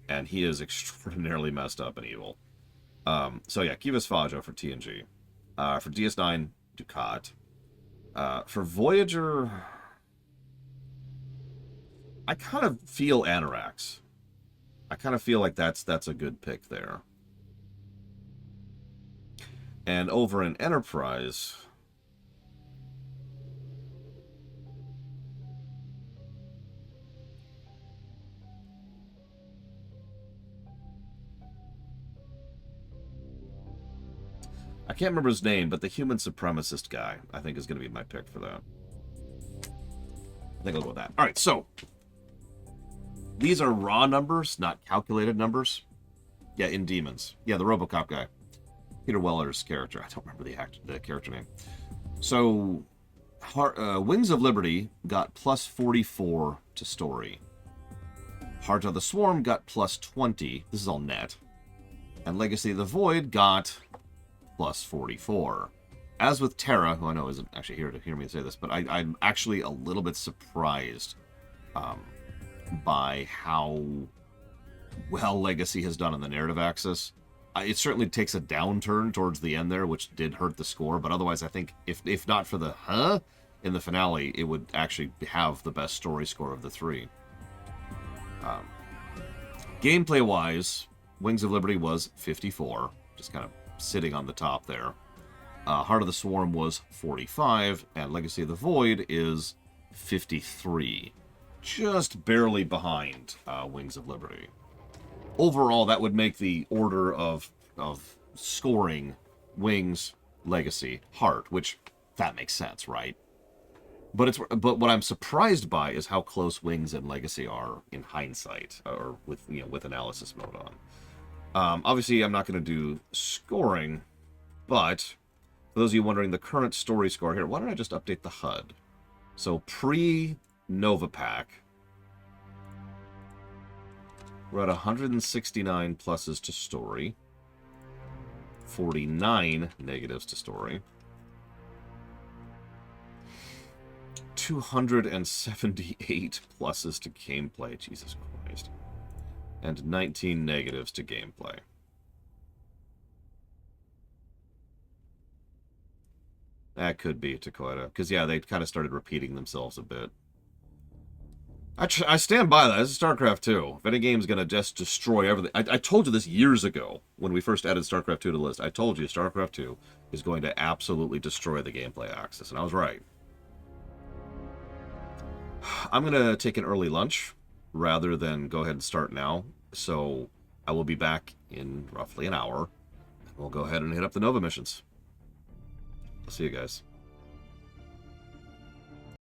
And he is extraordinarily messed up and evil. So yeah, Kivas Fajo for TNG. For DS9, Dukat. For Voyager... I kind of feel Anorax. I kind of feel like that's a good pick there. And over in Enterprise... I can't remember his name, but the human supremacist guy, I think, is going to be my pick for that. I think I'll go with that. All right, so... These are raw numbers, not calculated numbers. Yeah, in Demons. Yeah, the RoboCop guy. Peter Weller's character. I don't remember the character name. So, Wings of Liberty got plus 44 to story. Heart of the Swarm got plus 20. This is all net. And Legacy of the Void got plus 44. As with Terra, who I know isn't actually here to hear me say this, but I'm actually a little bit surprised by how well Legacy has done on the narrative axis. It certainly takes a downturn towards the end there, which did hurt the score, but otherwise I think, if not for the in the finale, it would actually have the best story score of the three. Gameplay-wise, Wings of Liberty was 54, just kind of sitting on the top there. Heart of the Swarm was 45, and Legacy of the Void is 53. Just barely behind Wings of Liberty. Overall, that would make the order of scoring Wings, Legacy, Heart, which, that makes sense, right? But what I'm surprised by is how close Wings and Legacy are in hindsight, or with analysis mode on. Obviously, I'm not going to do scoring, but for those of you wondering, the current story score here, why don't I just update the HUD? So pre-Nova Pack, we're at 169 pluses to story, 49 negatives to story, 278 pluses to gameplay, Jesus Christ, and 19 negatives to gameplay. That could be Takoida, because yeah, they kind of started repeating themselves a bit. I stand by that. This is Starcraft 2. If any game's going to just destroy everything... I told you this years ago, when we first added Starcraft 2 to the list. I told you Starcraft 2 is going to absolutely destroy the gameplay axis, and I was right. I'm going to take an early lunch, rather than go ahead and start now. So, I will be back in roughly an hour, and we'll go ahead and hit up the Nova missions. I'll see you guys.